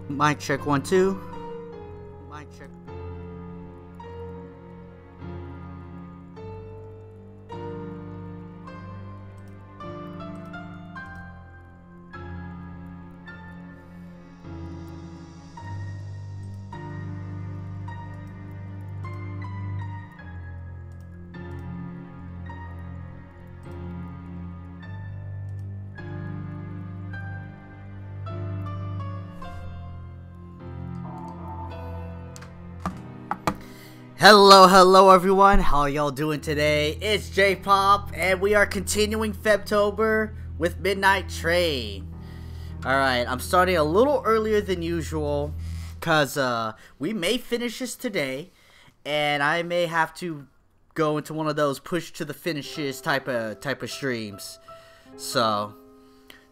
Mic check 1 2. Mic check. Hello everyone, how y'all doing today? It's J-Pop, and we are continuing Febtober with Midnight Train. Alright, I'm starting a little earlier than usual, because we may finish this today, and I may have to go into one of those push to the finishes type of streams. So,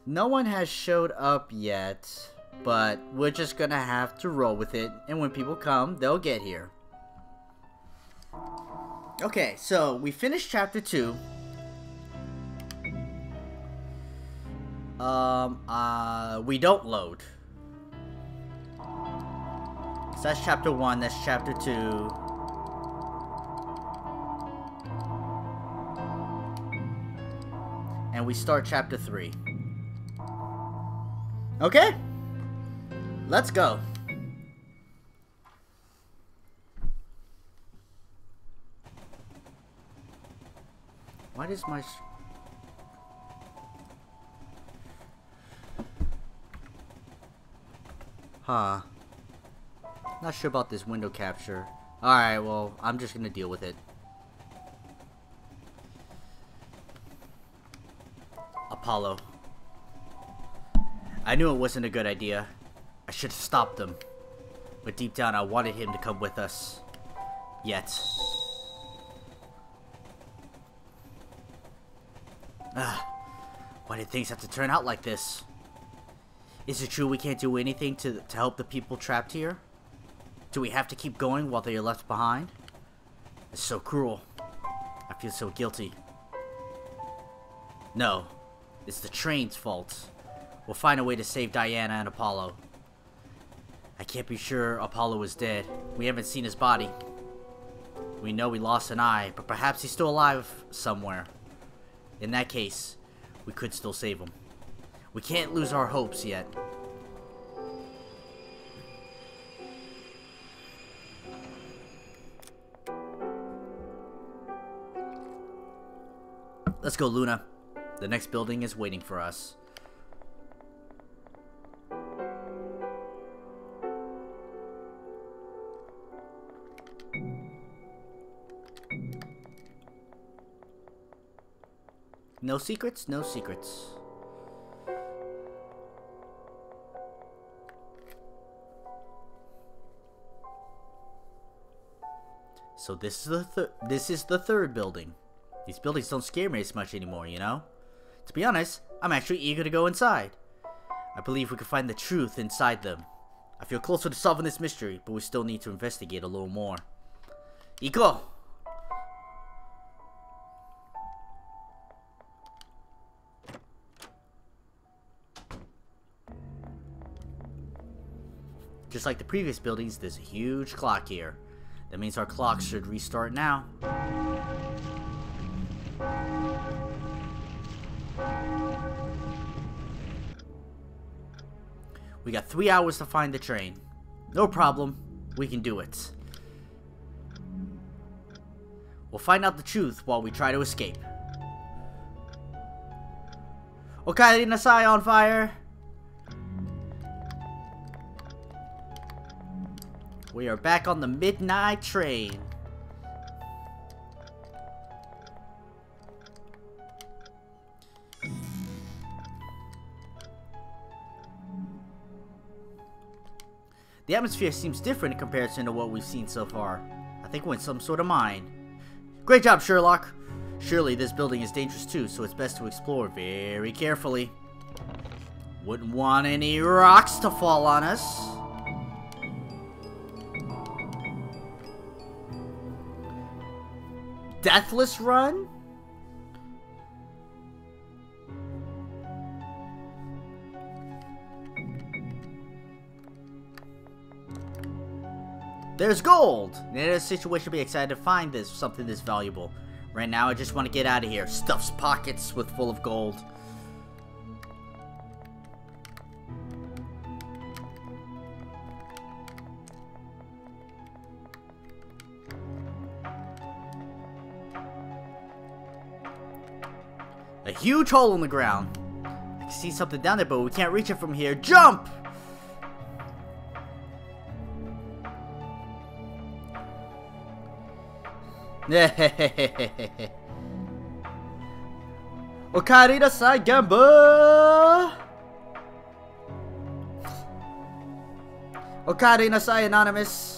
no one has showed up yet, but we're just gonna have to roll with it, and when people come, they'll get here. Okay, so we finished chapter 2. We don't load. So that's chapter 1, that's chapter 2. And we start chapter 3. Okay? Let's go. Why does my... Huh. Not sure about this window capture. Alright, well, I'm just gonna deal with it. Apollo. I knew it wasn't a good idea. I should have stopped him. But deep down, I wanted him to come with us. Yet. Why did things have to turn out like this? Is it true we can't do anything to help the people trapped here? Do we have to keep going while they are left behind? It's so cruel. I feel so guilty. No, it's the train's fault. We'll find a way to save Diana and Apollo. I can't be sure Apollo is dead. We haven't seen his body. We know we lost an eye, but perhaps he's still alive somewhere. In that case, we could still save him. We can't lose our hopes yet. Let's go, Luna. The next building is waiting for us. No secrets, no secrets. So this is the third building. These buildings don't scare me as much anymore, you know? To be honest, I'm actually eager to go inside. I believe we can find the truth inside them. I feel closer to solving this mystery, but we still need to investigate a little more. Iko! Just like the previous buildings, there's a huge clock here. That means our clocks should restart now. We got 3 hours to find the train. No problem. We can do it. We'll find out the truth while we try to escape. Okaeri Nasai on fire! We are back on the midnight train. The atmosphere seems different in comparison to what we've seen so far. I think we're in some sort of mine. Great job, Sherlock. Surely this building is dangerous too, so it's best to explore very carefully. Wouldn't want any rocks to fall on us. Deathless run? There's gold! In a situation, I'd be excited to find something this valuable. Right now, I just want to get out of here. Stuffs pockets full of gold. A huge hole in the ground. I can see something down there, but we can't reach it from here. Jump! Okari nasai, Gamba! Okari nasai, Anonymous.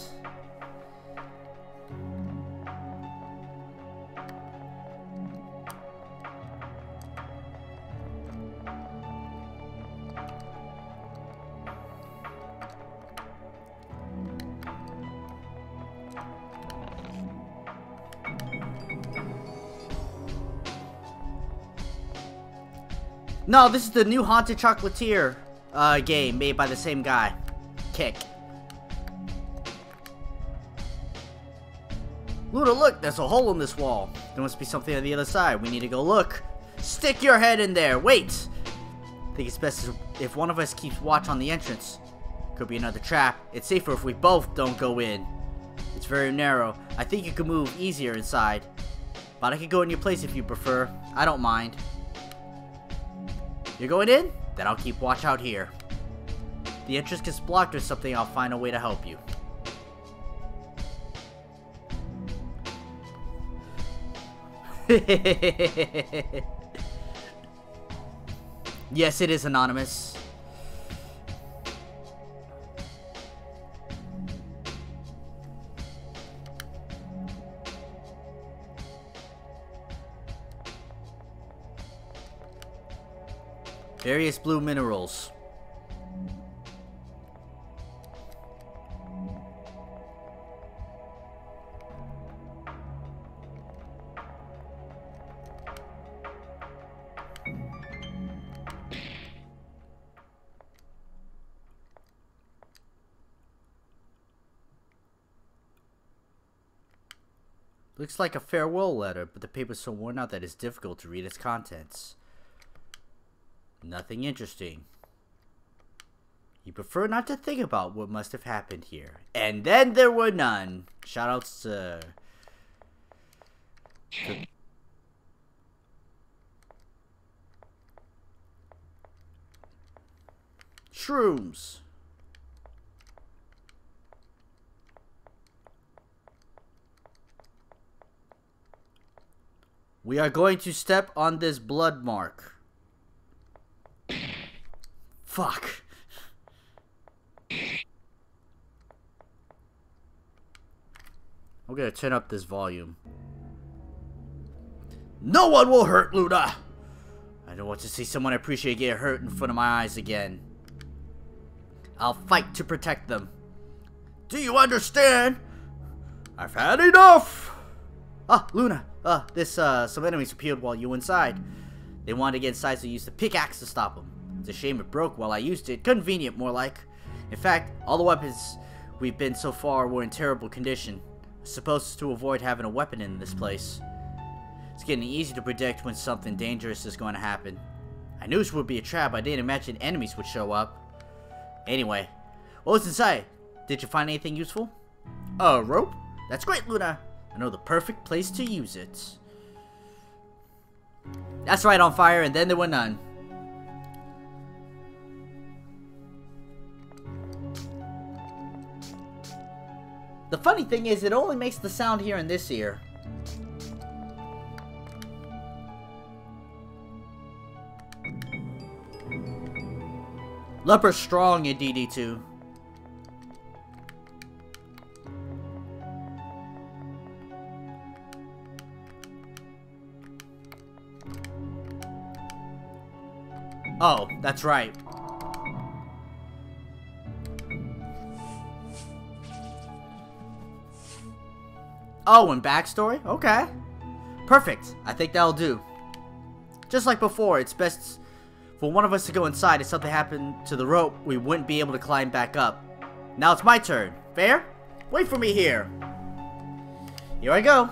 No, this is the new Haunted Chocolatier game made by the same guy. Kick. Luna, look, there's a hole in this wall. There must be something on the other side. We need to go look. Stick your head in there. Wait. I think it's best if one of us keeps watch on the entrance. Could be another trap. It's safer if we both don't go in. It's very narrow. I think you can move easier inside. But I could go in your place if you prefer. I don't mind. You're going in? Then I'll keep watch out here. If the entrance gets blocked or something, I'll find a way to help you. Yes, it is anonymous. Various blue minerals. Looks like a farewell letter, but the paper's so worn out that it's difficult to read its contents. Nothing interesting. You prefer not to think about what must have happened here. And then there were none. Shoutouts to... Shrooms. We are going to step on this blood mark. Fuck. I'm gonna turn up this volume. No one will hurt Luna! I don't want to see someone I appreciate get hurt in front of my eyes again. I'll fight to protect them. Do you understand? I've had enough! Ah, Luna. Some enemies appeared while you were inside. They wanted to get inside, so I used the pickaxe to stop them. It's a shame it broke while I used it. Convenient, more like. In fact, all the weapons we've been so far were in terrible condition. I suppose to avoid having a weapon in this place. It's getting easy to predict when something dangerous is going to happen. I knew this would be a trap. I didn't imagine enemies would show up. Anyway, what was inside? Did you find anything useful? A rope? That's great, Luna. I know the perfect place to use it. That's right, on fire, and then there were none. The funny thing is, it only makes the sound here in this ear. Leper's strong in DD2. Oh, that's right. Oh, and backstory? Okay. Perfect. I think that'll do. Just like before, it's best for one of us to go inside. If something happened to the rope, we wouldn't be able to climb back up. Now it's my turn. Fair? Wait for me here. Here I go.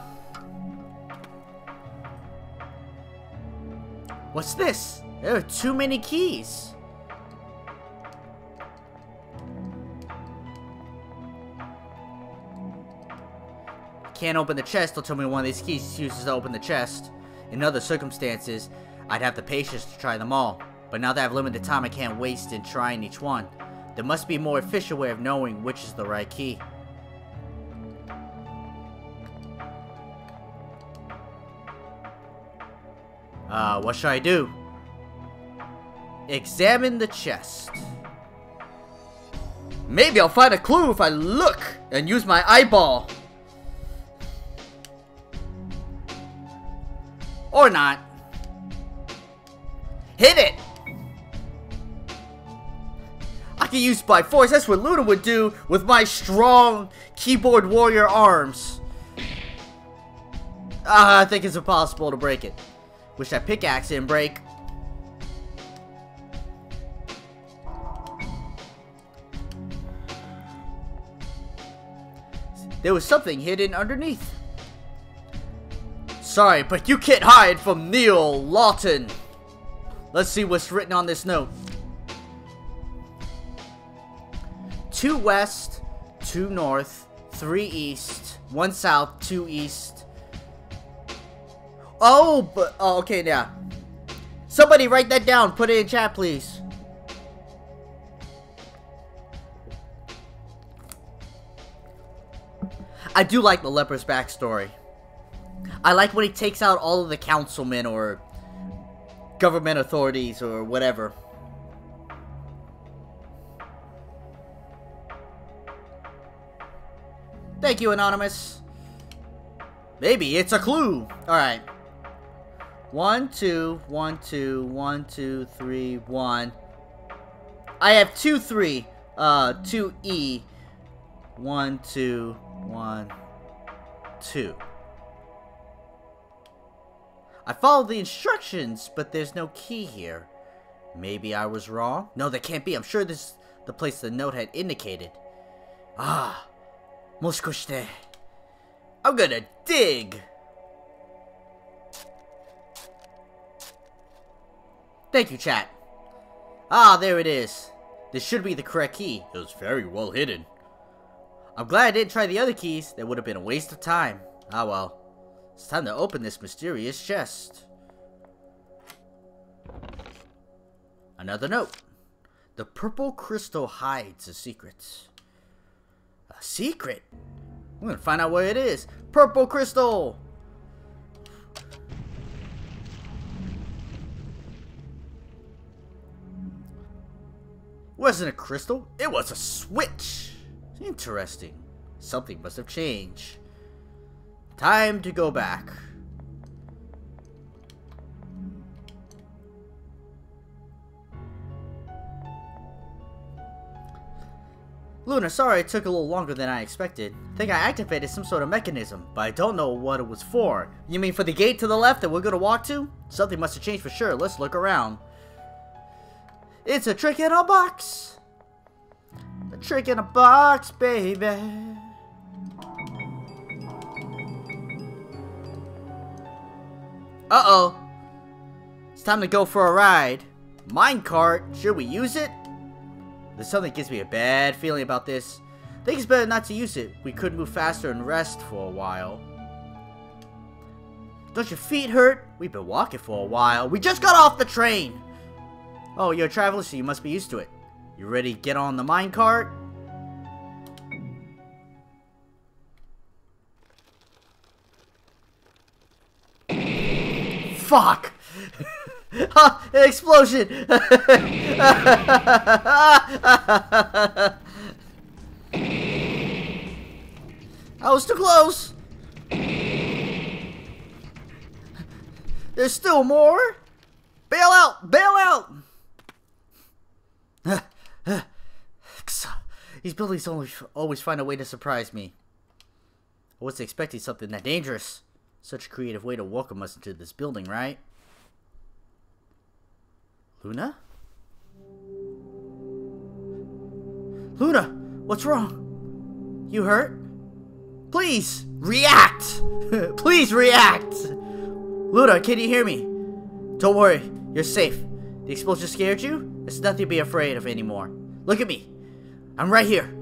What's this? There are too many keys. Can't open the chest. Don't tell me one of these keys uses to open the chest. In other circumstances, I'd have the patience to try them all. But now that I have limited time, I can't waste in trying each one. There must be a more efficient way of knowing which is the right key. What should I do? Examine the chest. Maybe I'll find a clue if I look and use my eyeball. Or not. Hit it! I can use by force. That's what Luna would do with my strong keyboard warrior arms. I think it's impossible to break it. Wish that pickaxe didn't break. There was something hidden underneath. Sorry, but you can't hide from Neil Lawton. Let's see what's written on this note. 2 west, 2 north, 3 east, 1 south, 2 east. Oh, but okay, yeah. Somebody write that down. Put it in chat, please. I do like the leper's backstory. I like when he takes out all of the councilmen or government authorities or whatever. Thank you, Anonymous. Maybe it's a clue. Alright. 1, 2, 1, 2, 1, 2, 3, 1. I have 2, 3. 2 E. 1, 2, 1, 2. I followed the instructions, but there's no key here. Maybe I was wrong? No, that can't be. I'm sure this is the place the note had indicated. Ah, moshikoshite. I'm gonna dig. Thank you, chat. Ah, there it is. This should be the correct key. It was very well hidden. I'm glad I didn't try the other keys. That would have been a waste of time. Ah well. It's time to open this mysterious chest. Another note. The purple crystal hides a secret. A secret? I'm gonna find out where it is. Purple crystal! Wasn't a crystal, it was a switch. Interesting. Something must have changed. Time to go back. Luna, sorry it took a little longer than I expected. I think I activated some sort of mechanism, but I don't know what it was for. You mean for the gate to the left that we're gonna walk to? Something must have changed for sure. Let's look around. It's a trick in a box. A trick in a box, baby. Uh-oh. It's time to go for a ride. Minecart, should we use it? There's something that gives me a bad feeling about this. I think it's better not to use it. We could move faster and rest for a while. Don't your feet hurt? We've been walking for a while. We just got off the train. Oh, you're a traveler, so you must be used to it. You ready to get on the minecart? Fuck! Ah, an explosion! I was too close! There's still more! Bail out! Bail out! These buildings always find a way to surprise me. I wasn't expecting something that dangerous. Such a creative way to welcome us into this building, right? Luna? Luna! What's wrong? You hurt? Please, react! Please react! Luna, can you hear me? Don't worry, you're safe. The explosion scared you? There's nothing to be afraid of anymore. Look at me. I'm right here.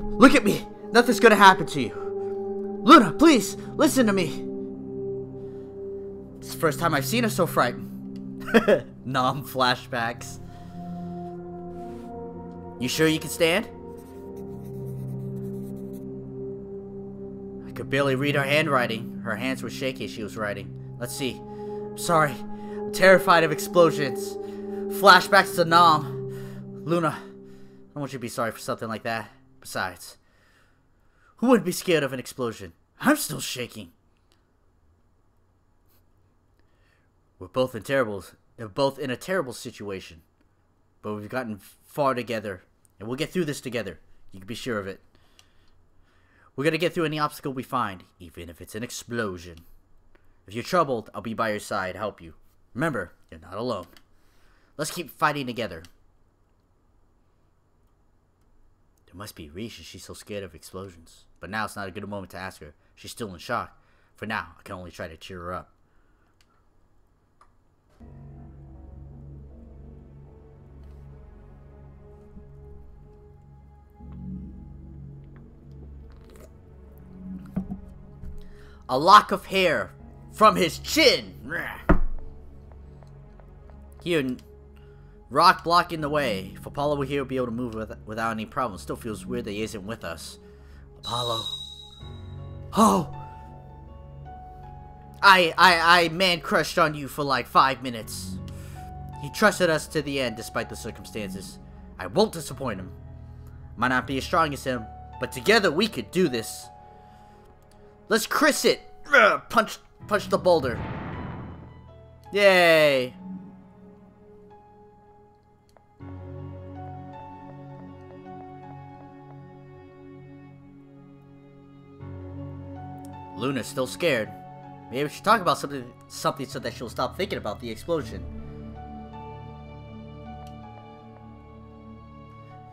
Look at me. Nothing's gonna happen to you. Luna, please, listen to me. It's the first time I've seen her so frightened. Nom flashbacks. You sure you can stand? I could barely read her handwriting. Her hands were shaky as she was writing. Let's see. I'm sorry. I'm terrified of explosions. Flashbacks to Nom. Luna, I don't want you to be sorry for something like that. Besides, who wouldn't be scared of an explosion? I'm still shaking. We're both in a terrible situation. But we've gotten far together. And we'll get through this together. You can be sure of it. We're gonna get through any obstacle we find, even if it's an explosion. If you're troubled, I'll be by your side to help you. Remember, you're not alone. Let's keep fighting together. There must be a reason she's so scared of explosions. But now it's not a good moment to ask her. She's still in shock. For now, I can only try to cheer her up. A lock of hair from his chin. Here, rock blocking the way. If Apollo were here, we'd be able to move without any problem. Still feels weird that he isn't with us. Apollo. Oh! I man crushed on you for like 5 minutes. He trusted us to the end despite the circumstances. I won't disappoint him. Might not be as strong as him, but together we could do this. Let's Chris it! Punch the boulder. Yay! Luna's still scared. Maybe we should talk about something so that she'll stop thinking about the explosion.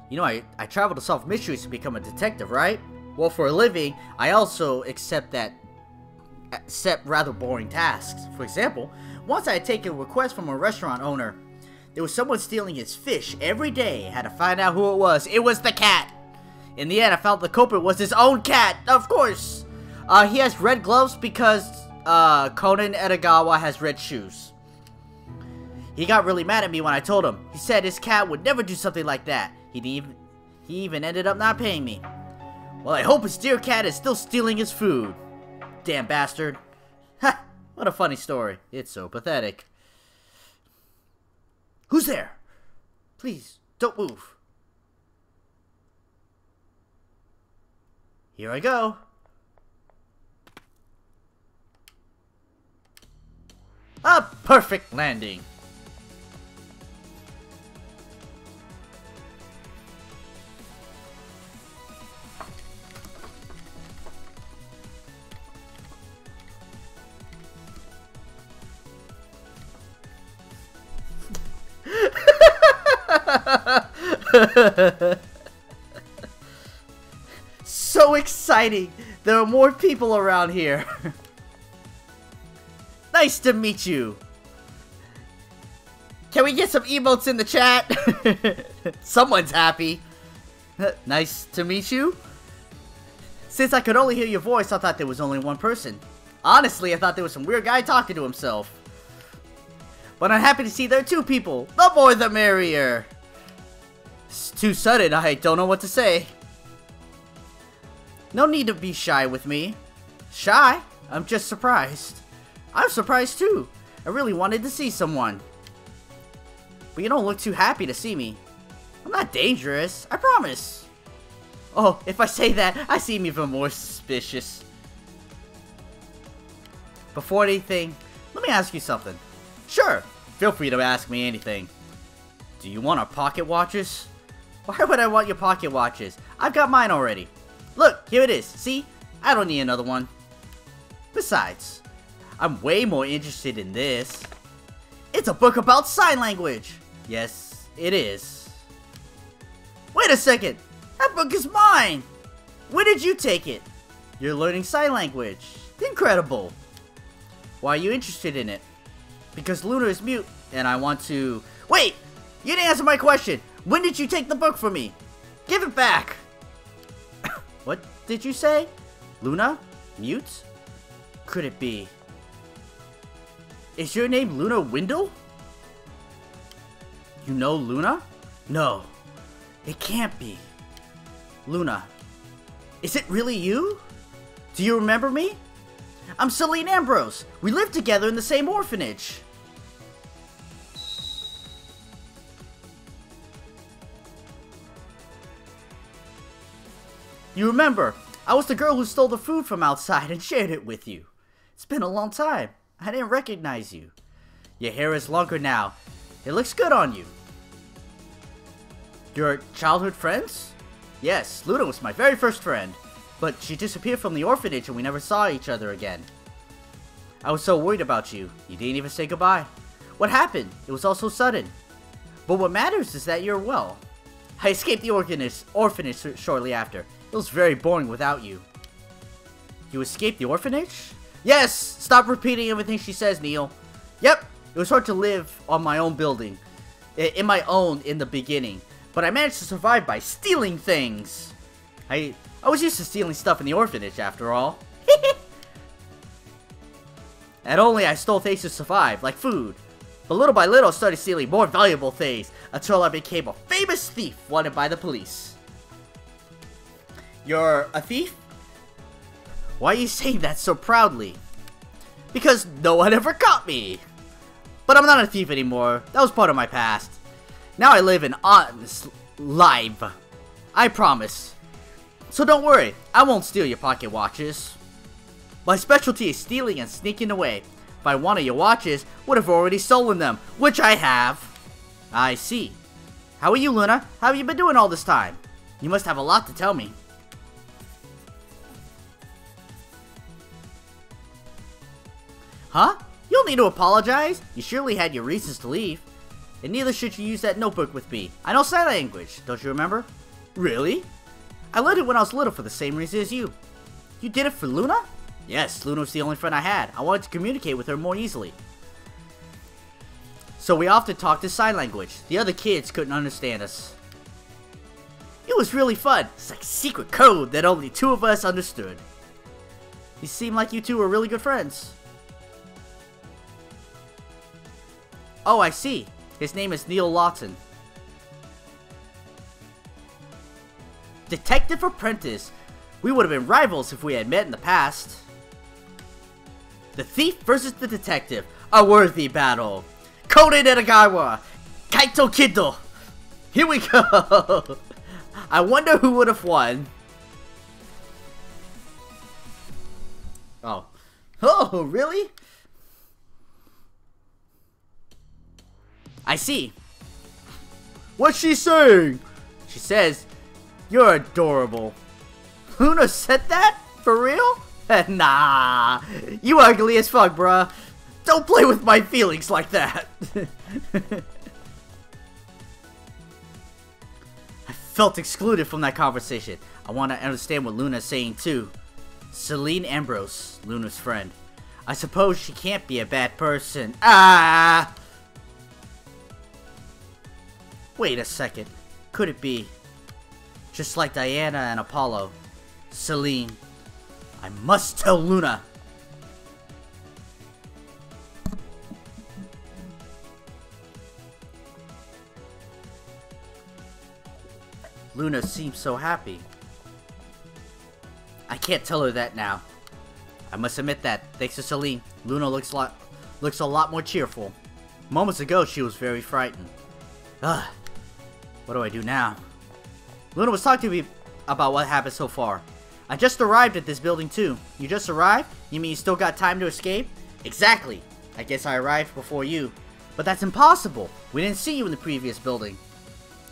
You know, I travel to solve mysteries to become a detective, right? Well, for a living, I also accept rather boring tasks. For example, once I had taken a request from a restaurant owner. There was someone stealing his fish every day. I had to find out who it was. It was the cat. In the end, I found the culprit was his own cat, of course. He has red gloves because Conan Edogawa has red shoes. He got really mad at me when I told him. He said his cat would never do something like that. He even ended up not paying me. Well, I hope his dear cat is still stealing his food. Damn bastard. Ha! What a funny story. It's so pathetic. Who's there? Please, don't move. Here I go. A perfect landing. So exciting! There are more people around here. Nice to meet you. Can we get some emotes in the chat? Someone's happy. Nice to meet you. Since I could only hear your voice, I thought there was only one person. Honestly, I thought there was some weird guy talking to himself. But I'm happy to see there are two people. The more the merrier. It's too sudden, I don't know what to say. No need to be shy with me. Shy? I'm just surprised. I'm surprised too. I really wanted to see someone. But you don't look too happy to see me. I'm not dangerous, I promise. Oh, if I say that, I seem even more suspicious. Before anything, let me ask you something. Sure, feel free to ask me anything. Do you want our pocket watches? Why would I want your pocket watches? I've got mine already. Look, here it is. See? I don't need another one. Besides, I'm way more interested in this. It's a book about sign language. Yes, it is. Wait a second. That book is mine. Where did you take it? You're learning sign language. Incredible. Why are you interested in it? Because Luna is mute, and I want to... Wait! You didn't answer my question! When did you take the book from me? Give it back! What did you say? Luna? Mute? Could it be? Is your name Luna Windle? You know Luna? No. It can't be. Luna. Is it really you? Do you remember me? I'm Celine Ambrose. We lived together in the same orphanage. You remember, I was the girl who stole the food from outside and shared it with you. It's been a long time. I didn't recognize you. Your hair is longer now. It looks good on you. Your childhood friends? Yes, Luna was my very first friend. But she disappeared from the orphanage and we never saw each other again. I was so worried about you. You didn't even say goodbye. What happened? It was all so sudden. But what matters is that you're well. I escaped the orphanage shortly after. It was very boring without you. You escaped the orphanage? Yes! Stop repeating everything she says, Neil. Yep, it was hard to live on my own building. In the beginning. But I managed to survive by stealing things. I was used to stealing stuff in the orphanage, after all. And only I stole things to survive, like food. But little by little, I started stealing more valuable things, until I became a famous thief wanted by the police. You're a thief? Why are you saying that so proudly? Because no one ever caught me. But I'm not a thief anymore. That was part of my past. Now I live an honest life. I promise. So don't worry, I won't steal your pocket watches. My specialty is stealing and sneaking away. If I wanted your watches, would have already stolen them, which I have. I see. How are you, Luna? How have you been doing all this time? You must have a lot to tell me. Huh? You don't need to apologize. You surely had your reasons to leave. And neither should you use that notebook with me. I know sign language, don't you remember? Really? I learned it when I was little for the same reason as you. You did it for Luna? Yes, Luna was the only friend I had. I wanted to communicate with her more easily. So we often talked in sign language. The other kids couldn't understand us. It was really fun. It's like secret code that only two of us understood. You seem like you two were really good friends. Oh, I see. His name is Neil Lawton. Detective Apprentice. We would have been rivals if we had met in the past. The thief versus the detective. A worthy battle. Koden Edogawa. Kaito Kido. Here we go. I wonder who would have won. Oh. Oh, really? I see. What's she saying? She says, you're adorable. Luna said that? For real? Nah. You ugly as fuck, bruh. Don't play with my feelings like that. I felt excluded from that conversation. I want to understand what Luna's saying too. Celine Ambrose, Luna's friend. I suppose she can't be a bad person. Ah! Wait a second. Could it be? Just like Diana and Apollo. Celine. I must tell Luna. Luna seems so happy. I can't tell her that now. I must admit that, thanks to Celine, Luna looks a lot more cheerful. Moments ago, she was very frightened. Ugh. What do I do now? Luna was talking to me about what happened so far. I just arrived at this building too. You just arrived? You mean you still got time to escape? Exactly. I guess I arrived before you. But that's impossible. We didn't see you in the previous building.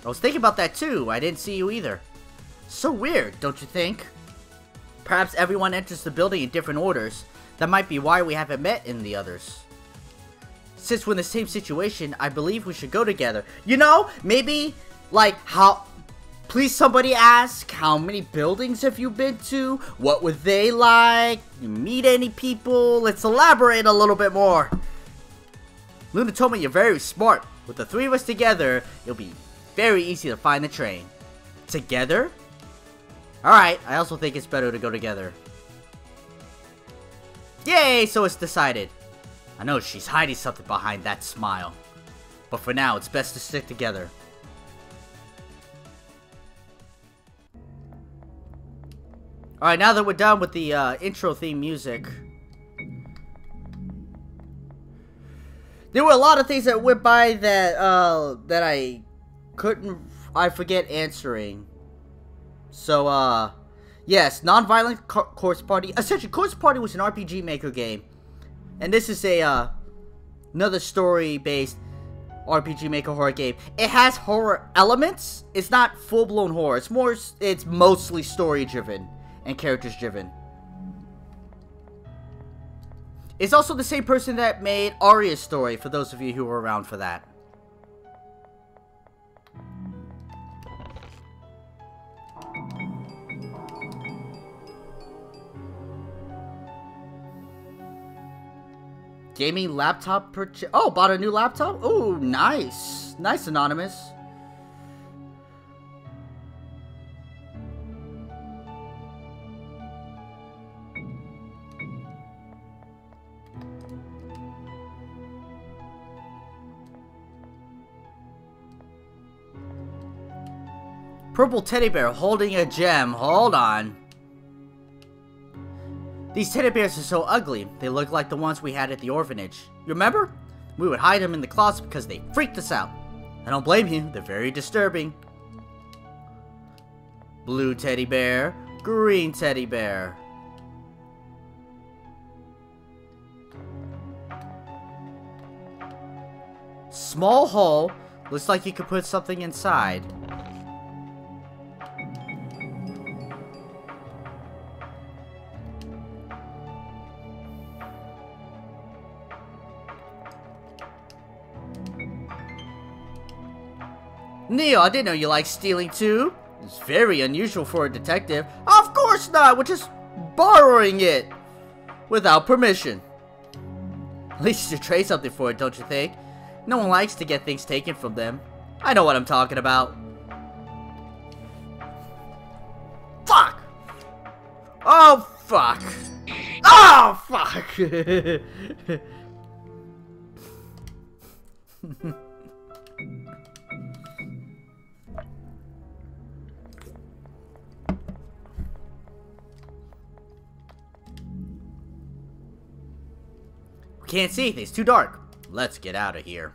I was thinking about that too. I didn't see you either. So weird, don't you think? Perhaps everyone enters the building in different orders. That might be why we haven't met in the others. Since we're in the same situation, I believe we should go together. You know, maybe like how Please somebody ask, how many buildings have you been to? What were they like? You meet any people? Let's elaborate a little bit more. Luna told me you're very smart. With the three of us together, it'll be very easy to find the train. Together? Alright, I also think it's better to go together. Yay, so it's decided. I know she's hiding something behind that smile. But for now, it's best to stick together. Alright, now that we're done with the intro theme music. There were a lot of things that went by that that I forget answering. So, yes, non-violent Corpse Party. Essentially, Corpse Party was an RPG Maker game. And this is a, another story-based RPG Maker horror game. It has horror elements. It's not full-blown horror. It's mostly story-driven and characters-driven. It's also the same person that made Aria's story, for those of you who were around for that. Gaming laptop purchase. Oh, bought a new laptop? Oh, nice. Nice, Anonymous. Purple teddy bear holding a gem. Hold on. These teddy bears are so ugly. They look like the ones we had at the orphanage. You remember? We would hide them in the closet because they freaked us out. I don't blame you. They're very disturbing. Blue teddy bear. Green teddy bear. Small hole. Looks like you could put something inside. Neo, I didn't know you liked stealing too. It's very unusual for a detective. Of course not, we're just borrowing it. Without permission. At least you should trade something for it, don't you think? No one likes to get things taken from them. I know what I'm talking about. Fuck! Oh, fuck! Oh, fuck! Can't see anything, it's too dark. Let's get out of here.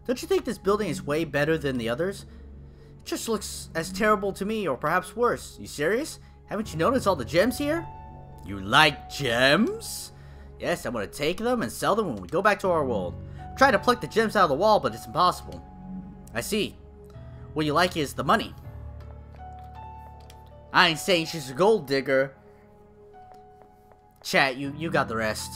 Don't you think this building is way better than the others? It just looks as terrible to me, or perhaps worse. You serious? Haven't you noticed all the gems here? You like gems? Yes, I'm gonna take them and sell them when we go back to our world. Try to pluck the gems out of the wall, but it's impossible. I see. What you like is the money. I ain't saying she's a gold digger. Chat, you got the rest.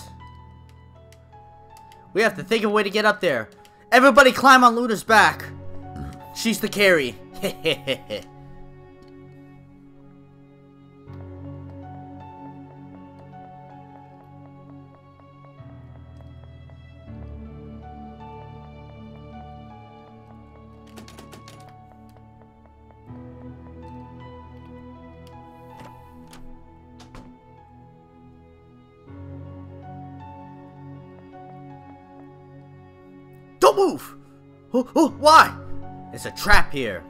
We have to think of a way to get up there. Everybody climb on Luna's back. She's the carry. Don't move! Oh, why? It's a trap here.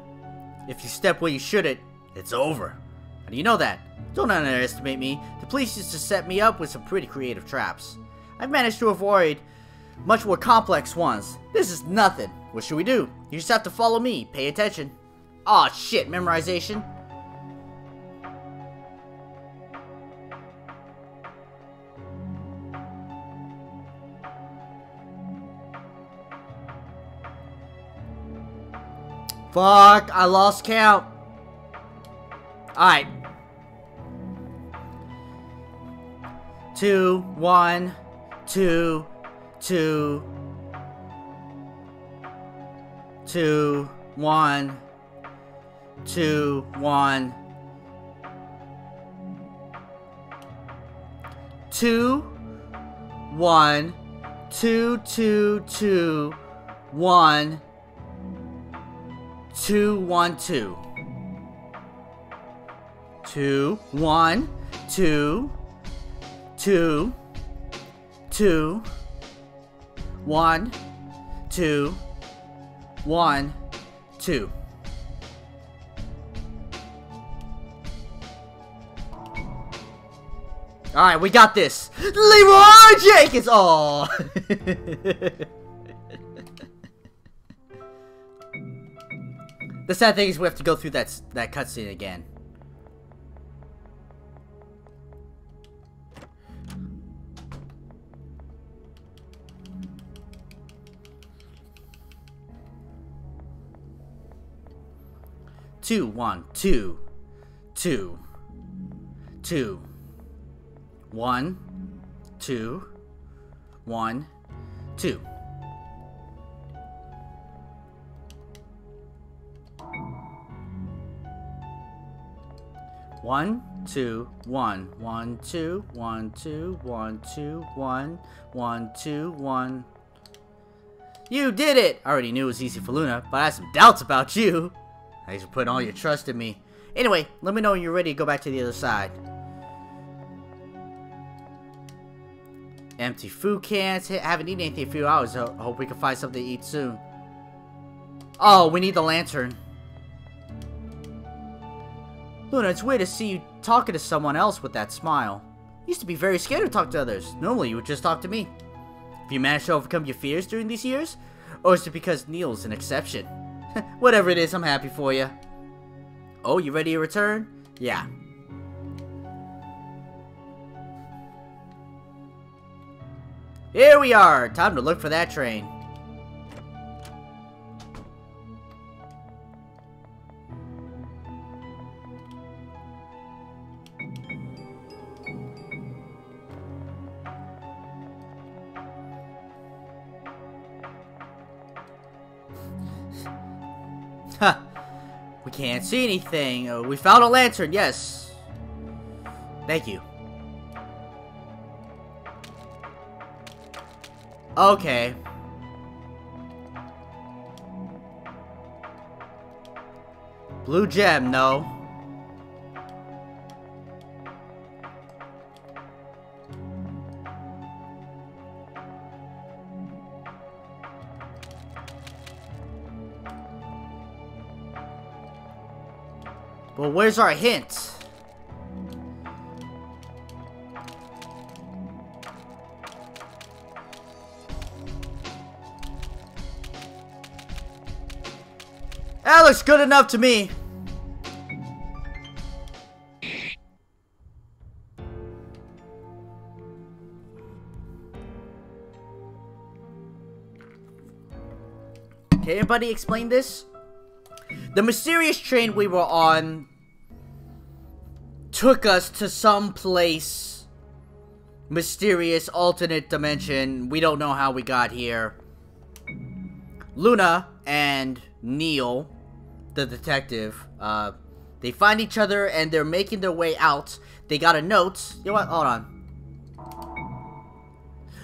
If you step where you shouldn't, it's over. How do you know that? Don't underestimate me. The police used to set me up with some pretty creative traps. I've managed to avoid much more complex ones. This is nothing. What should we do? You just have to follow me. Pay attention. Aw, shit, memorization. Fuck, I lost count. Alright. 2, 1, 2, 2. 2, 1, 2, 1, 2, 1, 2, 2, 2, 1, 2, 1, 2. 2, 1, 2, 2, 2, 1, 2, 1, 2. Alright, we got this. Leroy Jenkins! Oh. The sad thing is we have to go through that cutscene again. Two, 1, 2, 2, 2, 1, 2, 1, 2. One, two, one, 1, 2, 1, 2, 1, 2, 1, 1, 2, 1. You did it! I already knew it was easy for Luna, but I had some doubts about you. Thanks for putting all your trust in me. Anyway, let me know when you're ready to go back to the other side. Empty food cans. Haven't eaten anything in a few hours. I hope we can find something to eat soon. Oh, we need the lantern. Luna, it's weird to see you talking to someone else with that smile. You used to be very scared to talk to others. Normally, you would just talk to me. Have you managed to overcome your fears during these years? Or is it because Neil's an exception? Whatever it is, I'm happy for you. Oh, you ready to return? Yeah. Here we are. Time to look for that train. Huh. We can't see anything. We found a lantern, yes. Thank you. Okay. Blue gem, no. Well, where's our hint? That looks good enough to me. Can anybody explain this? The mysterious train we were on took us to some place. Mysterious alternate dimension. We don't know how we got here. Luna and Neil, the detective, they find each other and they're making their way out. They got a note. You know what? Hold on.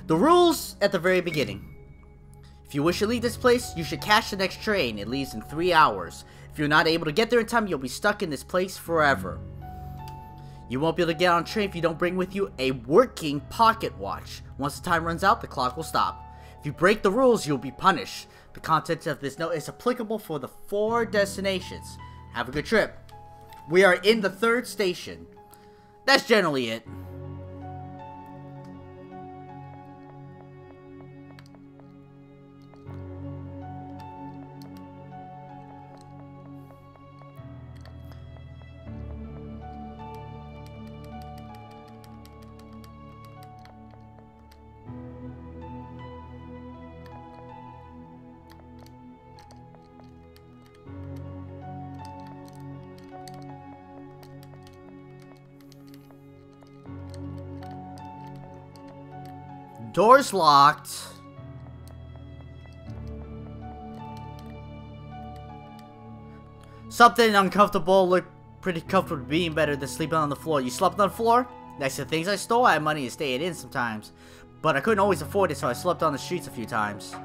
The rules at the very beginning. If you wish to leave this place, you should catch the next train. It leaves in 3 hours. If you're not able to get there in time, you'll be stuck in this place forever. You won't be able to get on a train if you don't bring with you a working pocket watch. Once the time runs out, the clock will stop. If you break the rules, you'll be punished. The content of this note is applicable for the 4 destinations. Have a good trip. We are in the 3rd station. That's generally it. Door's locked. Something uncomfortable looked pretty comfortable being better than sleeping on the floor. You slept on the floor? Next to the things I stole, I had money to stay in sometimes. But I couldn't always afford it, so I slept on the streets a few times.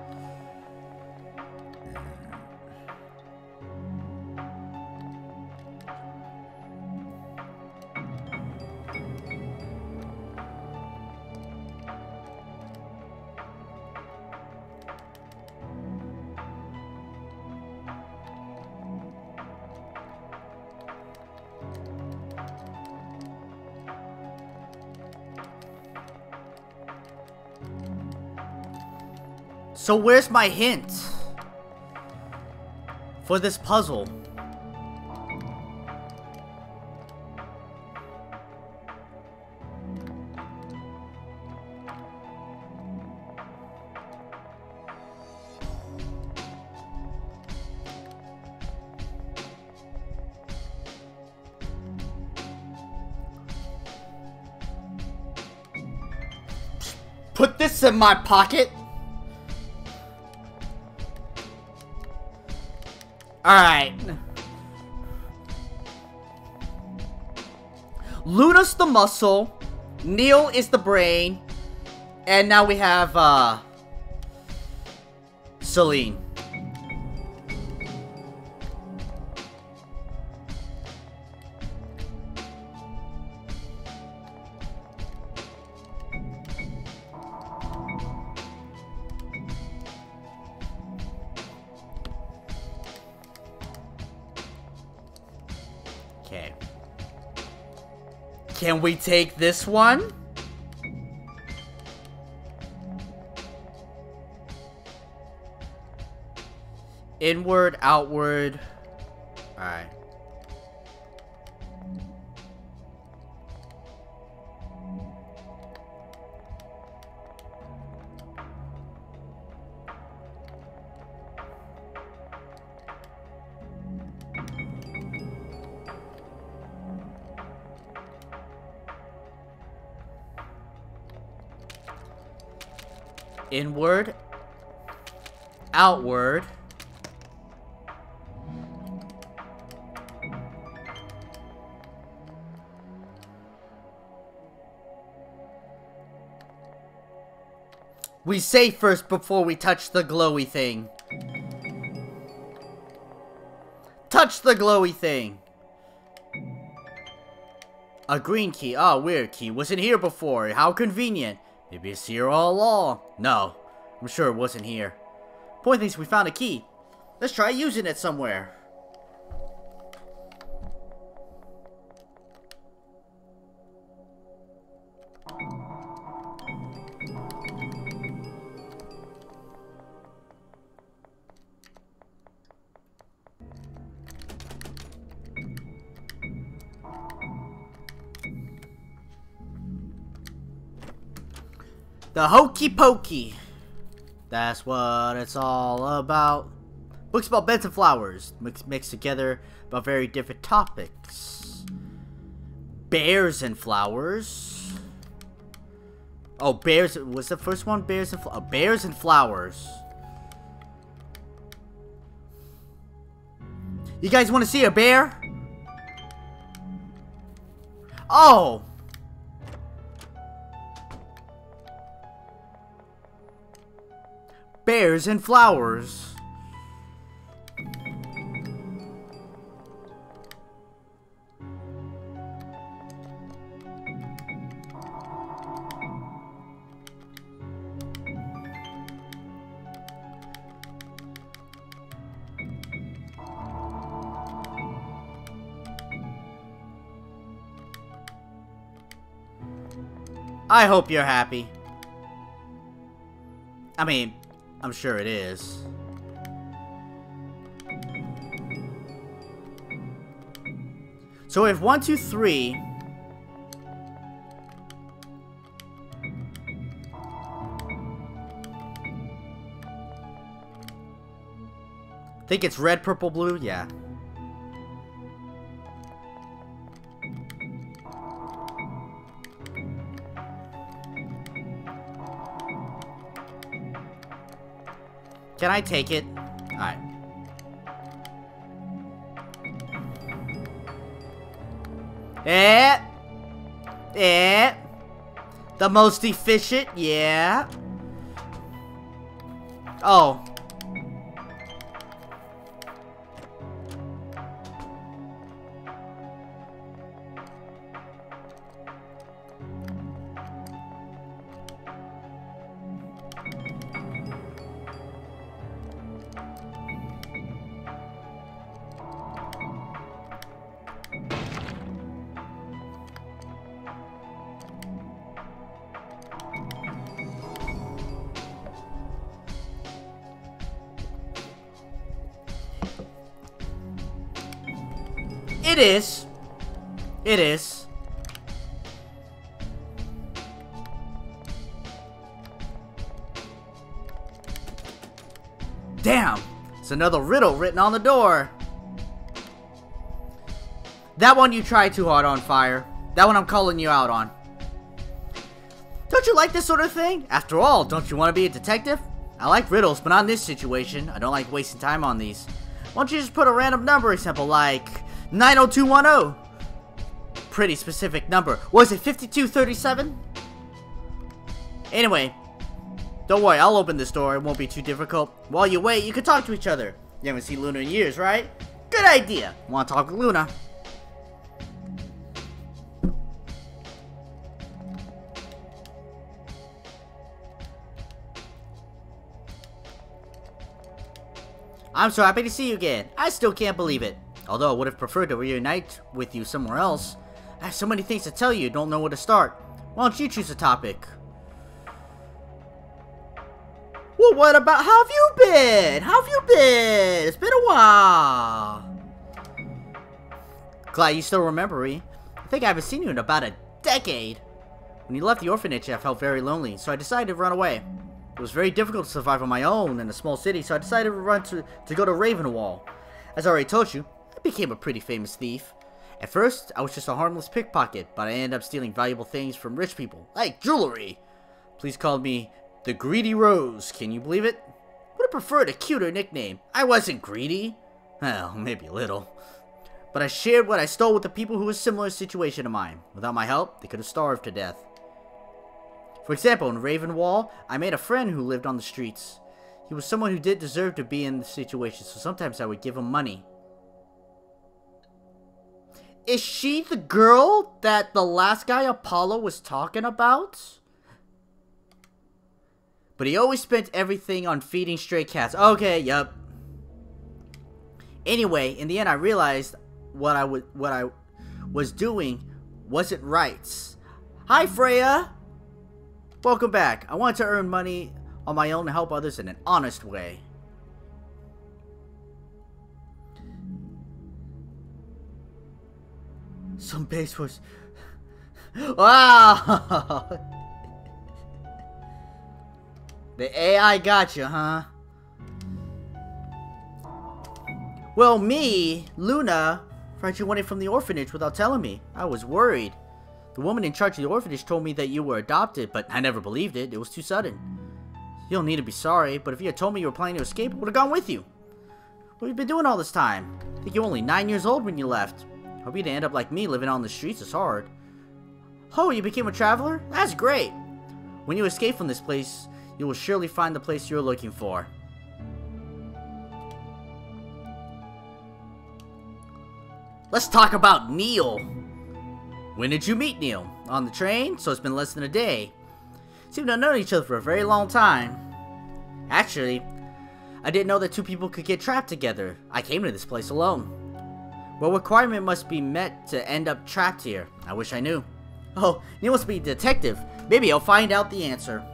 So where's my hint for this puzzle? Put this in my pocket. Alright. Luna's the muscle. Neil is the brain. And now we have, Celine. Okay. Can we take this one? Inward, outward. Alright. Inward, outward. We say first before we touch the glowy thing. Touch the glowy thing. A green key. Oh, weird key. Wasn't here before. How convenient. Maybe it's here all along. No, I'm sure it wasn't here. Point thinks we found a key. Let's try using it somewhere. The Hokey Pokey. That's what it's all about. Books about beds and flowers. Mixed together about very different topics. Bears and flowers. Oh, bears. Was the first one bears and flowers? Bears and flowers. You guys want to see a bear? Oh! Bears and flowers. I hope you're happy. I mean, I'm sure it is. So we have 1, 2, 3. I think it's red, purple, blue. Yeah. Can I take it? Alright. Eh. Eh. The most efficient, yeah. Oh. It is. It is. Damn! It's another riddle written on the door. That one you tried too hard on, Fire. That one I'm calling you out on. Don't you like this sort of thing? After all, don't you want to be a detective? I like riddles, but not in this situation. I don't like wasting time on these. Why don't you just put a random number example like 90210? Pretty specific number. Was it 5237? Anyway, don't worry, I'll open this door. It won't be too difficult. While you wait, you can talk to each other. You haven't seen Luna in years, right? Good idea. Want to talk with Luna? I'm so happy to see you again. I still can't believe it. Although I would have preferred to reunite with you somewhere else. I have so many things to tell you, don't know where to start. Why don't you choose a topic? Well, what about, how have you been? How have you been? It's been a while. Glad you still remember me. I think I haven't seen you in about a decade. When you left the orphanage, I felt very lonely, so I decided to run away. It was very difficult to survive on my own in a small city, so I decided to go to Ravenwall. As I already told you, I became a pretty famous thief. At first, I was just a harmless pickpocket, but I ended up stealing valuable things from rich people, like jewelry. Please call me the Greedy Rose, can you believe it? Would have preferred a cuter nickname. I wasn't greedy. Well, maybe a little. But I shared what I stole with the people who were in a similar situation to mine. Without my help, they could have starved to death. For example, in Ravenwall, I made a friend who lived on the streets. He was someone who did deserve to be in the situation, so sometimes I would give him money. Is she the girl that the last guy Apollo was talking about? But he always spent everything on feeding stray cats. Okay, yep. Anyway, in the end I realized what I was doing wasn't right. Hi, Freya! Welcome back. I wanted to earn money on my own and help others in an honest way. Some base was... Wow! The AI got you, huh? Well, me, Luna, found you wanted from the orphanage without telling me. I was worried. The woman in charge of the orphanage told me that you were adopted, but I never believed it. It was too sudden. You don't need to be sorry, but if you had told me you were planning to escape, I would have gone with you. What have you been doing all this time? I think you were only 9 years old when you left. Hope you didn't end up like me, living on the streets is hard. Oh, you became a traveler? That's great. When you escape from this place, you will surely find the place you're looking for. Let's talk about Neil. When did you meet Neil? On the train? So it's been less than a day. Seem to have known each other for a very long time. Actually, I didn't know that two people could get trapped together. I came to this place alone. What requirement must be met to end up trapped here? I wish I knew. Oh, Neil must be a detective. Maybe I'll find out the answer.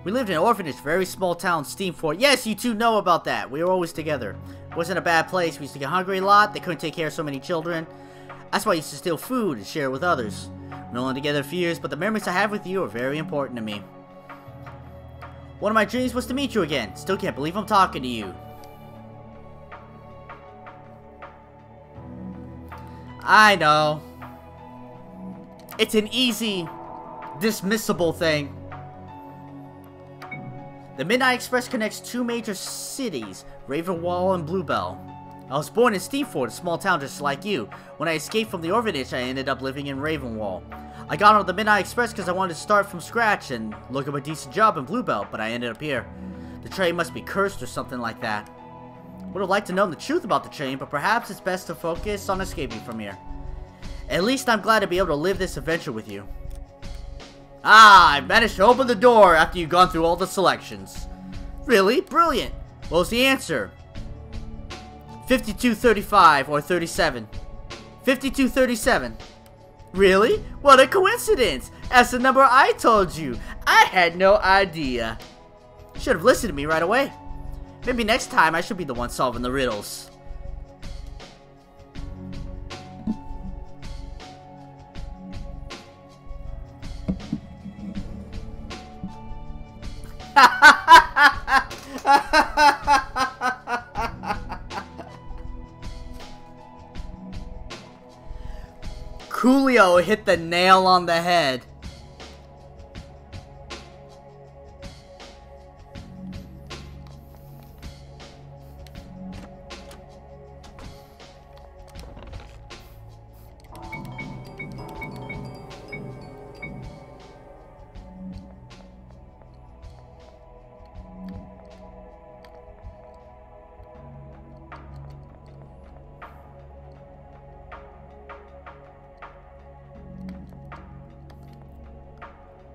We lived in an orphanage, very small town, Steamfort. Yes, you two know about that. We were always together. It wasn't a bad place. We used to get hungry a lot. They couldn't take care of so many children. That's why I used to steal food and share it with others. We're only together a few years, but the memories I have with you are very important to me. One of my dreams was to meet you again. Still can't believe I'm talking to you. I know. It's an easy, dismissible thing. The Midnight Express connects two major cities, Ravenwall and Bluebell. I was born in Steamford, a small town just like you. When I escaped from the orphanage, I ended up living in Ravenwall. I got on the Midnight Express because I wanted to start from scratch and look up a decent job in Bluebell, but I ended up here. The train must be cursed or something like that. Would have liked to know the truth about the train, but perhaps it's best to focus on escaping from here. At least I'm glad to be able to live this adventure with you. Ah, I managed to open the door after you've gone through all the selections. Really? Brilliant. What was the answer? 5235 or 37. 5237. Really? What a coincidence. That's the number I told you. I had no idea. Should have listened to me right away. Maybe next time I should be the one solving the riddles. Coolio hit the nail on the head.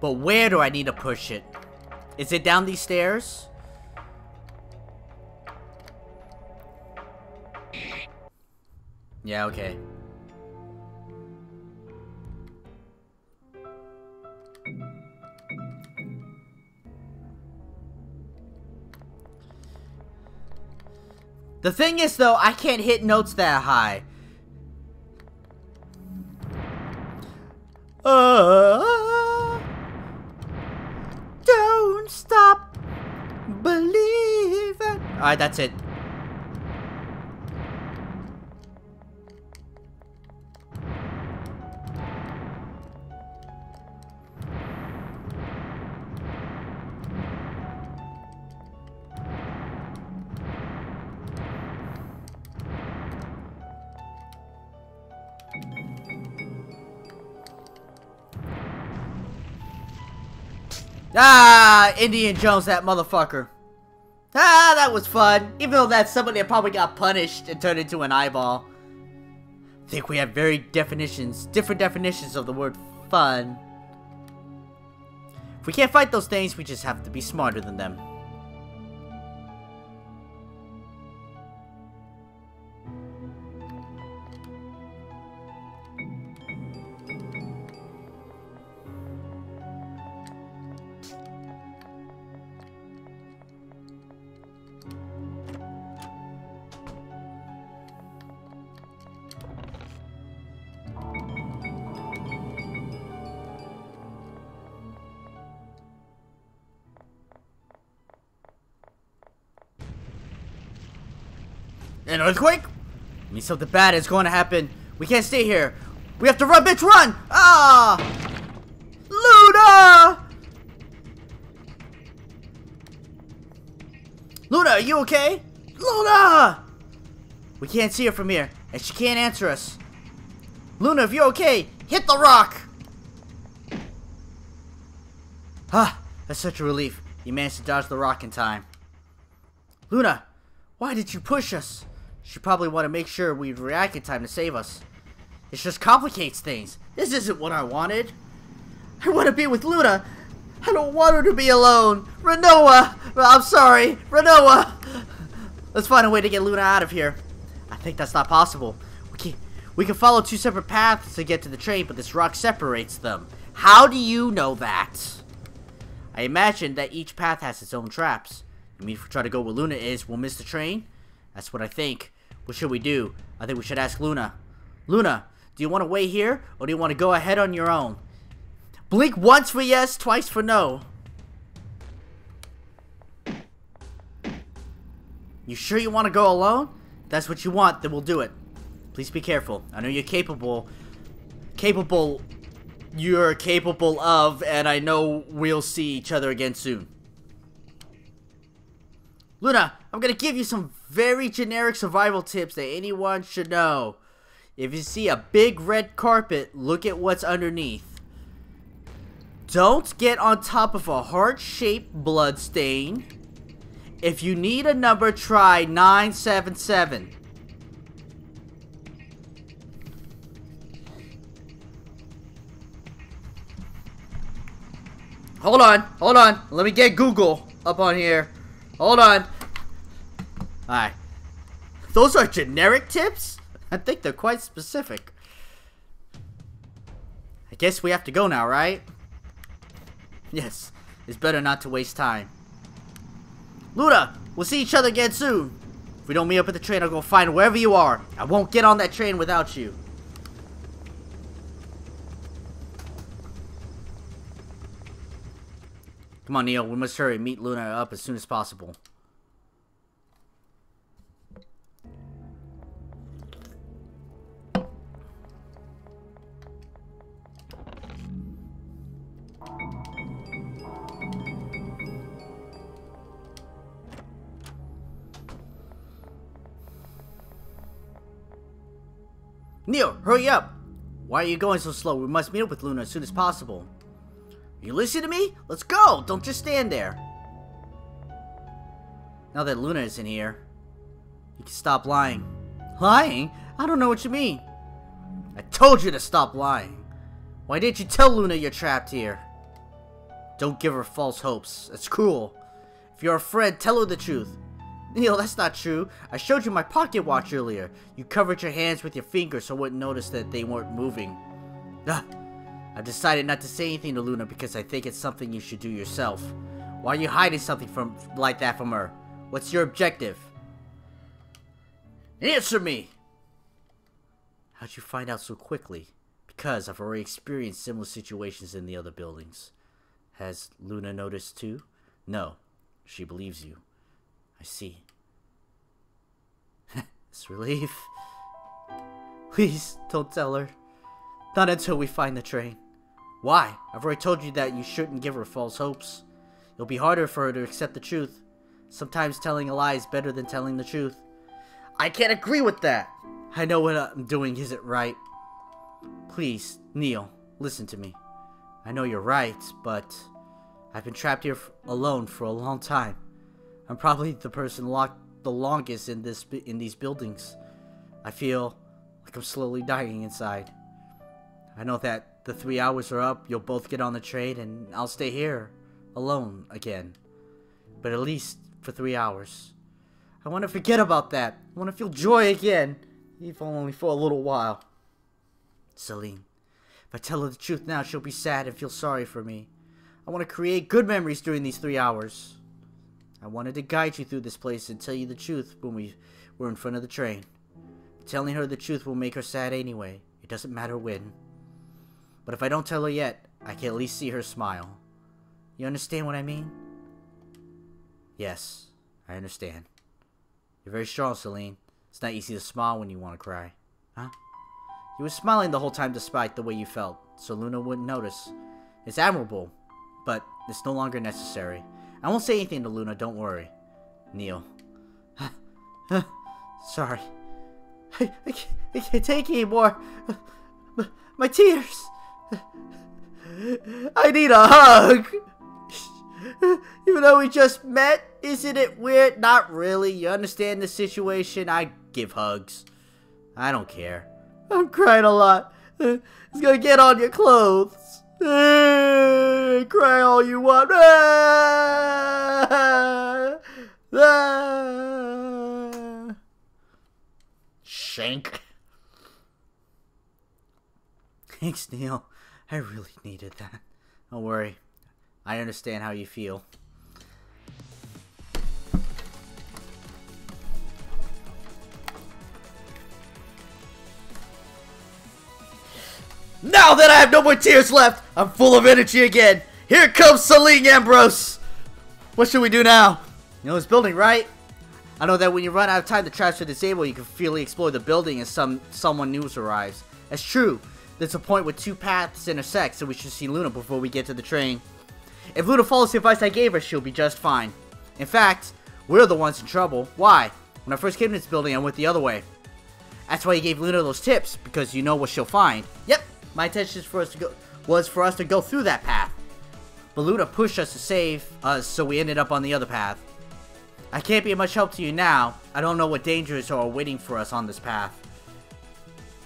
But where do I need to push it? Is it down these stairs? Yeah, okay. The thing is, though, I can't hit notes that high. Don't stop believing. Alright, that's it. Ah, Indiana Jones, that motherfucker. Ah, that was fun. Even though that's somebody that probably got punished and turned into an eyeball. I think we have different definitions of the word fun. If we can't fight those things, we just have to be smarter than them. An earthquake? I mean, something bad is going to happen. We can't stay here. We have to run, bitch, run! Ah! Luna! Luna, are you okay? Luna! We can't see her from here, and she can't answer us. Luna, if you're okay, hit the rock! Ah, that's such a relief. You managed to dodge the rock in time. Luna, why did you push us? She probably want to make sure we react in time to save us. It just complicates things. This isn't what I wanted. I want to be with Luna. I don't want her to be alone. Renoa! I'm sorry. Renoa! Let's find a way to get Luna out of here. I think that's not possible. We can follow two separate paths to get to the train, but this rock separates them. How do you know that? I imagine that each path has its own traps. I mean, if we try to go where Luna is, we'll miss the train? That's what I think. What should we do? I think we should ask Luna. Luna, do you want to wait here, or do you want to go ahead on your own? Blink once for yes, twice for no. You sure you want to go alone? If that's what you want, then we'll do it. Please be careful. I know you're capable of, and I know we'll see each other again soon. Luna, I'm gonna give you some very generic survival tips that anyone should know. If you see a big red carpet, look at what's underneath. Don't get on top of a heart-shaped blood stain. If you need a number, try 977. Hold on. Let me get Google up on here. Hold on. Alright. Those are generic tips? I think they're quite specific. I guess we have to go now, right? Yes. It's better not to waste time. Luna, we'll see each other again soon. If we don't meet up at the train, I'll go find wherever you are. I won't get on that train without you. Come on, Neil. We must hurry. Meet Luna up as soon as possible. Neil, hurry up! Why are you going so slow? We must meet up with Luna as soon as possible. You listen to me? Let's go! Don't just stand there. Now that Luna isn't here, you can stop lying. Lying? I don't know what you mean. I told you to stop lying. Why didn't you tell Luna you're trapped here? Don't give her false hopes. That's cruel. If you're a friend, tell her the truth. Neil, that's not true. I showed you my pocket watch earlier. You covered your hands with your fingers so I wouldn't notice that they weren't moving. I've decided not to say anything to Luna because I think it's something you should do yourself. Why are you hiding something like that from her? What's your objective? Answer me! How'd you find out so quickly? Because I've already experienced similar situations in the other buildings. Has Luna noticed too? No, she believes you. I see. It's relief. Please, don't tell her. Not until we find the train. Why? I've already told you that you shouldn't give her false hopes. It'll be harder for her to accept the truth. Sometimes telling a lie is better than telling the truth. I can't agree with that. I know what I'm doing isn't right. Please, Neil, listen to me. I know you're right, but I've been trapped here alone for a long time. I'm probably the person locked the longest in these buildings. I feel like I'm slowly dying inside. I know that the 3 hours are up, you'll both get on the train, and I'll stay here, alone again. But at least for 3 hours. I want to forget about that. I want to feel joy again, even only for a little while. Celine, if I tell her the truth now, she'll be sad and feel sorry for me. I want to create good memories during these 3 hours. I wanted to guide you through this place and tell you the truth when we were in front of the train. Telling her the truth will make her sad anyway. It doesn't matter when. But if I don't tell her yet, I can at least see her smile. You understand what I mean? Yes, I understand. You're very strong, Celine. It's not easy to smile when you want to cry. Huh? You were smiling the whole time despite the way you felt, so Luna wouldn't notice. It's admirable, but it's no longer necessary. I won't say anything to Luna, don't worry. Neil. Sorry. I can't take anymore. My tears. I need a hug. Even though we just met, isn't it weird? Not really. You understand the situation? I give hugs. I don't care. I'm crying a lot. It's gonna get on your clothes. Cry all you want. Shank. Thanks, Neil. I really needed that. Don't worry. I understand how you feel. Now that I have no more tears left, I'm full of energy again. Here comes Celine Ambrose. What should we do now? You know this building, right? I know that when you run out of time to transfer disable, you can freely explore the building as someone new arrives. That's true. There's a point where two paths intersect, so we should see Luna before we get to the train. If Luna follows the advice I gave her, she'll be just fine. In fact, We're the ones in trouble. Why? When I first came to this building, I went the other way. That's why you gave Luna those tips, because you know what she'll find. Yep, my intention was for us to go through that path. But Luna pushed us to save us, so we ended up on the other path. I can't be of much help to you now. I don't know what dangers are waiting for us on this path.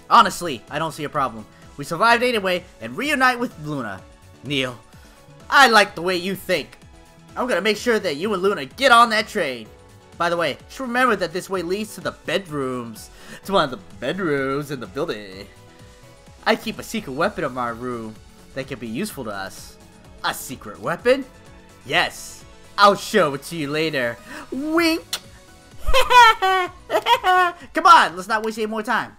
Honestly, I don't see a problem. We survived anyway, and reunite with Luna. Neil, I like the way you think. I'm gonna make sure that you and Luna get on that train. By the way, just remember that this way leads to the bedrooms. It's one of the bedrooms in the building. I keep a secret weapon in my room that can be useful to us. A secret weapon? Yes. I'll show it to you later. Wink! Come on, let's not waste any more time.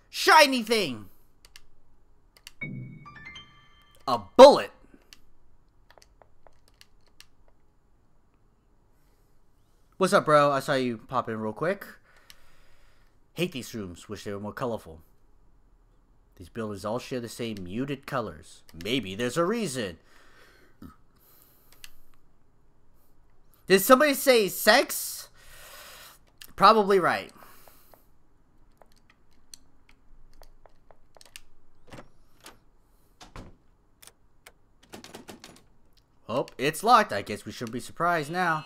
Shiny thing! A bullet! What's up, bro? I saw you pop in real quick. Hate these rooms. Wish they were more colorful. These buildings all share the same muted colors. Maybe there's a reason. Did somebody say sex? Probably right. Oh, it's locked. I guess we shouldn't be surprised now.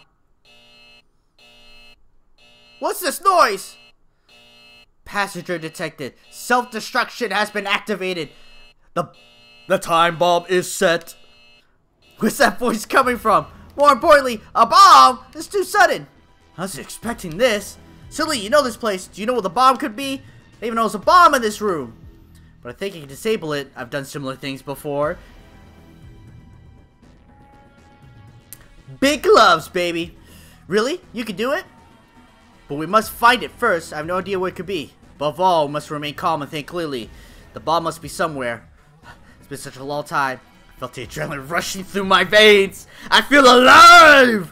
What's this noise? Passenger detected. Self-destruction has been activated. The time bomb is set. Where's that voice coming from? More importantly, a bomb? It's too sudden. I was expecting this. Silly, you know this place. Do you know what the bomb could be? I even know there's a bomb in this room. But I think I can disable it. I've done similar things before. Big gloves, baby. Really? You can do it? But we must find it first. I have no idea where it could be. Above all, we must remain calm and think clearly. The bomb must be somewhere. It's been such a long time. I felt the adrenaline rushing through my veins. I feel alive!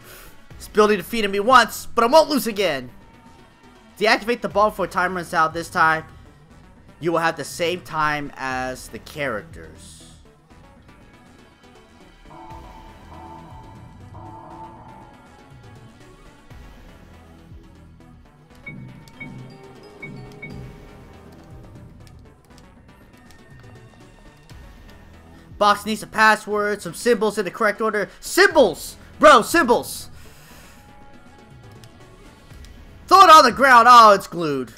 This building defeated me once, but I won't lose again. Deactivate the bomb before time runs out. This time, you will have the same time as the characters. Box needs a password, some symbols in the correct order. Symbols! Bro, symbols! Throw it on the ground. Oh, it's glued.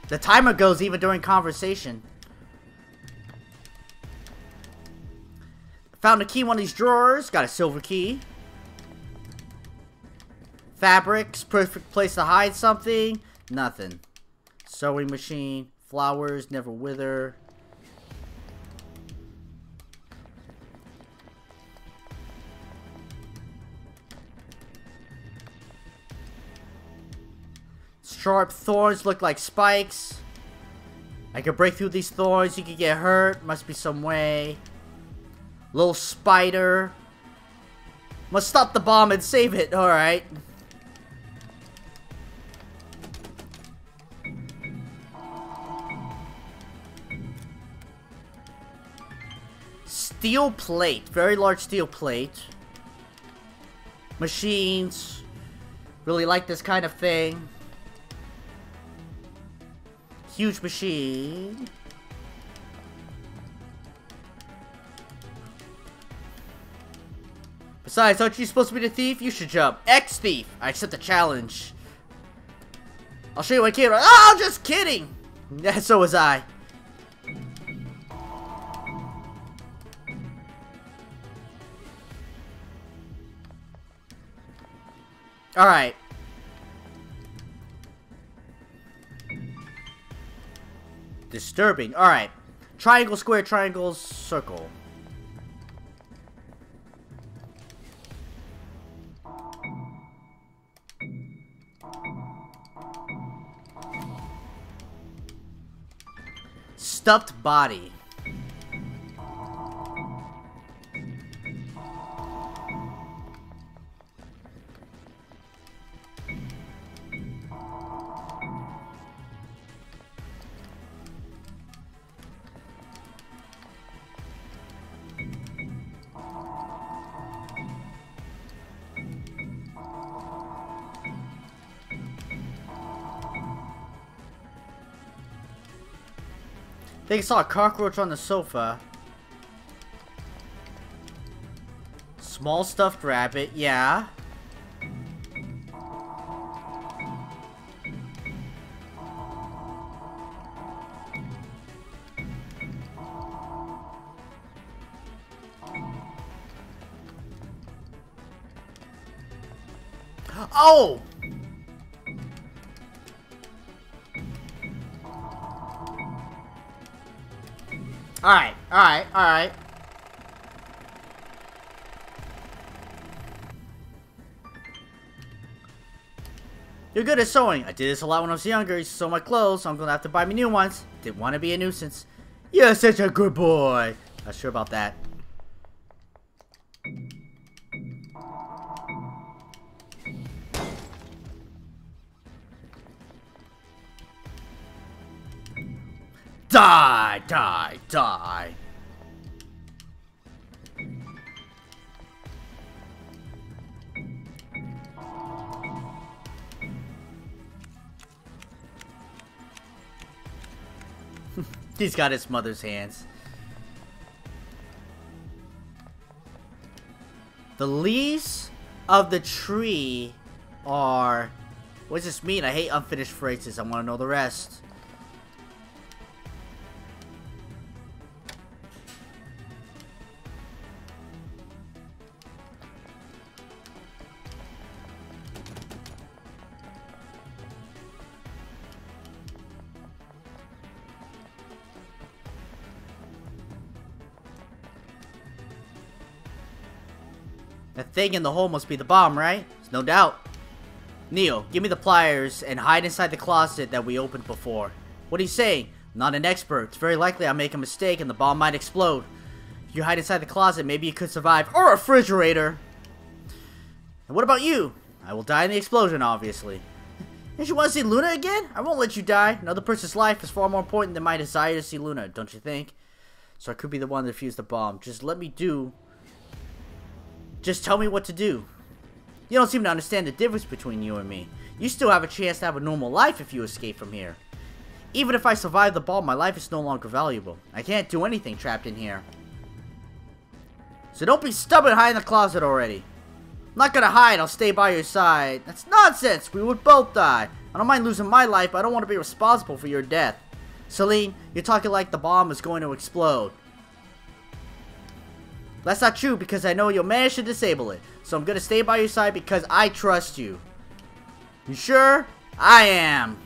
The timer goes even during conversation. Found a key in one of these drawers. Got a silver key. Fabrics. Perfect place to hide something. Nothing. Sewing machine. Flowers never wither. Sharp thorns look like spikes. I can break through these thorns. You can get hurt. Must be some way. Little spider. Must stop the bomb and save it. Alright. Steel plate. Very large steel plate. Machines. Really like this kind of thing. Huge machine. Besides, aren't you supposed to be the thief? You should jump. Ex-thief. I accept the challenge. I'll show you what I can. Oh, just kidding. Yeah, so was I. Alright. Disturbing. Alright. Triangle, square, triangle, circle. Stuffed body. think I saw a cockroach on the sofa. Small stuffed rabbit, yeah. Oh! Alright, alright, alright. You're good at sewing. I did this a lot when I was younger. I used to sew my clothes, so I'm gonna have to buy me new ones. Didn't want to be a nuisance. You're such a good boy. Not sure about that. Die, die, die. He's got his mother's hands. The leaves of the tree are... What does this mean? I hate unfinished phrases. I want to know the rest. That thing in the hole must be the bomb, right? There's no doubt. Neo, give me the pliers and hide inside the closet that we opened before. What are you saying? I'm not an expert. It's very likely I'll make a mistake and the bomb might explode. If you hide inside the closet, maybe you could survive. Or a refrigerator! And what about you? I will die in the explosion, obviously. Don't you want to see Luna again? I won't let you die. Another person's life is far more important than my desire to see Luna, don't you think? So I could be the one that defused the bomb. Just let me do... Just tell me what to do. You don't seem to understand the difference between you and me. You still have a chance to have a normal life if you escape from here. Even if I survive the bomb, my life is no longer valuable. I can't do anything trapped in here. So don't be stubborn, hide in the closet already. I'm not gonna hide, I'll stay by your side. That's nonsense, we would both die. I don't mind losing my life, but I don't want to be responsible for your death. Celine, you're talking like the bomb is going to explode. That's not true because I know you'll manage to disable it. So I'm gonna stay by your side because I trust you. You sure? I am.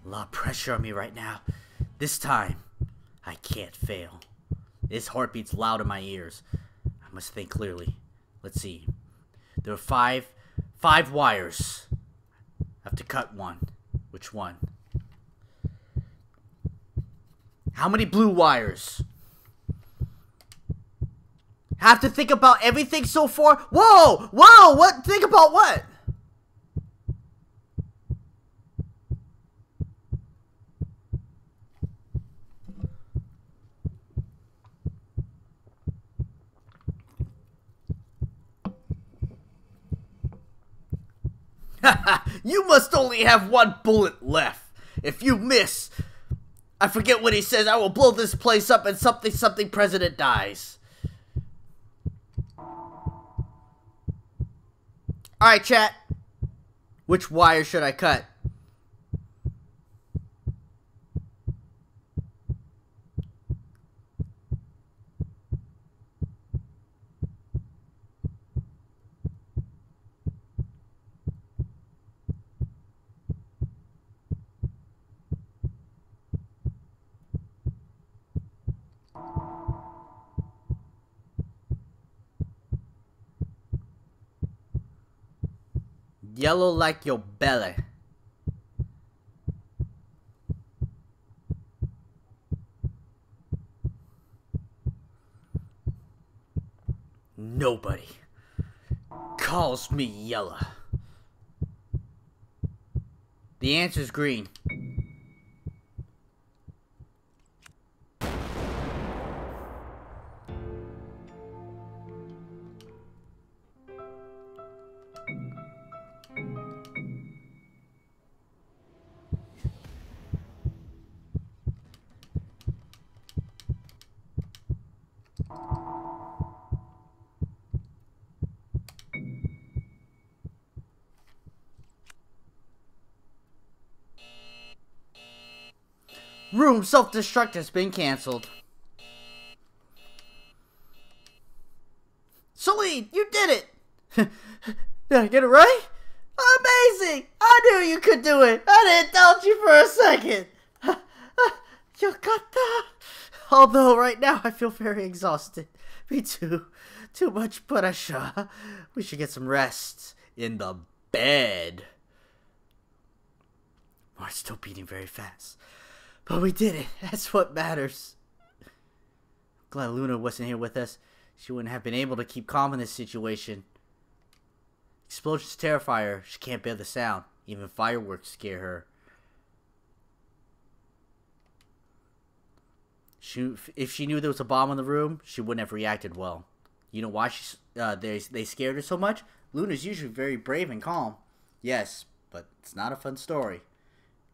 A lot of pressure on me right now. This time, I can't fail. This heartbeat's loud in my ears. I must think clearly. Let's see. There are five wires. I have to cut one. Which one? How many blue wires? Have to think about everything so far? Whoa! Whoa! What? Think about what? You must only have one bullet left. If you miss, I forget what he says, I will blow this place up and something president dies. Alright, chat. Which wire should I cut? Yellow like your belly. Nobody calls me yellow. The answer's green. Room self-destruct has been canceled. Celine, you did it! Did I get it right? Amazing! I knew you could do it! I didn't doubt you for a second! You got that? Although right now I feel very exhausted. Me too. Too much pressure. We should get some rest in the bed. Heart's still beating very fast. But we did it. That's what matters. Glad Luna wasn't here with us. She wouldn't have been able to keep calm in this situation. Explosions terrify her. She can't bear the sound. Even fireworks scare her. If she knew there was a bomb in the room, she wouldn't have reacted well. You know why they scared her so much? Luna's usually very brave and calm. Yes, but it's not a fun story.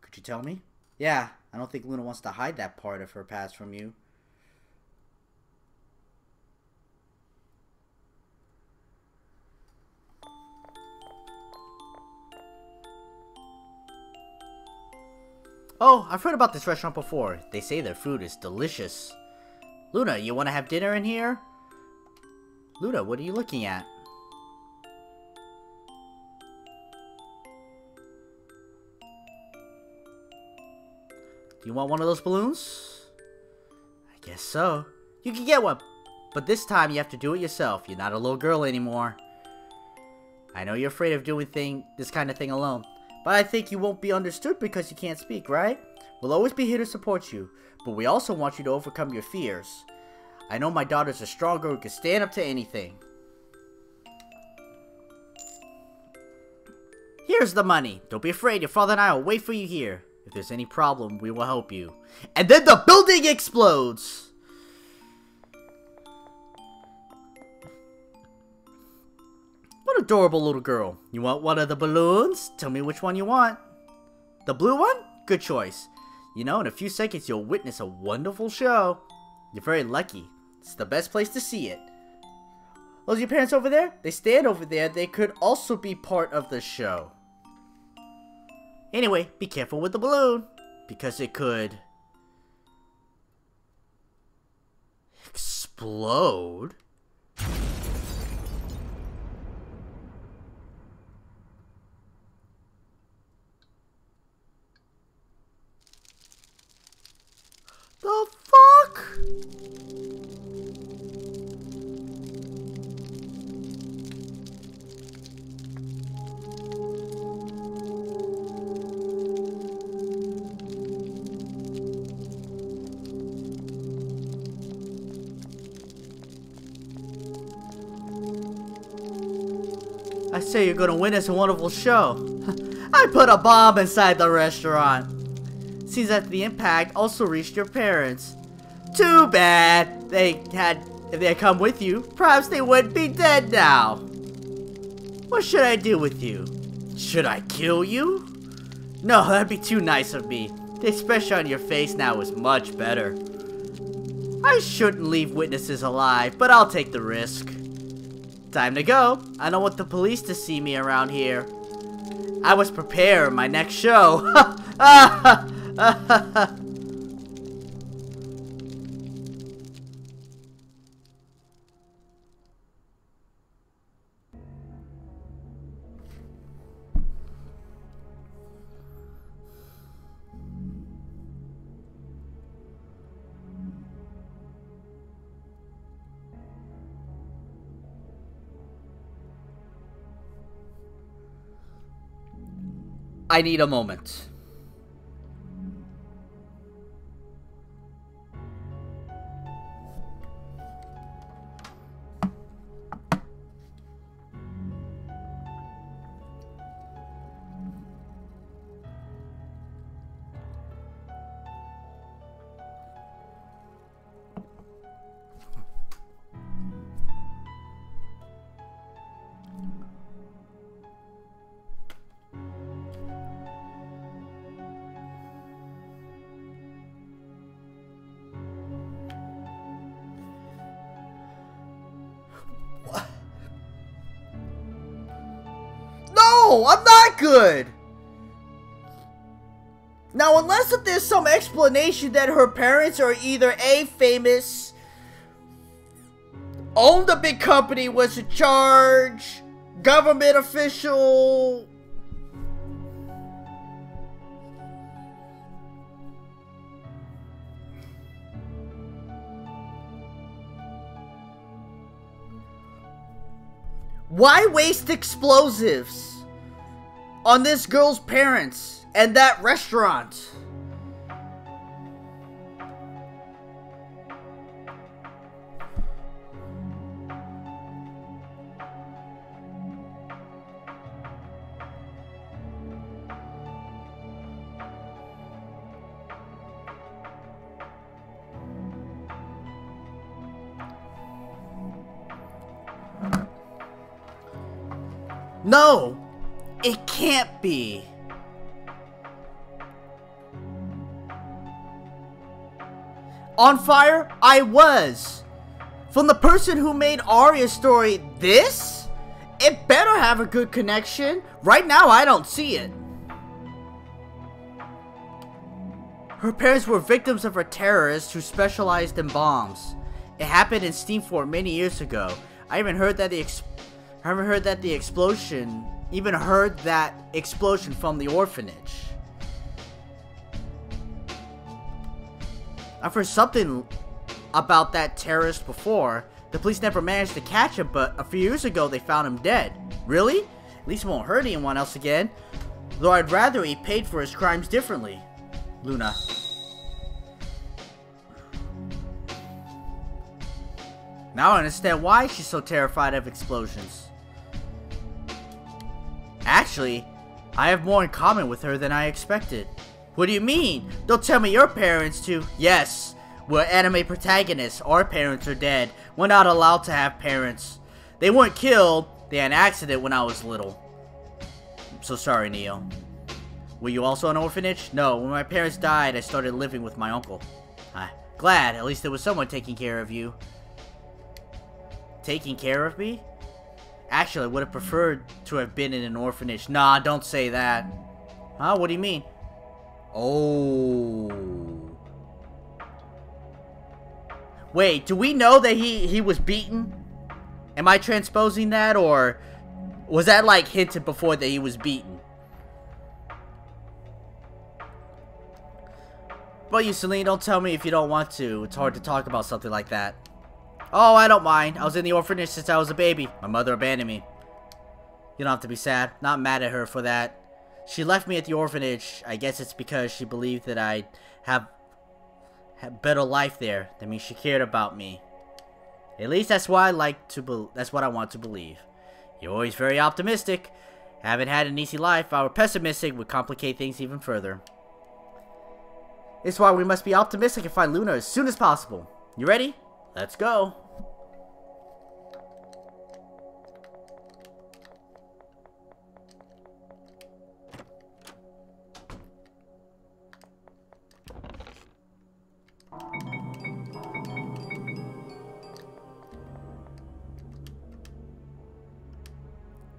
Could you tell me? Yeah, I don't think Luna wants to hide that part of her past from you. Oh, I've heard about this restaurant before. They say their food is delicious. Luna, you want to have dinner in here? Luna, what are you looking at? Do you want one of those balloons? I guess so. You can get one, but this time you have to do it yourself. You're not a little girl anymore. I know you're afraid of doing this kind of thing alone. But I think you won't be understood because you can't speak, right? We'll always be here to support you, but we also want you to overcome your fears. I know my daughter's a strong girl who can stand up to anything. Here's the money. Don't be afraid, your father and I will wait for you here. If there's any problem, we will help you. And then the building explodes! What adorable little girl. You want one of the balloons? Tell me which one you want. The blue one? Good choice. You know, in a few seconds you'll witness a wonderful show. You're very lucky. It's the best place to see it. Those are your parents over there? They stand over there. They could also be part of the show. Anyway, be careful with the balloon. Because it could explode. The fuck? I say you're gonna win us a wonderful show. I put a bomb inside the restaurant. Seems that the impact also reached your parents. Too bad. If they had come with you, perhaps they wouldn't be dead now. What should I do with you? Should I kill you? No, that'd be too nice of me. The expression on your face now is much better. I shouldn't leave witnesses alive, but I'll take the risk. Time to go. I don't want the police to see me around here. I was prepared for my next show. I need a moment. No, I'm not good. Now, unless if there's some explanation that her parents are either A, famous, owned a big company, was in charge, government official. Why waste explosives on this girl's parents and that restaurant? No, it can't be. On fire? I was. From the person who made Aria's story this? It better have a good connection. Right now, I don't see it. Her parents were victims of a terrorist who specialized in bombs. It happened in Steamfort many years ago. I even heard that the explosion from the orphanage. I've heard something about that terrorist before. The police never managed to catch him, but a few years ago they found him dead. Really? At least he won't hurt anyone else again. Though I'd rather he paid for his crimes differently. Luna. Now I understand why she's so terrified of explosions. Actually, I have more in common with her than I expected. What do you mean? Don't tell me your parents too. Yes, we're anime protagonists. Our parents are dead. We're not allowed to have parents. They weren't killed. They had an accident when I was little. I'm so sorry, Neo. Were you also an orphanage? No, when my parents died, I started living with my uncle. Glad, at least there was someone taking care of you. Taking care of me? Actually, I would have preferred to have been in an orphanage. Nah, don't say that. Huh? What do you mean? Oh. Wait, do we know that he was beaten? Am I transposing that, or was that like hinted before that he was beaten? But you, Celine, don't tell me if you don't want to. It's hard to talk about something like that. Oh, I don't mind. I was in the orphanage since I was a baby. My mother abandoned me. You don't have to be sad. Not mad at her for that. She left me at the orphanage. I guess it's because she believed that I'd have better life there. That means she cared about me. At least that's what that's what I want to believe. You're always very optimistic. Haven't had an easy life. If I were pessimistic, would complicate things even further. It's why we must be optimistic and find Luna as soon as possible. You ready? Let's go.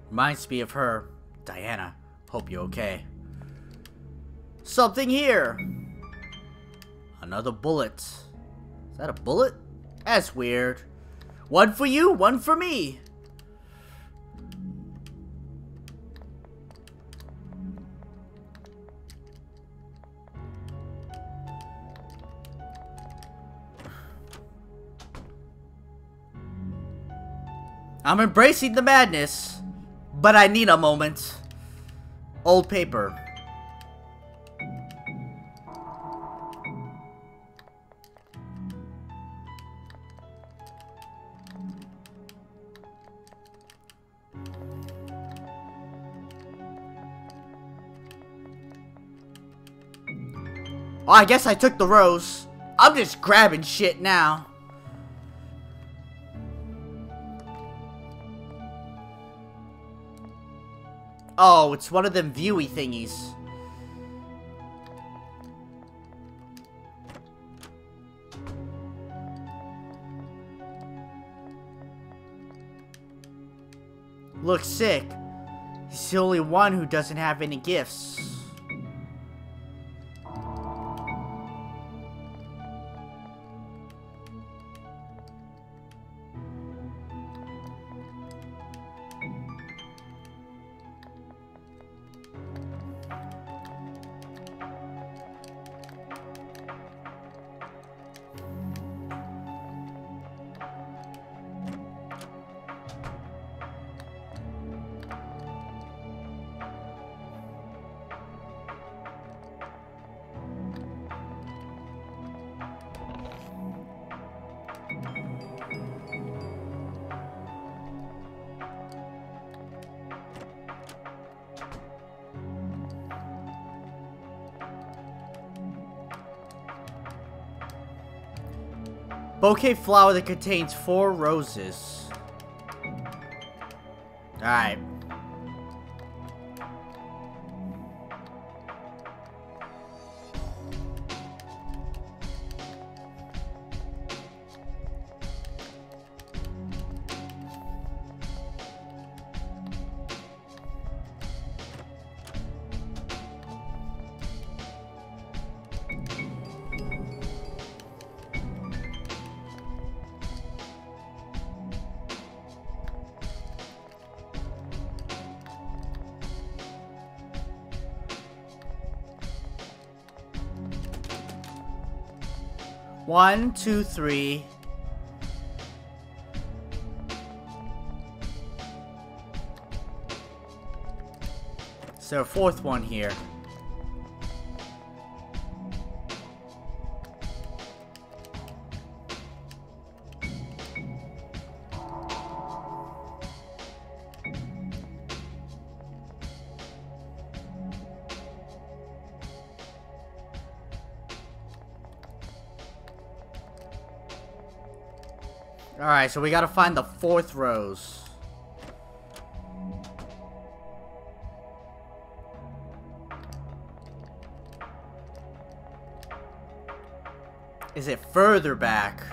Reminds me of her. Diana, hope you're okay. Something here. Another bullet. Is that a bullet? That's weird. One for you, one for me. I'm embracing the madness, but I need a moment. Old paper. Oh, I guess I took the rose. I'm just grabbing shit now. Oh, it's one of them viewy thingies. Looks sick. He's the only one who doesn't have any gifts. Bouquet flower that contains 4 roses. Alright. One, two, three. Is there a 4th one here? Alright, so we gotta find the 4th rose. Is it further back?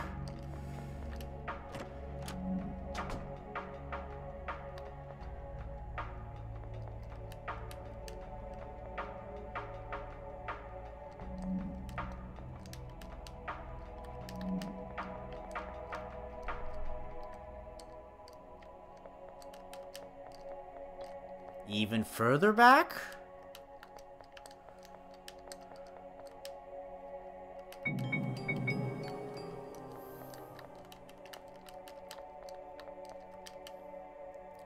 Even further back?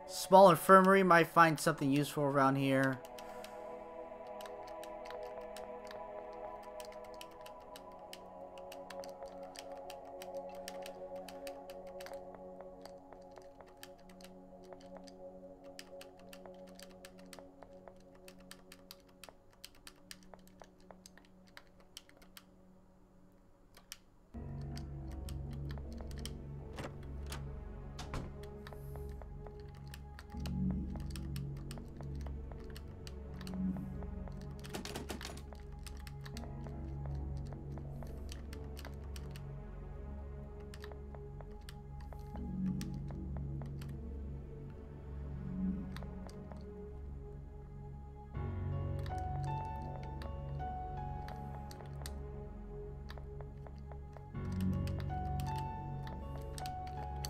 Small infirmary might find something useful around here.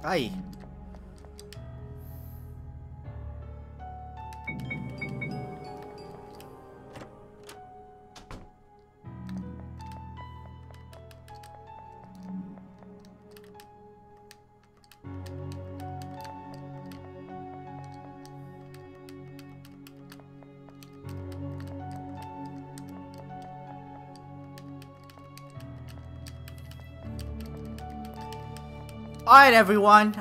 Aye. Alright, everyone.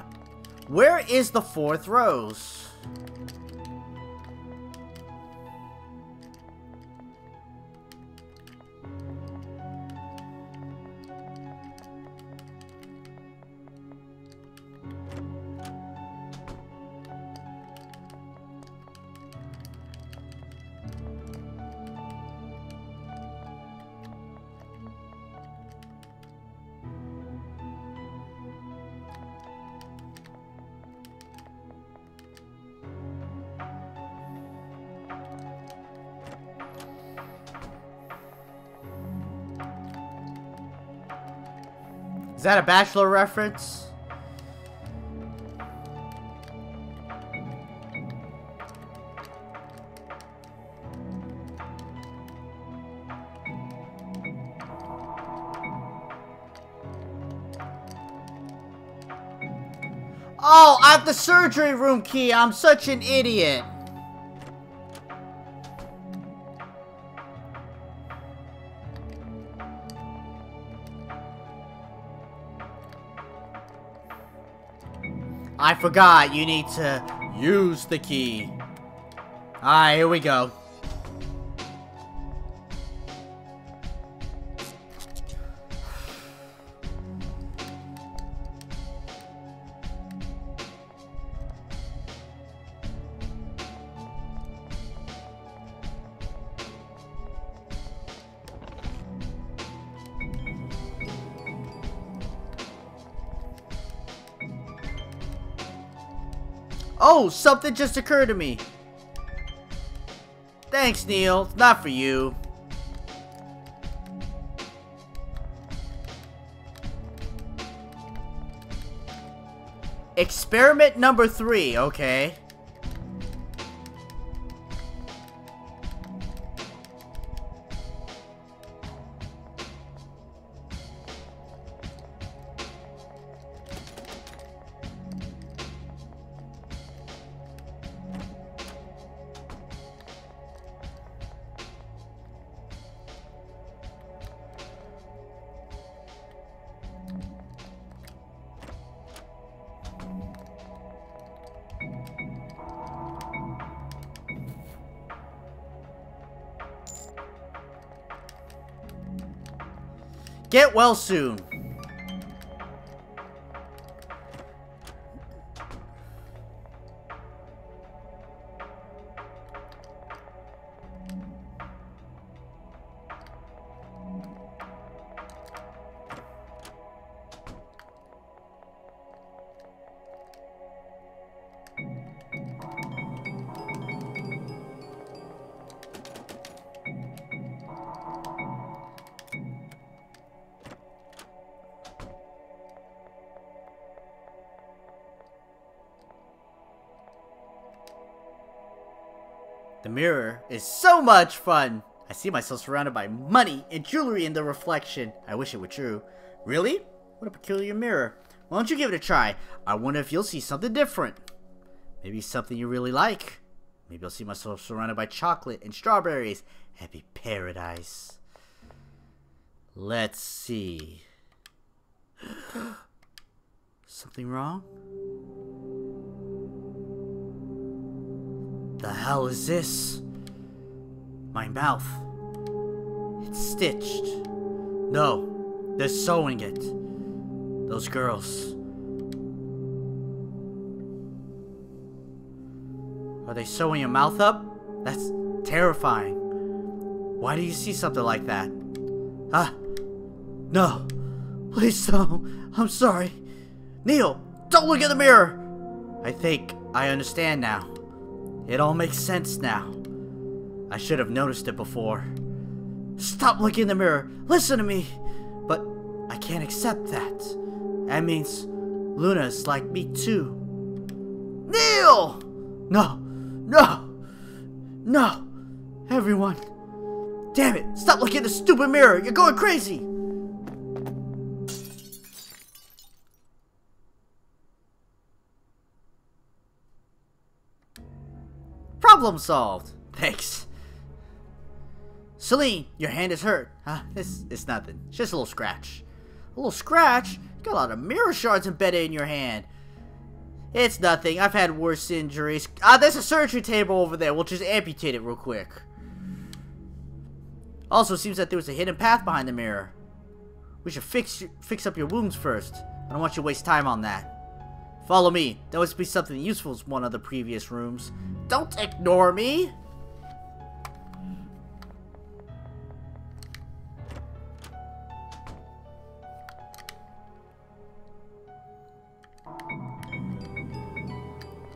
Where is the 4th rose? Is that a Bachelor reference? Oh, I have the surgery room key. I'm such an idiot. I forgot, you need to use the key. Alright, here we go. Oh, something just occurred to me. Thanks, Neil. It's not for you. Experiment number 3, okay. Get well soon. The mirror is so much fun. I see myself surrounded by money and jewelry in the reflection. I wish it were true. Really? What a peculiar mirror. Why don't you give it a try? I wonder if you'll see something different. Maybe something you really like. Maybe I'll see myself surrounded by chocolate and strawberries. Happy paradise. Let's see. Something wrong? The hell is this? My mouth. It's stitched. No, they're sewing it. Those girls. Are they sewing your mouth up? That's terrifying. Why do you see something like that? No. Please don't. I'm sorry. Neil, don't look in the mirror. I think I understand now. It all makes sense now. I should have noticed it before. Stop looking in the mirror. Listen to me. But I can't accept that. That means Luna's like me too. Neil! No. No. No. Everyone. Damn it. Stop looking in the stupid mirror. You're going crazy. Problem solved. Thanks. Celine, your hand is hurt. It's nothing. It's just a little scratch. A little scratch? You got a lot of mirror shards embedded in your hand. It's nothing. I've had worse injuries. There's a surgery table over there. We'll just amputate it real quick. Also, seems that there was a hidden path behind the mirror. We should fix up your wounds first. I don't want you to waste time on that. Follow me. There must be something useful in one of the previous rooms. Don't ignore me.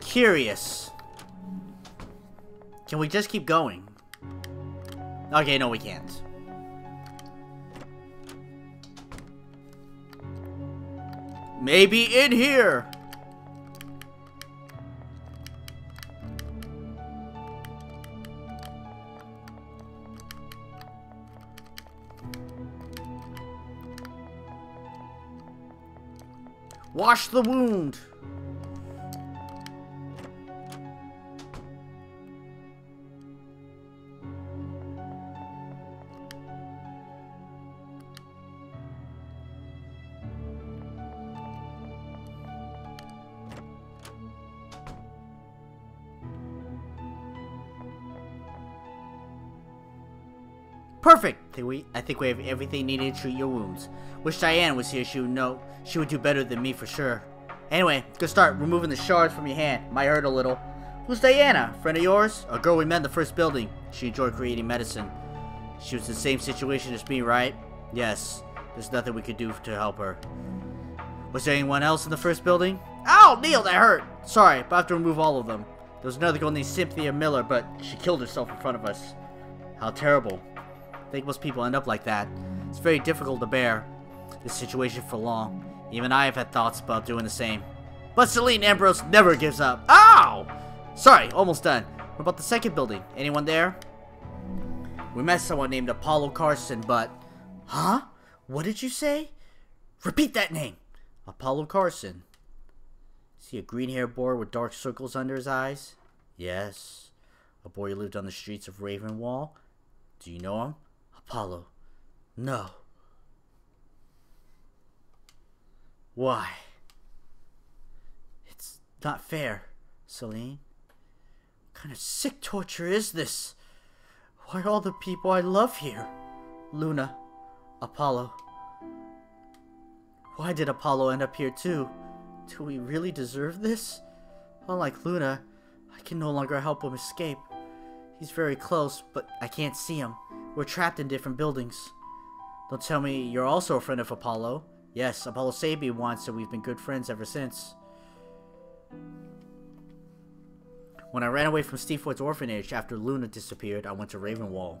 Curious. Can we just keep going? Okay, no we can't. Maybe in here. Wash the wound. Perfect! I think we have everything needed to treat your wounds. Wish Diane was here. She would know. She would do better than me for sure. Anyway, go start removing the shards from your hand. Might hurt a little. Who's Diana? Friend of yours? A girl we met in the first building. She enjoyed creating medicine. She was in the same situation as me, right? Yes. There's nothing we could do to help her. Was there anyone else in the first building? Ow, Neil, that hurt. Sorry, but I have to remove all of them. There was another girl named Cynthia Miller, but she killed herself in front of us. How terrible. I think most people end up like that. It's very difficult to bear this situation for long. Even I have had thoughts about doing the same. But Celine Ambrose never gives up. Ow! Sorry, almost done. What about the second building? Anyone there? We met someone named Apollo Carson, but... Huh? What did you say? Repeat that name. Apollo Carson. See a green-haired boy with dark circles under his eyes? Yes. A boy who lived on the streets of Ravenwall? Do you know him? Apollo. No. Why? It's not fair, Celine. What kind of sick torture is this? Why are all the people I love here? Luna. Apollo. Why did Apollo end up here too? Do we really deserve this? Unlike Luna, I can no longer help him escape. He's very close, but I can't see him. We're trapped in different buildings. Don't tell me you're also a friend of Apollo. Yes, Apollo saved me once, and we've been good friends ever since. When I ran away from Stevewood's orphanage after Luna disappeared, I went to Ravenwall.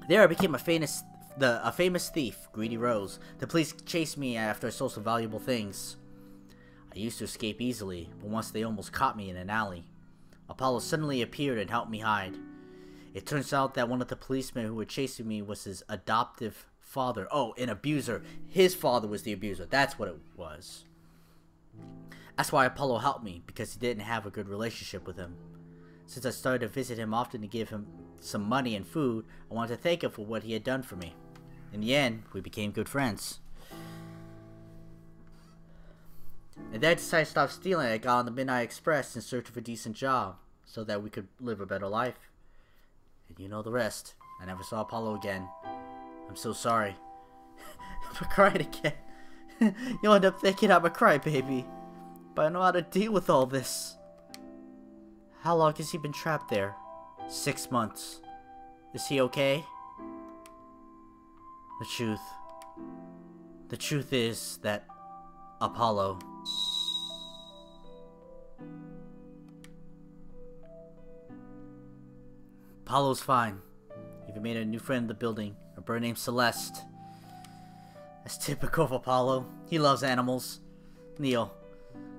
There I became a famous thief, Greedy Rose. The police chased me after I stole some valuable things. I used to escape easily, but once they almost caught me in an alley. Apollo suddenly appeared and helped me hide. It turns out that one of the policemen who were chasing me was his adoptive father. Oh, an abuser. His father was the abuser. That's what it was. That's why Apollo helped me, because he didn't have a good relationship with him. Since I started to visit him often to give him some money and food, I wanted to thank him for what he had done for me. In the end, we became good friends. And then I decided to stop stealing. I got on the Midnight Express in search of a decent job, so that we could live a better life. And you know the rest. I never saw Apollo again. I'm so sorry. I'm crying again. You'll end up thinking I'm a crybaby. But I know how to deal with all this. How long has he been trapped there? 6 months. Is he okay? The truth is that Apollo... Apollo's fine. Even made a new friend in the building, a bird named Celeste. That's typical of Apollo. He loves animals. Neil,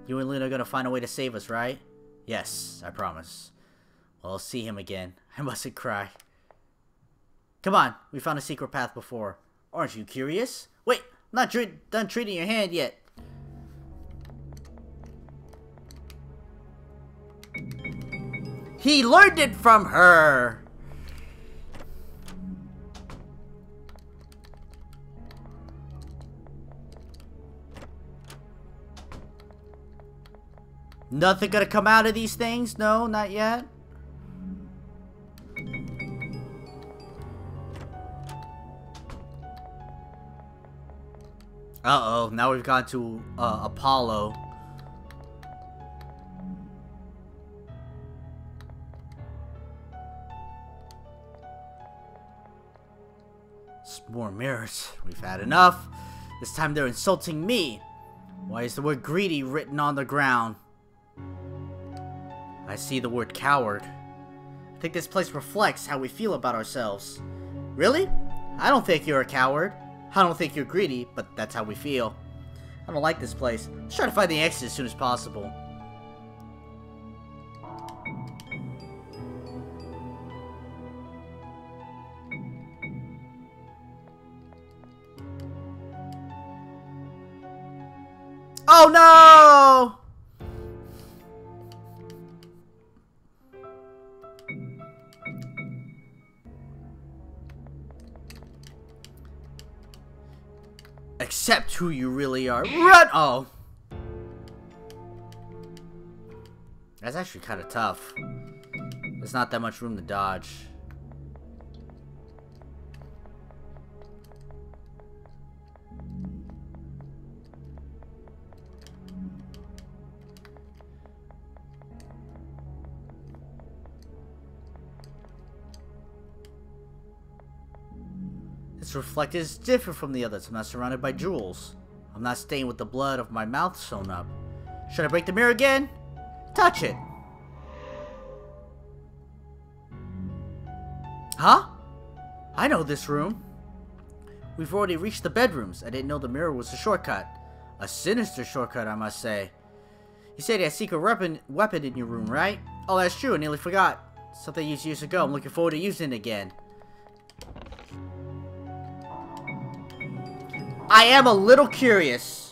you and Luna are gonna find a way to save us, right? Yes, I promise. Well, I'll see him again. I mustn't cry. Come on, we found a secret path before. Aren't you curious? Wait, I'm not done treating your hand yet. He learned it from her! Nothing gonna come out of these things? No, not yet. Uh-oh, now we've gone to Apollo. More mirrors. We've had enough. This time they're insulting me. Why is the word greedy written on the ground? I see the word coward. I think this place reflects how we feel about ourselves. Really? I don't think you're a coward. I don't think you're greedy, but that's how we feel. I don't like this place. Let's try to find the exit as soon as possible. Oh no! Accept who you really are. Run! Oh. That's actually kind of tough. There's not that much room to dodge. This reflector is different from the others. I'm not surrounded by jewels. I'm not stained with the blood of my mouth sewn up. Should I break the mirror again? Touch it. Huh? I know this room. We've already reached the bedrooms. I didn't know the mirror was a shortcut. A sinister shortcut, I must say. You said you had a secret weapon in your room, right? Oh, that's true. I nearly forgot. Something I used years ago. I'm looking forward to using it again. I am a little curious.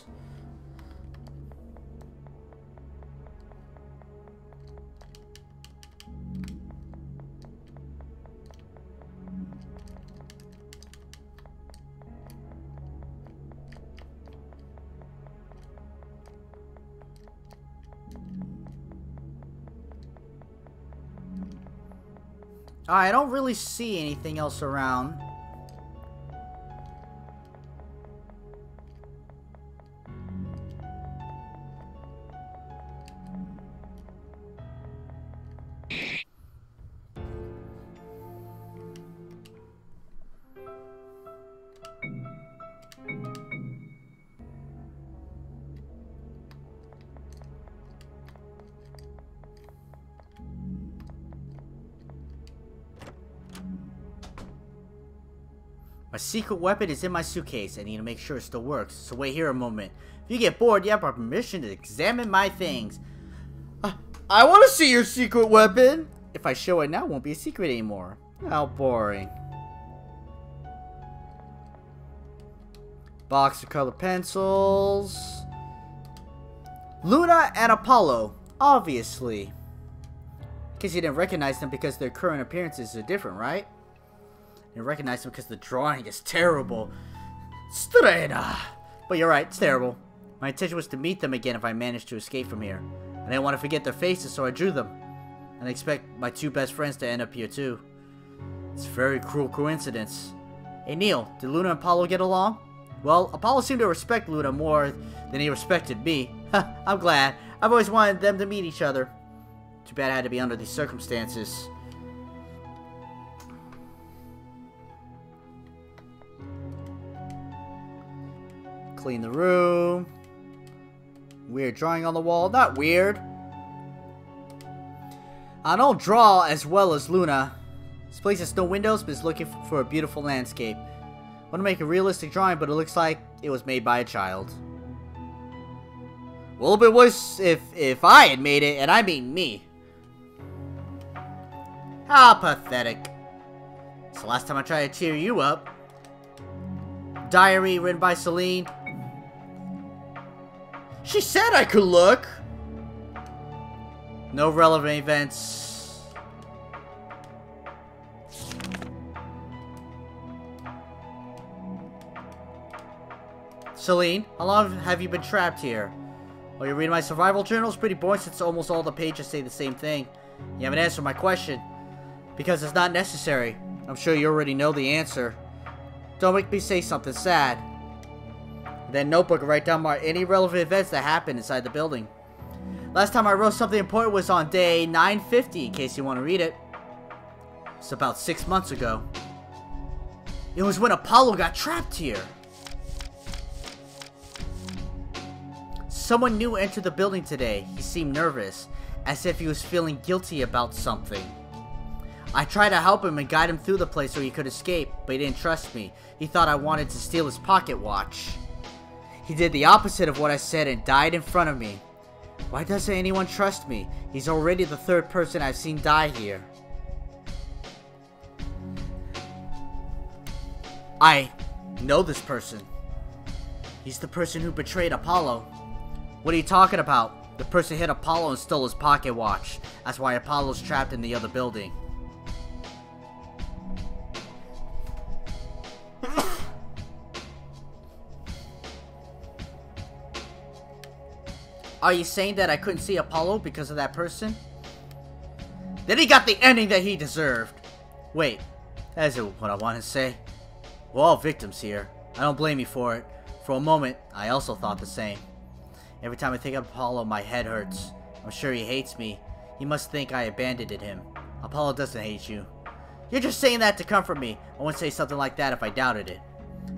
I don't really see anything else around. My secret weapon is in my suitcase. I need to make sure it still works. So wait here a moment. If you get bored, you have our permission to examine my things. I want to see your secret weapon. If I show it now, it won't be a secret anymore. How boring. Box of colored pencils. Luna and Apollo, obviously. In case you didn't recognize them because their current appearances are different, right? You recognize them because the drawing is terrible. Strena. But you're right, it's terrible. My intention was to meet them again if I managed to escape from here. I didn't want to forget their faces, so I drew them. And I expect my two best friends to end up here too. It's a very cruel coincidence. Hey Neil, did Luna and Apollo get along? Well, Apollo seemed to respect Luna more than he respected me. I'm glad. I've always wanted them to meet each other. Too bad it had to be under these circumstances. Clean the room. Weird drawing on the wall. Not weird. I don't draw as well as Luna. This place has no windows, but is looking for a beautiful landscape. I want to make a realistic drawing, but it looks like it was made by a child. A little bit worse if I had made it, and I mean me. How pathetic. It's the last time I tried to cheer you up. Diary written by Celine. She said I could look. No relevant events. Celine, how long have you been trapped here? Well, you're reading my survival journal? It's pretty boring since almost all the pages say the same thing. You haven't answered my question. Because it's not necessary. I'm sure you already know the answer. Don't make me say something sad. Then notebook, write down any relevant events that happened inside the building. Last time I wrote something important was on day 950, in case you want to read it. It's about 6 months ago. It was when Apollo got trapped here. Someone new entered the building today. He seemed nervous, as if he was feeling guilty about something. I tried to help him and guide him through the place so he could escape, but he didn't trust me. He thought I wanted to steal his pocket watch. He did the opposite of what I said and died in front of me. Why doesn't anyone trust me? He's already the third person I've seen die here. I know this person. He's the person who betrayed Apollo. What are you talking about? The person hit Apollo and stole his pocket watch. That's why Apollo's trapped in the other building. Are you saying that I couldn't see Apollo because of that person? Then he got the ending that he deserved. Wait, that isn't what I want to say. We're all victims here. I don't blame you for it. For a moment, I also thought the same. Every time I think of Apollo, my head hurts. I'm sure he hates me. He must think I abandoned him. Apollo doesn't hate you. You're just saying that to comfort me. I wouldn't say something like that if I doubted it.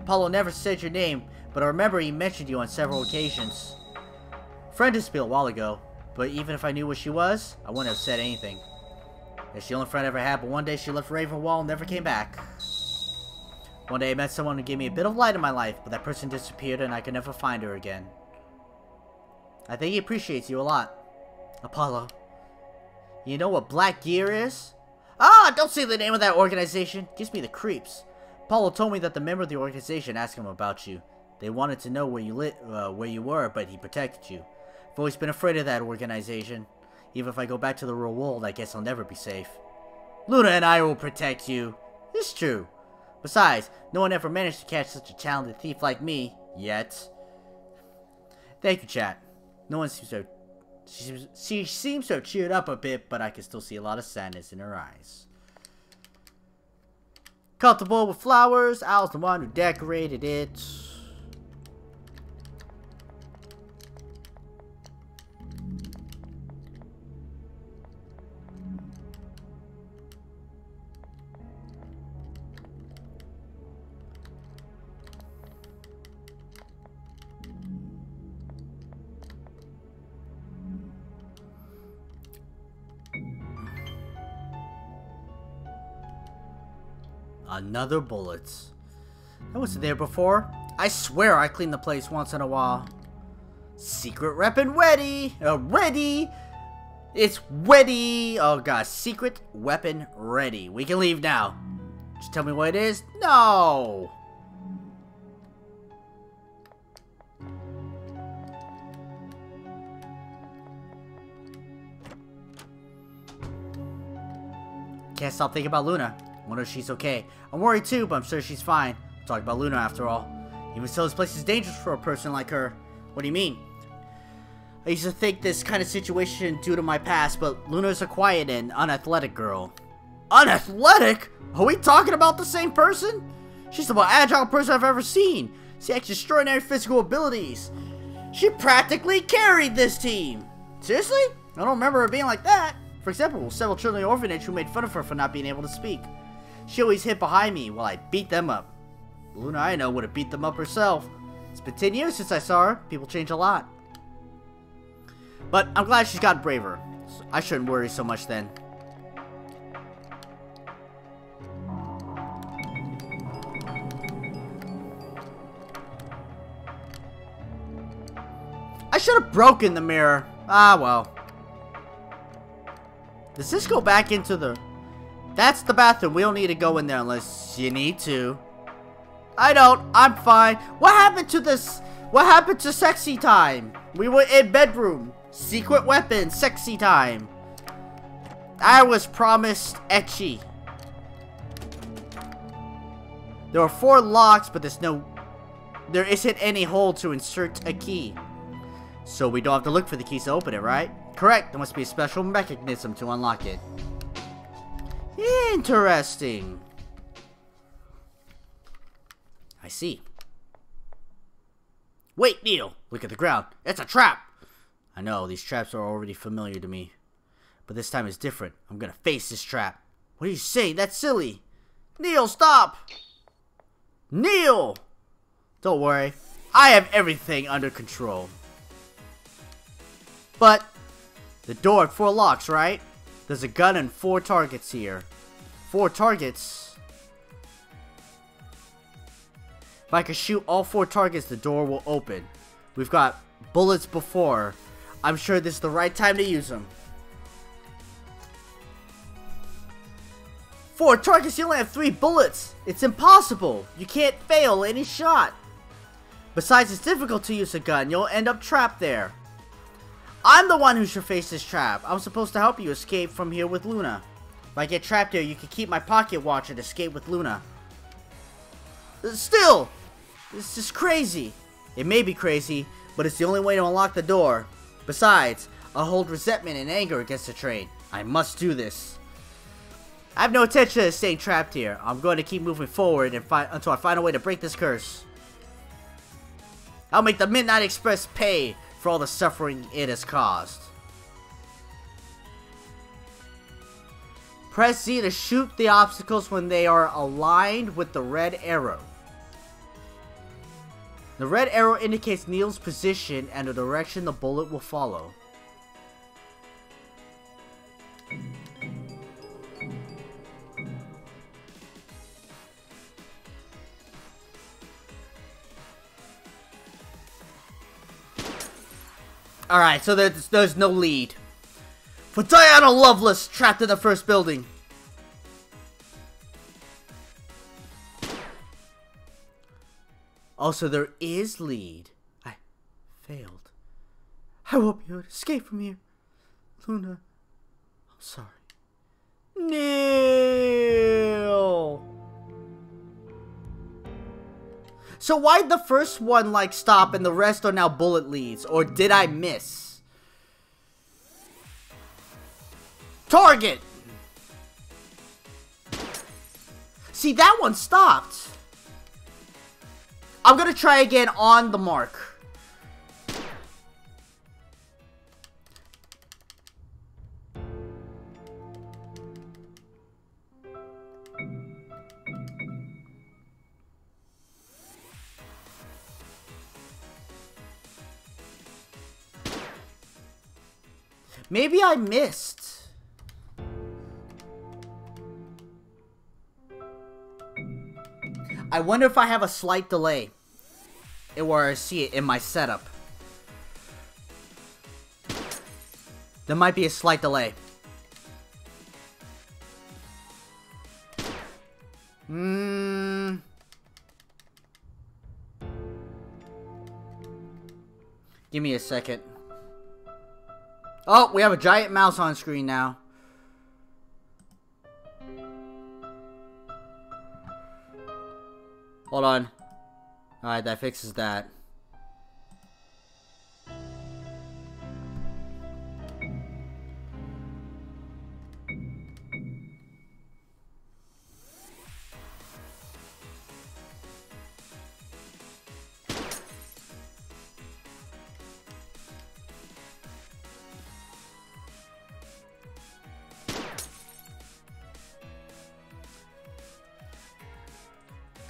Apollo never said your name, but I remember he mentioned you on several occasions. Friend disappeared a while ago, but even if I knew what she was, I wouldn't have said anything. It's the only friend I ever had, but one day she left Ravenwall and never came back. One day I met someone who gave me a bit of light in my life, but that person disappeared and I could never find her again. I think he appreciates you a lot. Apollo. You know what Black Gear is? Ah, don't say the name of that organization. Gives me the creeps. Apollo told me that the member of the organization asked him about you. They wanted to know where you were, but he protected you. I've always been afraid of that organization. Even if I go back to the real world, I guess I'll never be safe. Luna and I will protect you. It's true. Besides, no one ever managed to catch such a talented thief like me, yet. Thank you, chat. No one seems to... She seems to have cheered up a bit, but I can still see a lot of sadness in her eyes. Comfortable with flowers. Al's the one who decorated it. Another bullet. That wasn't there before. I swear I clean the place once in a while. Secret weapon ready. Ready. It's ready. Oh god, secret weapon ready. We can leave now. Just tell me what it is. No. Can't stop thinking about Luna. Wonder if she's okay. I'm worried too, but I'm sure she's fine. I'm talking about Luna after all. Even so, this place is dangerous for a person like her. What do you mean? I used to think this kind of situation due to my past, but Luna's a quiet and unathletic girl. Unathletic? Are we talking about the same person? She's the most agile person I've ever seen. She has extraordinary physical abilities. She practically carried this team. Seriously? I don't remember her being like that. For example, several children in the orphanage who made fun of her for not being able to speak. She always hid behind me while I beat them up. Luna, I know, would have beat them up herself. It's been 10 years since I saw her. People change a lot. But I'm glad she's got braver. So I shouldn't worry so much then. I should have broken the mirror. Ah, well. Does this go back into the... That's the bathroom. We don't need to go in there unless you need to. I don't. I'm fine. What happened to this? What happened to sexy time? We were in bedroom. Secret weapon. Sexy time. I was promised ecchi. There are 4 locks, but there isn't any hole to insert a key. So we don't have to look for the keys to open it, right? Correct. There must be a special mechanism to unlock it. Interesting. I see. Wait, Neil. Look at the ground. It's a trap. I know, these traps are already familiar to me. But this time is different. I'm gonna face this trap. What are you saying? That's silly. Neil, stop. Neil! Don't worry. I have everything under control. But the door had 4 locks, right? There's a gun and 4 targets here. 4 targets. If I can shoot all 4 targets, the door will open. We've got bullets before. I'm sure this is the right time to use them. 4 targets, you only have 3 bullets. It's impossible. You can't fail any shot. Besides, it's difficult to use a gun. You'll end up trapped there. I'm the one who should face this trap. I'm supposed to help you escape from here with Luna. If I get trapped here, you can keep my pocket watch and escape with Luna. Still, this is crazy. It may be crazy, but it's the only way to unlock the door. Besides, I'll hold resentment and anger against the train. I must do this. I have no intention of staying trapped here. I'm going to keep moving forward and until I find a way to break this curse. I'll make the Midnight Express pay for all the suffering it has caused. Press Z to shoot the obstacles when they are aligned with the red arrow. The red arrow indicates Neil's position and the direction the bullet will follow. Alright, so there's no lead. For Diana Lovelace, trapped in the first building. Also, there is lead. I failed. I won't be able to escape from here. Luna, I'm sorry. Neil! So why'd the first one, like, stop and the rest are now bullet leads? Or did I miss? Target! See, that one stopped. I'm gonna try again on the mark. Maybe I missed. I wonder if I have a slight delay where I see it in my setup. There might be a slight delay. Give me a second. Oh, we have a giant mouse on screen now. Hold on. Alright, that fixes that.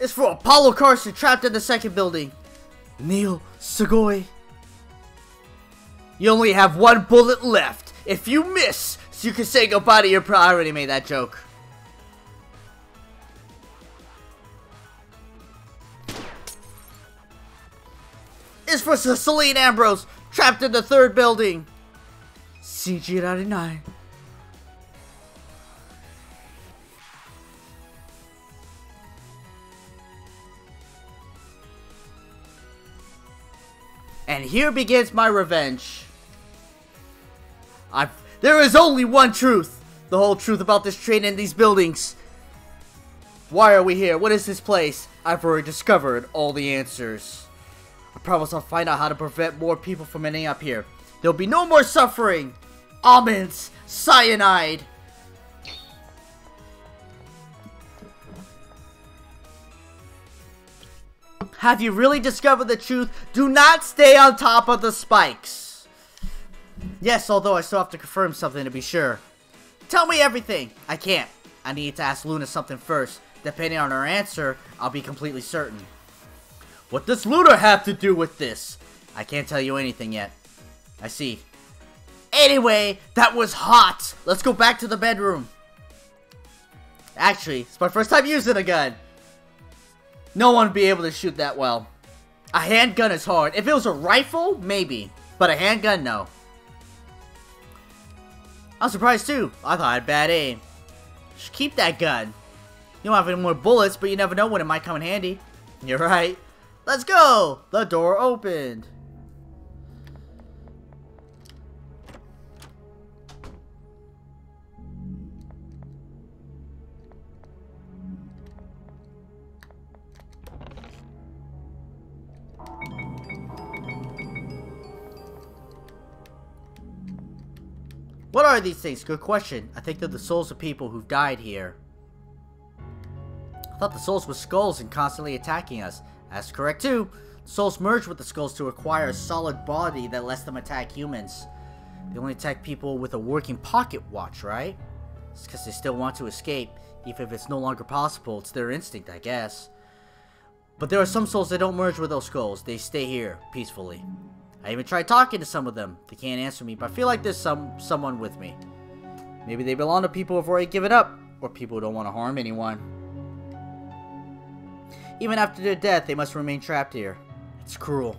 It's for Apollo Carson, trapped in the second building. Neil Segoy. You only have one bullet left. If you miss, so you can say goodbye to your I already made that joke. It's for Celine Ambrose, trapped in the third building. CG99. And here begins my revenge. There is only one truth. The whole truth about this train and these buildings. Why are we here? What is this place? I've already discovered all the answers. I promise I'll find out how to prevent more people from ending up here. There'll be no more suffering. Almonds. Cyanide. Have you really discovered the truth? Do not stay on top of the spikes. Yes, although I still have to confirm something to be sure. Tell me everything. I can't. I need to ask Luna something first. Depending on her answer, I'll be completely certain. What does Luna have to do with this? I can't tell you anything yet. I see. Anyway, that was hot. Let's go back to the bedroom. Actually, it's my first time using a gun. No one would be able to shoot that well. A handgun is hard. If it was a rifle, maybe. But a handgun, no. I'm surprised too. I thought I had bad aim. Just keep that gun. You don't have any more bullets, but you never know when it might come in handy. You're right. Let's go! The door opened. What are these things? Good question. I think they're the souls of people who've died here. I thought the souls were skulls and constantly attacking us. That's correct too. The souls merge with the skulls to acquire a solid body that lets them attack humans. They only attack people with a working pocket watch, right? It's because they still want to escape. Even if it's no longer possible, it's their instinct, I guess. But there are some souls that don't merge with those skulls. They stay here, peacefully. I even tried talking to some of them. They can't answer me, but I feel like there's someone with me. Maybe they belong to people who've already given up, or people who don't want to harm anyone. Even after their death, they must remain trapped here. It's cruel.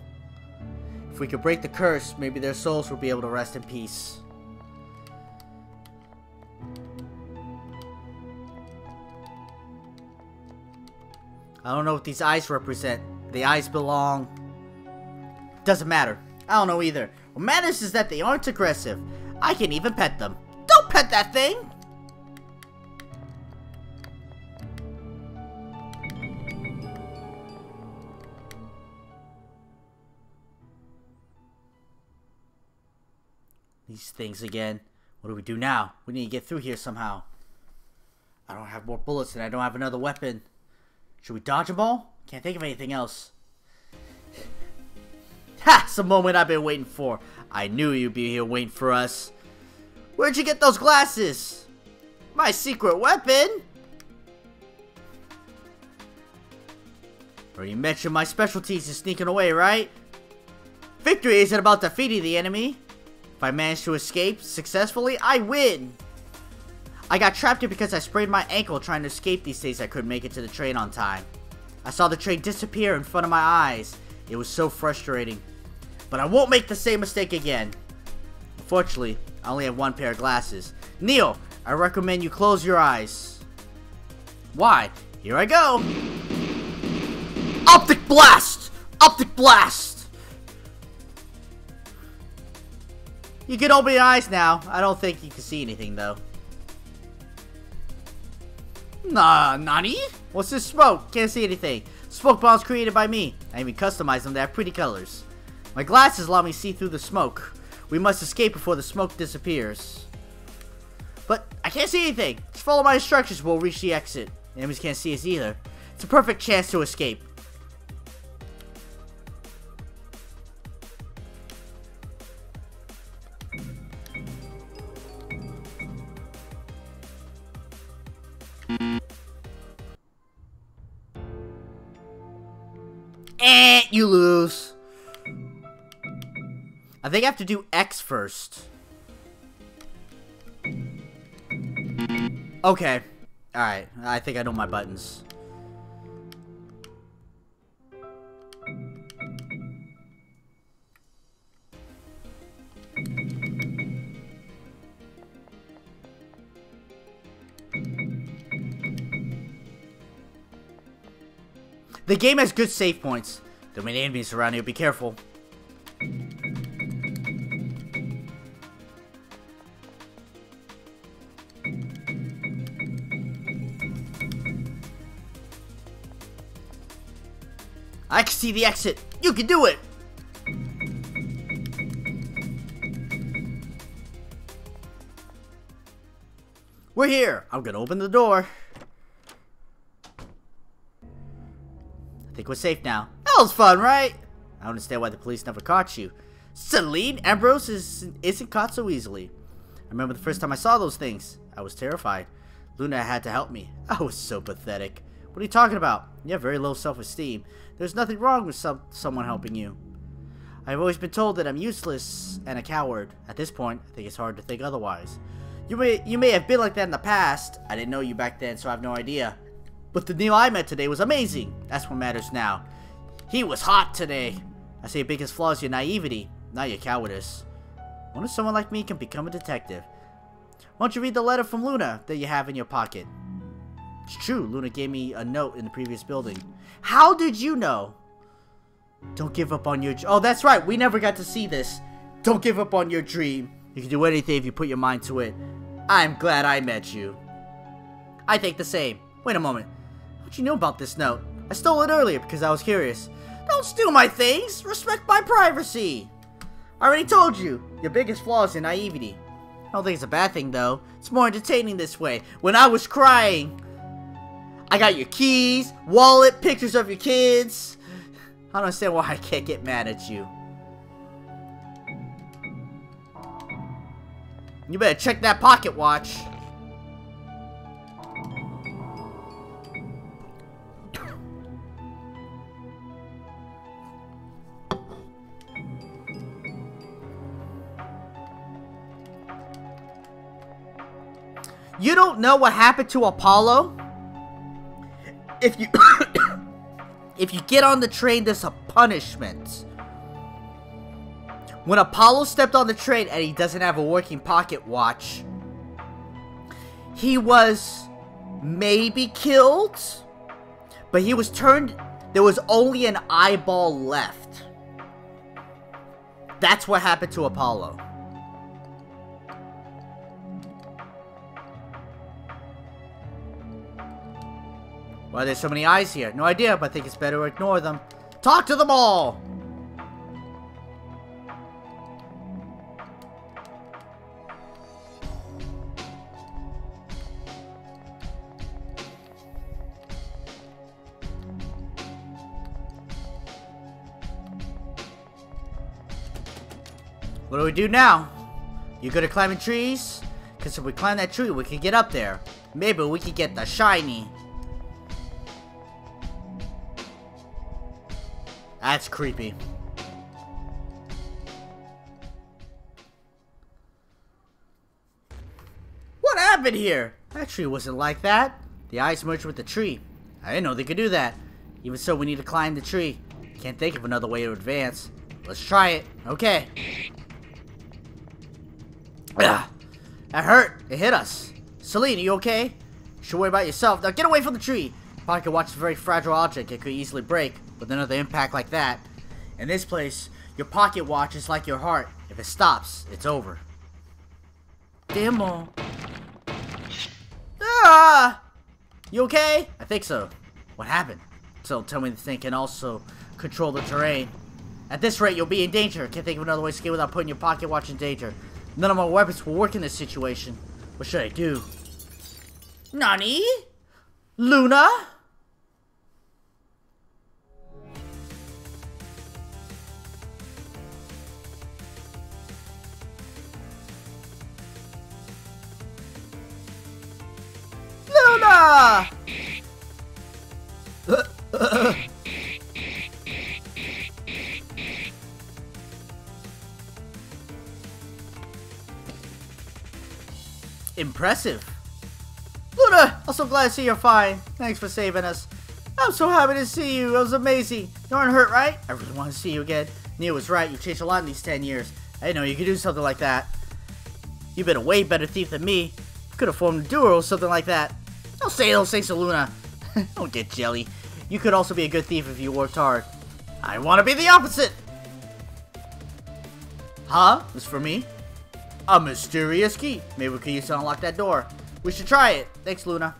If we could break the curse, maybe their souls will be able to rest in peace. I don't know what these eyes represent. The eyes belong... Doesn't matter. I don't know either. What matters is that they aren't aggressive. I can even pet them. Don't pet that thing! These things again. What do we do now? We need to get through here somehow. I don't have more bullets and I don't have another weapon. Should we dodge them all? Can't think of anything else. Ha! It's the moment I've been waiting for. I knew you'd be here waiting for us. Where'd you get those glasses? My secret weapon? Or you mentioned my specialties is sneaking away, right? Victory isn't about defeating the enemy. If I manage to escape successfully, I win. I got trapped here because I sprained my ankle trying to escape these days. I couldn't make it to the train on time. I saw the train disappear in front of my eyes. It was so frustrating. But I won't make the same mistake again. Unfortunately, I only have one pair of glasses. Neil, I recommend you close your eyes. Why? Here I go. Optic blast! Optic blast! You can open your eyes now. I don't think you can see anything though. Nani? What's this smoke? Can't see anything. Smoke bombs created by me. I even customized them to have pretty colors. My glasses allow me to see through the smoke. We must escape before the smoke disappears. But I can't see anything. Just follow my instructions. We'll reach the exit. Enemies can't see us either. It's a perfect chance to escape. You lose. I think I have to do X first. Okay. Alright. I think I know my buttons. The game has good save points. There are many enemies around here, be careful. I can see the exit. You can do it! We're here. I'm gonna open the door. I think we're safe now. That was fun, right? I don't understand why the police never caught you. Celine Ambrose isn't caught so easily. I remember the first time I saw those things. I was terrified. Luna had to help me. I was so pathetic. What are you talking about? You have very low self-esteem. There's nothing wrong with someone helping you. I've always been told that I'm useless and a coward. At this point, I think it's hard to think otherwise. You may have been like that in the past. I didn't know you back then, so I have no idea. But the Neil I met today was amazing. That's what matters now. He was hot today. I say your biggest flaw is your naivety, not your cowardice. I wonder if someone like me can become a detective. Why don't you read the letter from Luna that you have in your pocket? It's true, Luna gave me a note in the previous building. How did you know? Don't give up on your... Oh, that's right, we never got to see this. Don't give up on your dream. You can do anything if you put your mind to it. I'm glad I met you. I think the same. Wait a moment. How'd you know about this note? I stole it earlier because I was curious. Don't steal my things! Respect my privacy! I already told you, your biggest flaw is your naivety. I don't think it's a bad thing though. It's more entertaining this way. When I was crying, I got your keys, wallet, pictures of your kids. I don't understand why I can't get mad at you. You better check that pocket watch. You don't know what happened to Apollo? If you if you get on the train, there's a punishment. When Apollo stepped on the train and he doesn't have a working pocket watch, he was maybe killed, but he was turned, there was only an eyeball left. That's what happened to Apollo. Why are there so many eyes here? No idea, but I think it's better to ignore them. Talk to them all! What do we do now? You good at climbing trees? Because if we climb that tree, we can get up there. Maybe we can get the shiny. That's creepy. What happened here? That tree wasn't like that. The eyes merged with the tree. I didn't know they could do that. Even so, we need to climb the tree. Can't think of another way to advance. Let's try it. Okay. Ugh. That hurt. It hit us. Celine, are you okay? You should worry about yourself. Now get away from the tree. Pocket watch is a very fragile object. It could easily break with another impact like that. In this place, your pocket watch is like your heart. If it stops, it's over. Demo. Ah! You okay? I think so. What happened? So tell me the thing can also control the terrain. At this rate, you'll be in danger. Can't think of another way to escape without putting your pocket watch in danger. None of my weapons will work in this situation. What should I do? Nani? Luna? Luna! Impressive. Luna, I'm so glad to see you're fine. Thanks for saving us. I'm so happy to see you. It was amazing. You aren't hurt, right? I really want to see you again. Neil was right. You've changed a lot in these 10 years. I didn't know you could do something like that. You've been a way better thief than me. You could have formed a duo or something like that. Don't say those things to Luna. Don't get jelly. You could also be a good thief if you worked hard. I want to be the opposite. Huh? This for me? A mysterious key. Maybe we could use it to unlock that door. We should try it. Thanks, Luna.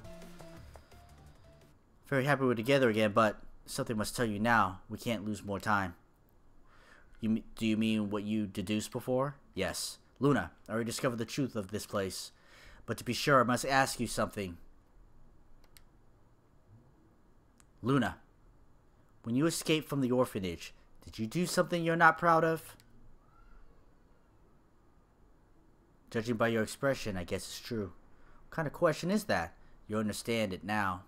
Very happy we're together again, but something must tell you now. We can't lose more time. Do you mean what you deduced before? Yes. Luna, I already discovered the truth of this place. But to be sure, I must ask you something. Luna, when you escaped from the orphanage, did you do something you're not proud of? Judging by your expression, I guess it's true. What kind of question is that? You understand it now.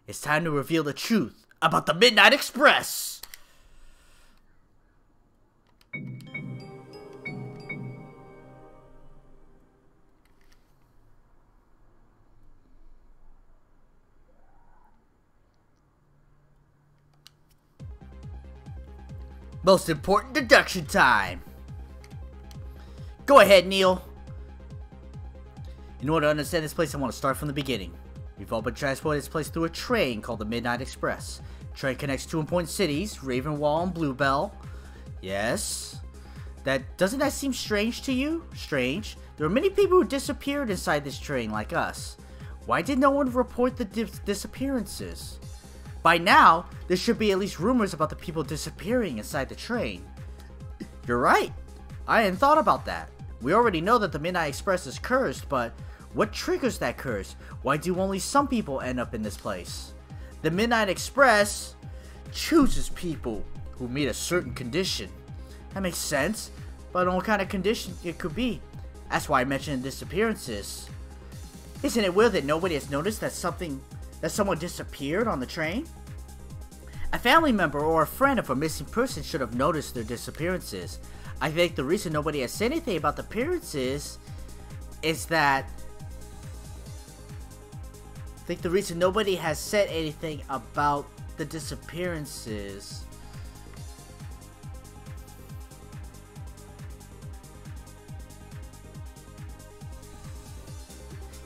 It's time to reveal the truth about the Midnight Express! Most important deduction time! Go ahead, Neil. In order to understand this place, I want to start from the beginning. We've all been transported to this place through a train called the Midnight Express. The train connects two important cities, Ravenwall and Bluebell. Yes. Doesn't that seem strange to you? Strange. There are many people who disappeared inside this train like us. Why did no one report the disappearances? By now, there should be at least rumors about the people disappearing inside the train. You're right. I hadn't thought about that. We already know that the Midnight Express is cursed, but what triggers that curse? Why do only some people end up in this place? The Midnight Express chooses people who meet a certain condition. That makes sense, but I don't know what kind of condition it could be. That's why I mentioned disappearances. Isn't it weird that nobody has noticed that someone disappeared on the train? A family member or a friend of a missing person should have noticed their disappearances. I think the reason nobody has said anything about the appearances is that think the reason nobody has said anything about the disappearances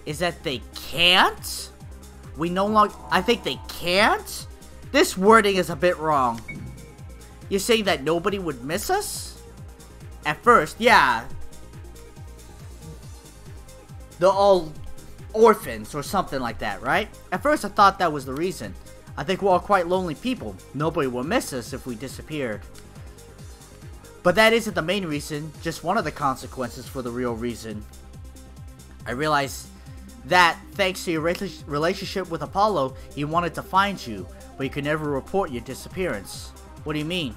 is that they can't? We no longer... I think they can't? This wording is a bit wrong. You're saying that nobody would miss us? At first, yeah. They're all orphans or something like that, right? At first I thought that was the reason. I think we're all quite lonely people. Nobody will miss us if we disappeared. But that isn't the main reason, just one of the consequences for the real reason. I realized that, thanks to your relationship with Apollo, he wanted to find you, but he could never report your disappearance. What do you mean?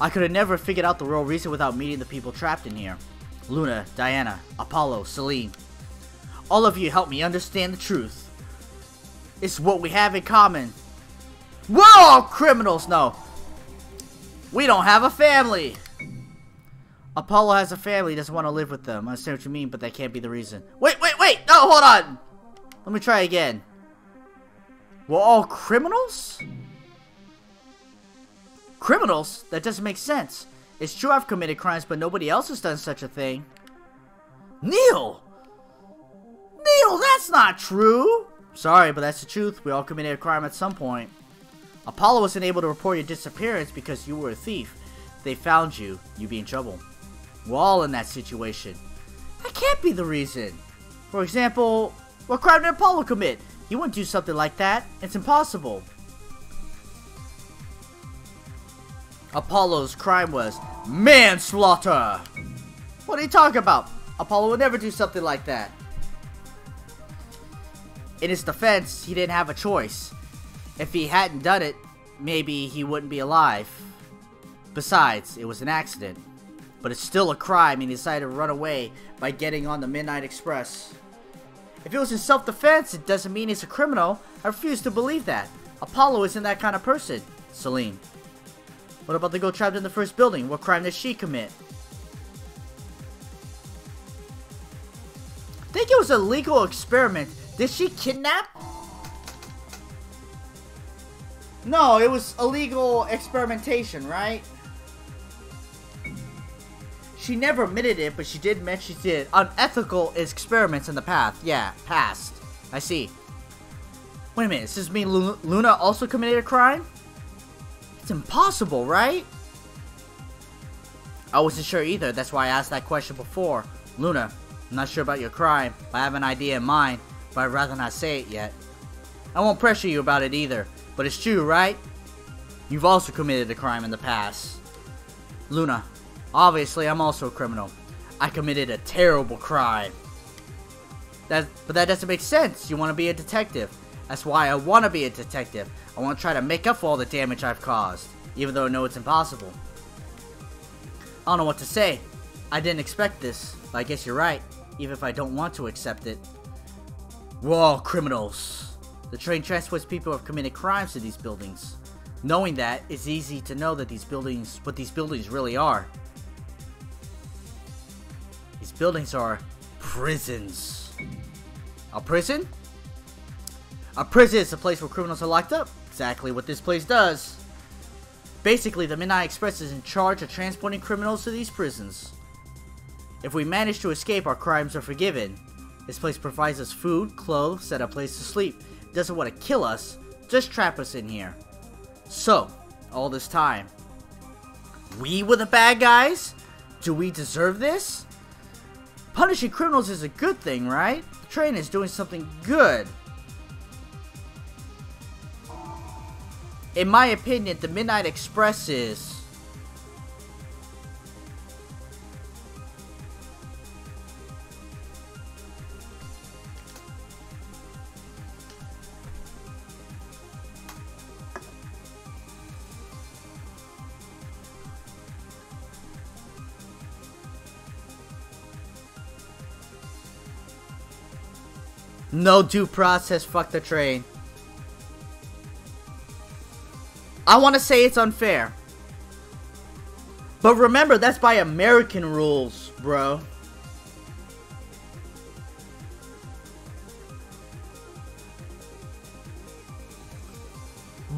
I could have never figured out the real reason without meeting the people trapped in here. Luna, Diana, Apollo, Celine. All of you helped me understand the truth. It's what we have in common. Whoa, criminals, no. We don't have a family. Apollo has a family, doesn't want to live with them. I understand what you mean, but that can't be the reason. Wait! No, hold on! Let me try again. We're all criminals? Criminals? That doesn't make sense. It's true I've committed crimes, but nobody else has done such a thing. Neil! Neil, that's not true! Sorry, but that's the truth. We all committed a crime at some point. Apollo wasn't able to report your disappearance because you were a thief. If they found you, you'd be in trouble. We're all in that situation. That can't be the reason. For example, what crime did Apollo commit? He wouldn't do something like that. It's impossible. Apollo's crime was manslaughter. What are you talking about? Apollo would never do something like that. In his defense, he didn't have a choice. If he hadn't done it, maybe he wouldn't be alive. Besides, it was an accident. But it's still a crime, and he decided to run away by getting on the Midnight Express. If it was in self-defense, it doesn't mean he's a criminal. I refuse to believe that. Apollo isn't that kind of person. Celine. What about the girl trapped in the first building? What crime did she commit? I think it was a legal experiment. Did she kidnap? No, it was illegal experimentation, right? She never admitted it, but she did mention she did unethical experiments in the past. Yeah, past. I see. Wait a minute, does this mean Luna also committed a crime? It's impossible, right? I wasn't sure either, that's why I asked that question before. Luna, I'm not sure about your crime, but I have an idea in mind, but I'd rather not say it yet. I won't pressure you about it either, but it's true, right? You've also committed a crime in the past. Luna, obviously I'm also a criminal. I committed a terrible crime. But that doesn't make sense. You want to be a detective. That's why I want to be a detective. I want to try to make up for all the damage I've caused, even though I know it's impossible. I don't know what to say. I didn't expect this, but I guess you're right, even if I don't want to accept it. We're all criminals. The train transports people who have committed crimes to these buildings. Knowing that, it's easy to know that what these buildings really are. These buildings are prisons. A prison? A prison is a place where criminals are locked up. Exactly what this place does. Basically, the Midnight Express is in charge of transporting criminals to these prisons. If we manage to escape, our crimes are forgiven. This place provides us food, clothes, and a place to sleep. It doesn't want to kill us, just trap us in here. So, all this time, we were the bad guys? Do we deserve this? Punishing criminals is a good thing, right? The train is doing something good. In my opinion, the Midnight Express is... no due process, fuck the train. I want to say it's unfair. But remember, that's by American rules, bro.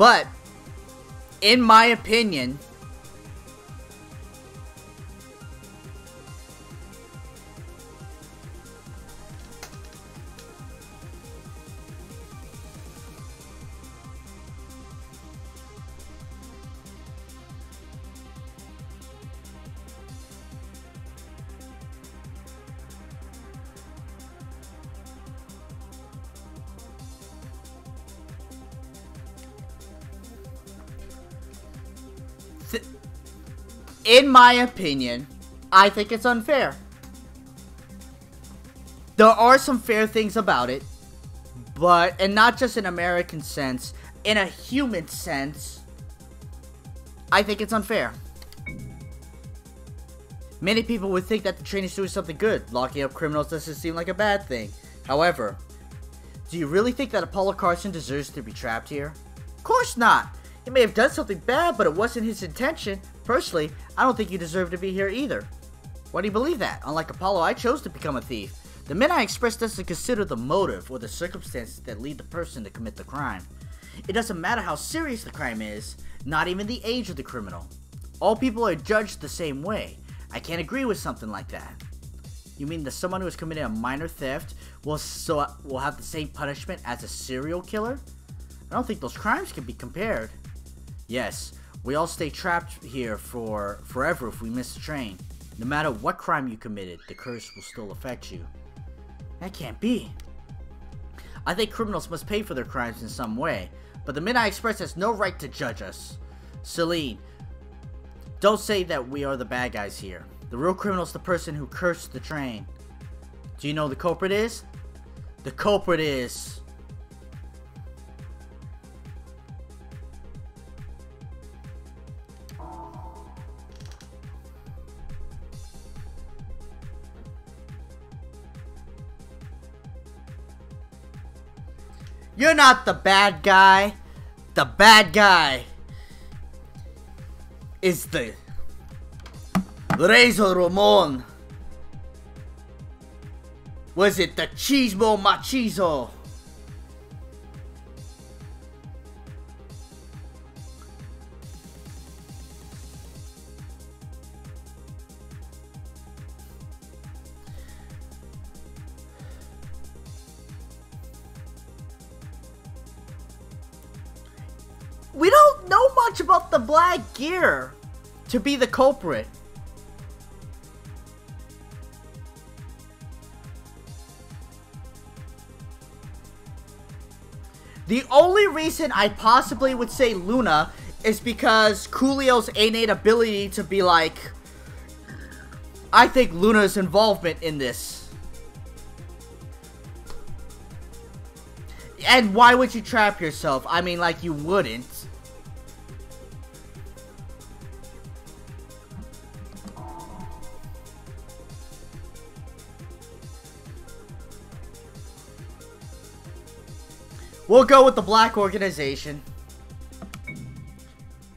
But, in my opinion, I think it's unfair. There are some fair things about it, but, and not just in American sense, in a human sense, I think it's unfair. Many people would think that the train is doing something good. Locking up criminals doesn't seem like a bad thing. However, do you really think that Apollo Carson deserves to be trapped here? Of course not. He may have done something bad, but it wasn't his intention. Personally, I don't think you deserve to be here either. Why do you believe that? Unlike Apollo, I chose to become a thief. The Midnight Express doesn't consider the motive or the circumstances that lead the person to commit the crime. It doesn't matter how serious the crime is, not even the age of the criminal. All people are judged the same way. I can't agree with something like that. You mean that someone who has committed a minor theft will have the same punishment as a serial killer? I don't think those crimes can be compared. Yes, we all stay trapped here for forever if we miss the train. No matter what crime you committed, the curse will still affect you. That can't be. I think criminals must pay for their crimes in some way, but the Midnight Express has no right to judge us. Celine, don't say that we are the bad guys here. The real criminal is the person who cursed the train. Do you know who the culprit is? The culprit is... You're not the bad guy. The bad guy is the Razor Ramon. Was it the Chismo Machizo? We don't know much about the Black Gear to be the culprit. The only reason I possibly would say Luna is because Coolio's innate ability to be like, I think Luna's involvement in this. And why would you trap yourself? I mean, like, you wouldn't. We'll go with the Black Organization.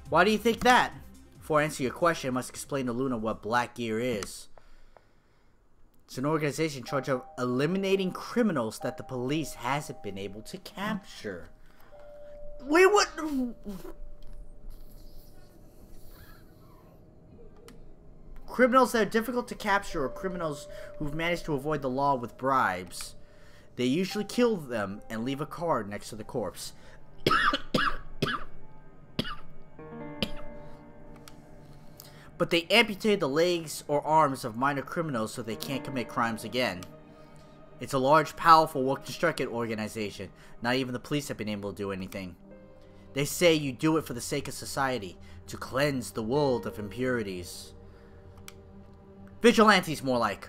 Why do you think that? Before I answer your question, I must explain to Luna what Black Gear is. It's an organization in charge of eliminating criminals that the police hasn't been able to capture. We would... Criminals that are difficult to capture are criminals who've managed to avoid the law with bribes. They usually kill them and leave a card next to the corpse. But they amputate the legs or arms of minor criminals so they can't commit crimes again. It's a large, powerful, well-constructed organization. Not even the police have been able to do anything. They say you do it for the sake of society, to cleanse the world of impurities. Vigilantes, more like.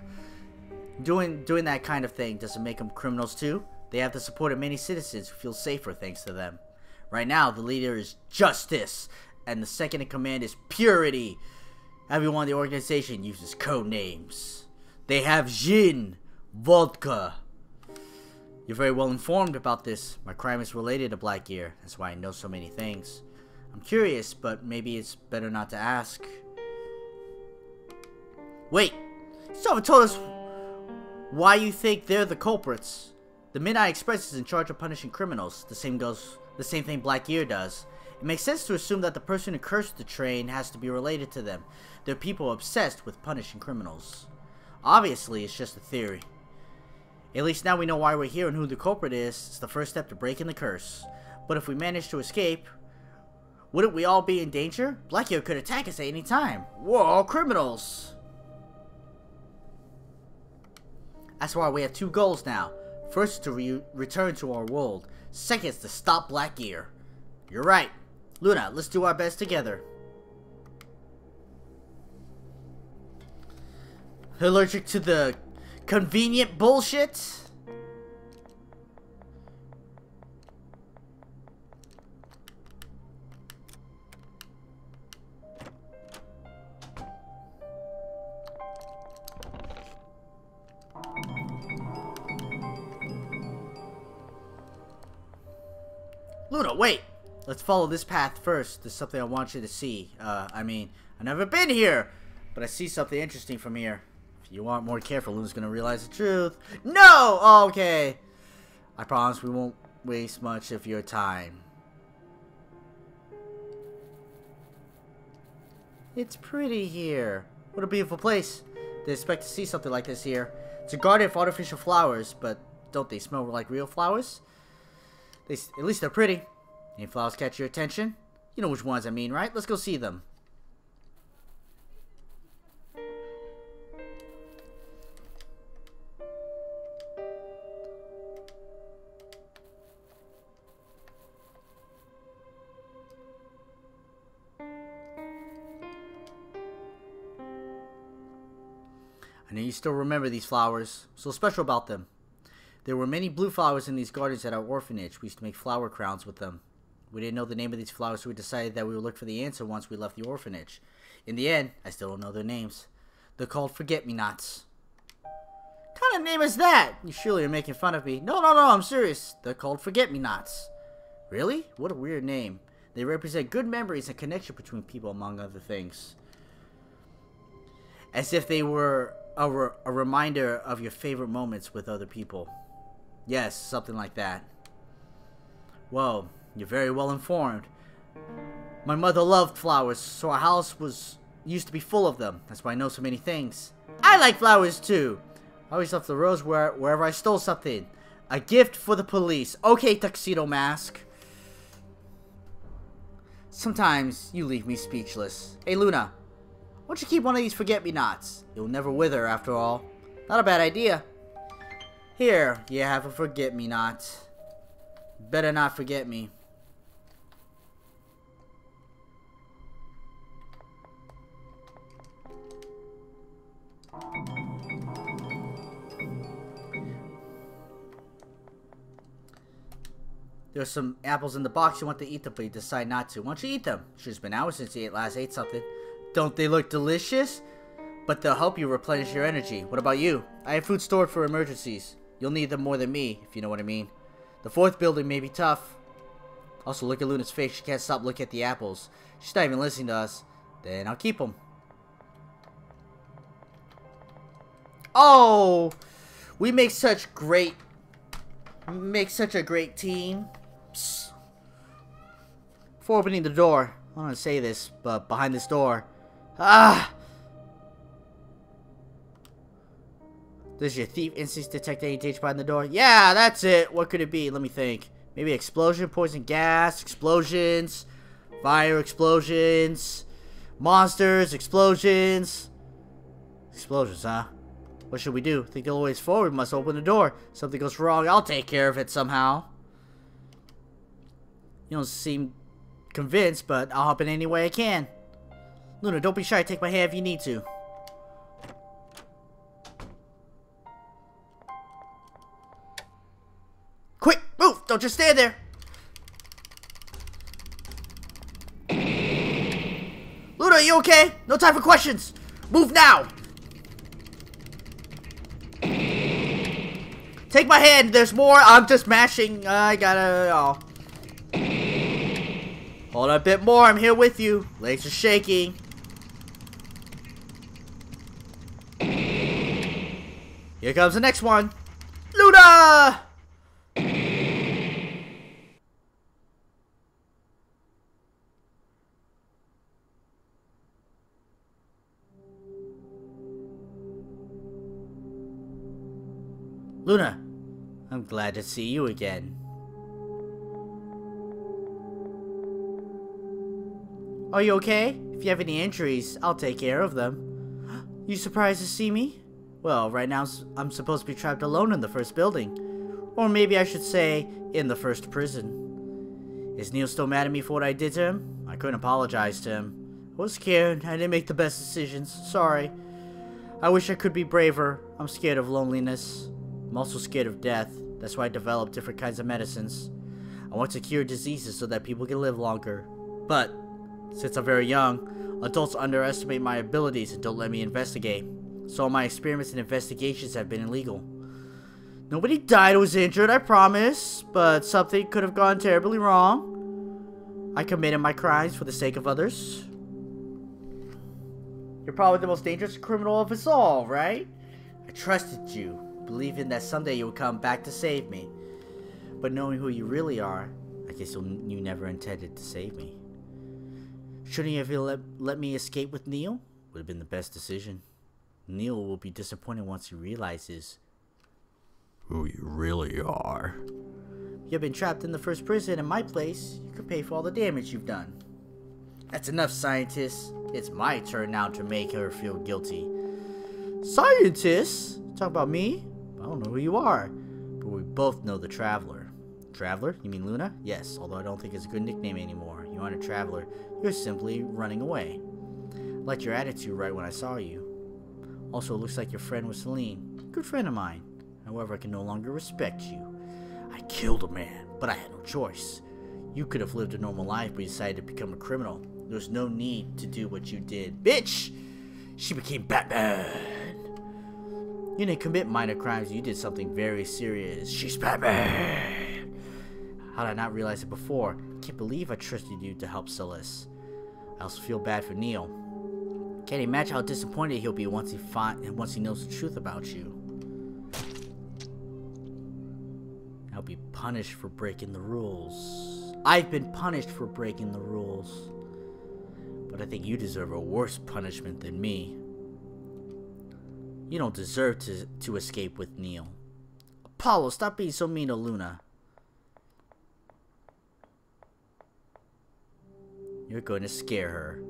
Doing that kind of thing doesn't make them criminals too. They have the support of many citizens who feel safer thanks to them. Right now, the leader is Justice, and the second in command is Purity. Everyone in the organization uses code names. They have Gin, Vodka. You're very well informed about this. My crime is related to Black Gear. That's why I know so many things. I'm curious, but maybe it's better not to ask. Wait, you still haven't told us why you think they're the culprits. The Midnight Express is in charge of punishing criminals. The same thing Black Gear does. It makes sense to assume that the person who cursed the train has to be related to them. They're people obsessed with punishing criminals. Obviously, it's just a theory. At least now we know why we're here and who the culprit is. It's the first step to breaking the curse. But if we manage to escape, wouldn't we all be in danger? Blackhair could attack us at any time. We're all criminals. That's why we have two goals now. First, to return to our world. Second is to stop Blackhair. You're right. Luna, let's do our best together. Allergic to the convenient bullshit? Luna, wait! Let's follow this path first. There's something I want you to see. I've never been here, but I see something interesting from here. If you aren't more careful, Luna's gonna realize the truth. No! Okay. I promise we won't waste much of your time. It's pretty here. What a beautiful place. Didn't expect to see something like this here. It's a garden of artificial flowers, but don't they smell like real flowers? At least they're pretty. Any flowers catch your attention? You know which ones I mean, right? Let's go see them. I know you still remember these flowers. So special about them. There were many blue flowers in these gardens at our orphanage. We used to make flower crowns with them. We didn't know the name of these flowers, so we decided that we would look for the answer once we left the orphanage. In the end, I still don't know their names. They're called forget-me-nots. What kind of name is that? You surely are making fun of me. No, I'm serious. They're called forget-me-nots. Really? What a weird name. They represent good memories and connection between people, among other things. As if they were a reminder of your favorite moments with other people. Yes, something like that. Whoa, you're very well informed. My mother loved flowers, so our house used to be full of them. That's why I know so many things. I like flowers too. I always left the rose wherever I stole something. A gift for the police. Okay, Tuxedo Mask. Sometimes you leave me speechless. Hey Luna, why don't you keep one of these forget-me-nots? You'll never wither after all. Not a bad idea. Here, you have a forget-me-not. Better not forget me. There's some apples in the box. You want to eat them, but you decide not to. Why don't you eat them? Sure, it's been hours since you last ate something. Don't they look delicious? But they'll help you replenish your energy. What about you? I have food stored for emergencies. You'll need them more than me, if you know what I mean. The fourth building may be tough. Also, look at Luna's face. She can't stop looking at the apples. She's not even listening to us. Then I'll keep them. Oh! We make such a great team. Psst. Before opening the door, I want to say this, but behind this door. Does your thief instincts detect any danger behind the door? Yeah, that's it. What could it be? Let me think. Maybe explosion, poison gas, explosions, fire explosions, monsters, explosions. Explosions, huh? What should we do? Think the only way is forward. We must open the door. Something goes wrong, I'll take care of it somehow. You don't seem convinced, but I'll help in any way I can. Luna, don't be shy. Take my hand if you need to. Quick, move! Don't just stand there! Luna, are you okay? No time for questions! Move now! Take my hand, there's more! I'm just mashing, I gotta... Oh. Hold on a bit more, I'm here with you. Legs are shaking. Here comes the next one. Luna! Luna, I'm glad to see you again. Are you okay? If you have any injuries, I'll take care of them. You surprised to see me? Well, right now I'm supposed to be trapped alone in the first building. Or maybe I should say, in the first prison. Is Neil still mad at me for what I did to him? I couldn't apologize to him. I was scared. I didn't make the best decisions. Sorry. I wish I could be braver. I'm scared of loneliness. I'm also scared of death. That's why I developed different kinds of medicines. I want to cure diseases so that people can live longer. But since I'm very young, adults underestimate my abilities and don't let me investigate. So my experiments and investigations have been illegal. Nobody died or was injured, I promise, but something could have gone terribly wrong. I committed my crimes for the sake of others. You're probably the most dangerous criminal of us all, right? I trusted you, believing that someday you would come back to save me. But knowing who you really are, I guess you never intended to save me. Shouldn't you have let me escape with Neil? Would have been the best decision. Neil will be disappointed once he realizes who you really are. You've been trapped in the first prison in my place. You can pay for all the damage you've done. That's enough, scientists. It's my turn now to make her feel guilty. Scientists? Talk about me? I don't know who you are. But we both know the Traveler. Traveler? You mean Luna? Yes, although I don't think it's a good nickname anymore. You aren't a traveler. You're simply running away. I liked your attitude right when I saw you. Also, it looks like your friend was Celine. Good friend of mine. However, I can no longer respect you. I killed a man, but I had no choice. You could have lived a normal life, but you decided to become a criminal. There was no need to do what you did. Bitch! She became Batman! You didn't commit minor crimes, you did something very serious. She's Batman! How did I not realize it before? I can't believe I trusted you to help Celeste. I also feel bad for Neil. Can't imagine how disappointed he'll be once he knows the truth about you. I'll be punished for breaking the rules. I've been punished for breaking the rules. But I think you deserve a worse punishment than me. You don't deserve to escape with Neil. Apollo, stop being so mean to Luna. You're going to scare her.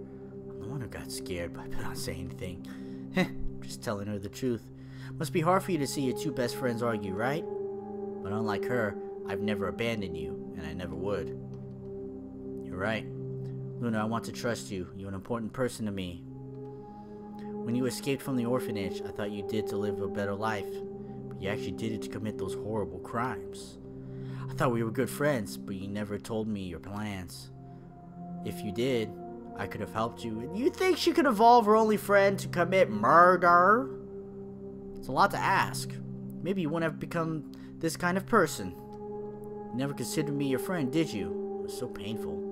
I'm the one who got scared by not saying anything. Just telling her the truth. Must be hard for you to see your two best friends argue, right? But unlike her, I've never abandoned you, and I never would. You're right. Luna, I want to trust you. You're an important person to me. When you escaped from the orphanage, I thought you did to live a better life. But you actually did it to commit those horrible crimes. I thought we were good friends, but you never told me your plans. If you did, I could have helped you. You think she could evolve her only friend to commit murder? It's a lot to ask. Maybe you wouldn't have become this kind of person. You never considered me your friend, did you? It was so painful.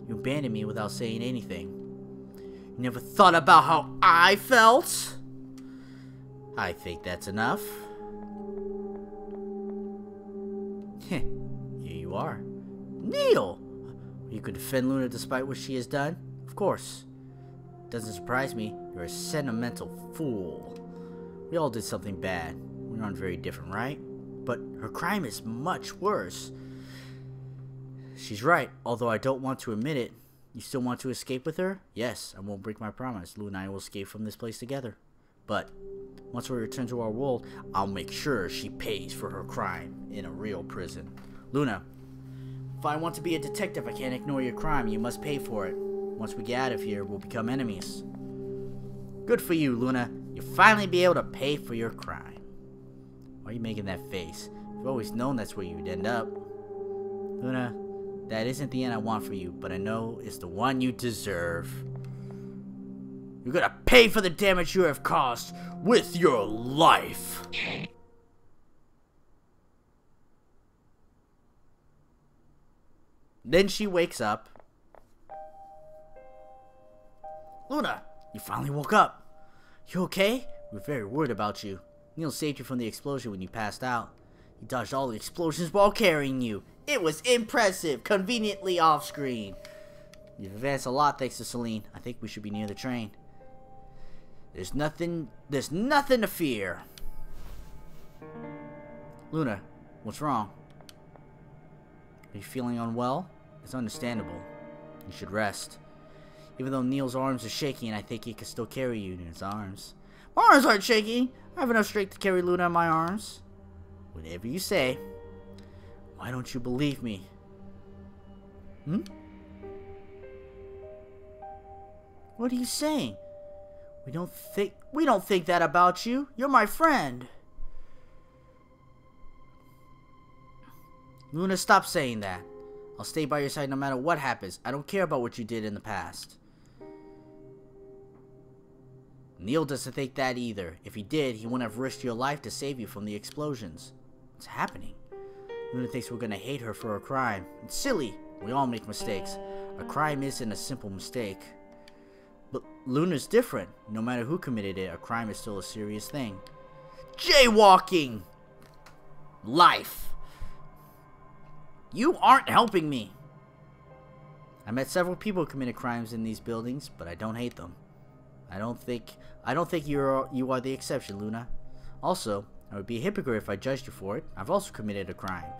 You abandoned me without saying anything. You never thought about how I felt? I think that's enough. Here you are. Neil! You could defend Luna despite what she has done? Of course. Doesn't surprise me. You're a sentimental fool. We all did something bad. We aren't very different, right? But her crime is much worse. She's right, although I don't want to admit it. You still want to escape with her? Yes, I won't break my promise. Lou and I will escape from this place together. But once we return to our world, I'll make sure she pays for her crime in a real prison. Luna, if I want to be a detective, I can't ignore your crime. You must pay for it. Once we get out of here, we'll become enemies. Good for you, Luna. You'll finally be able to pay for your crime. Why are you making that face? I've always known that's where you'd end up. Luna, that isn't the end I want for you, but I know it's the one you deserve. You're gonna pay for the damage you have caused with your life. Then she wakes up. Luna, you finally woke up. You okay? We're very worried about you. Neil saved you from the explosion when you passed out. He dodged all the explosions while carrying you. It was impressive, conveniently off screen. You've advanced a lot thanks to Celine. I think we should be near the train. There's nothing to fear. Luna, what's wrong? Are you feeling unwell? It's understandable. You should rest. Even though Neil's arms are shaking, I think he can still carry you in his arms. My arms aren't shaking! I have enough strength to carry Luna in my arms. Whatever you say. Why don't you believe me? Hmm? What are you saying? We don't think that about you. You're my friend. Luna, stop saying that. I'll stay by your side no matter what happens. I don't care about what you did in the past. Neil doesn't think that either. If he did, he wouldn't have risked your life to save you from the explosions. What's happening? Luna thinks we're gonna hate her for a crime. It's silly. We all make mistakes. A crime isn't a simple mistake. But Luna's different. No matter who committed it, a crime is still a serious thing. Jaywalking! Life! You aren't helping me! I met several people who committed crimes in these buildings, but I don't hate them. I don't think you are the exception, Luna. Also, I would be a hypocrite if I judged you for it. I've also committed a crime.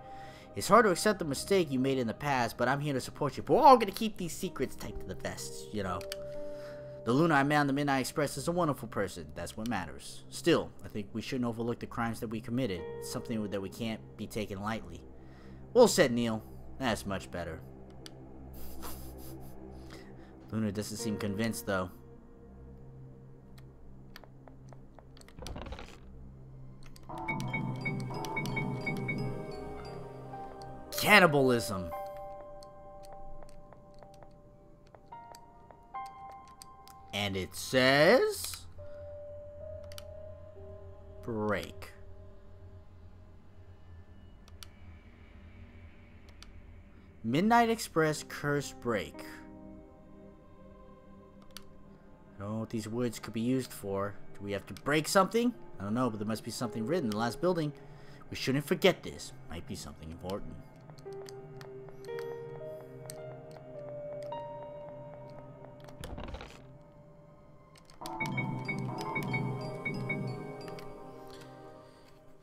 It's hard to accept the mistake you made in the past, but I'm here to support you. But we're all gonna keep these secrets tight to the vest, you know. The Luna I met on the Midnight Express is a wonderful person. That's what matters. Still, I think we shouldn't overlook the crimes that we committed. It's something that we can't be taken lightly. Well said, Neil. That's much better. Luna doesn't seem convinced, though. Cannibalism. And it says... break. Midnight Express curse break. I don't know what these words could be used for. Do we have to break something? I don't know, but there must be something written in the last building. We shouldn't forget this. Might be something important.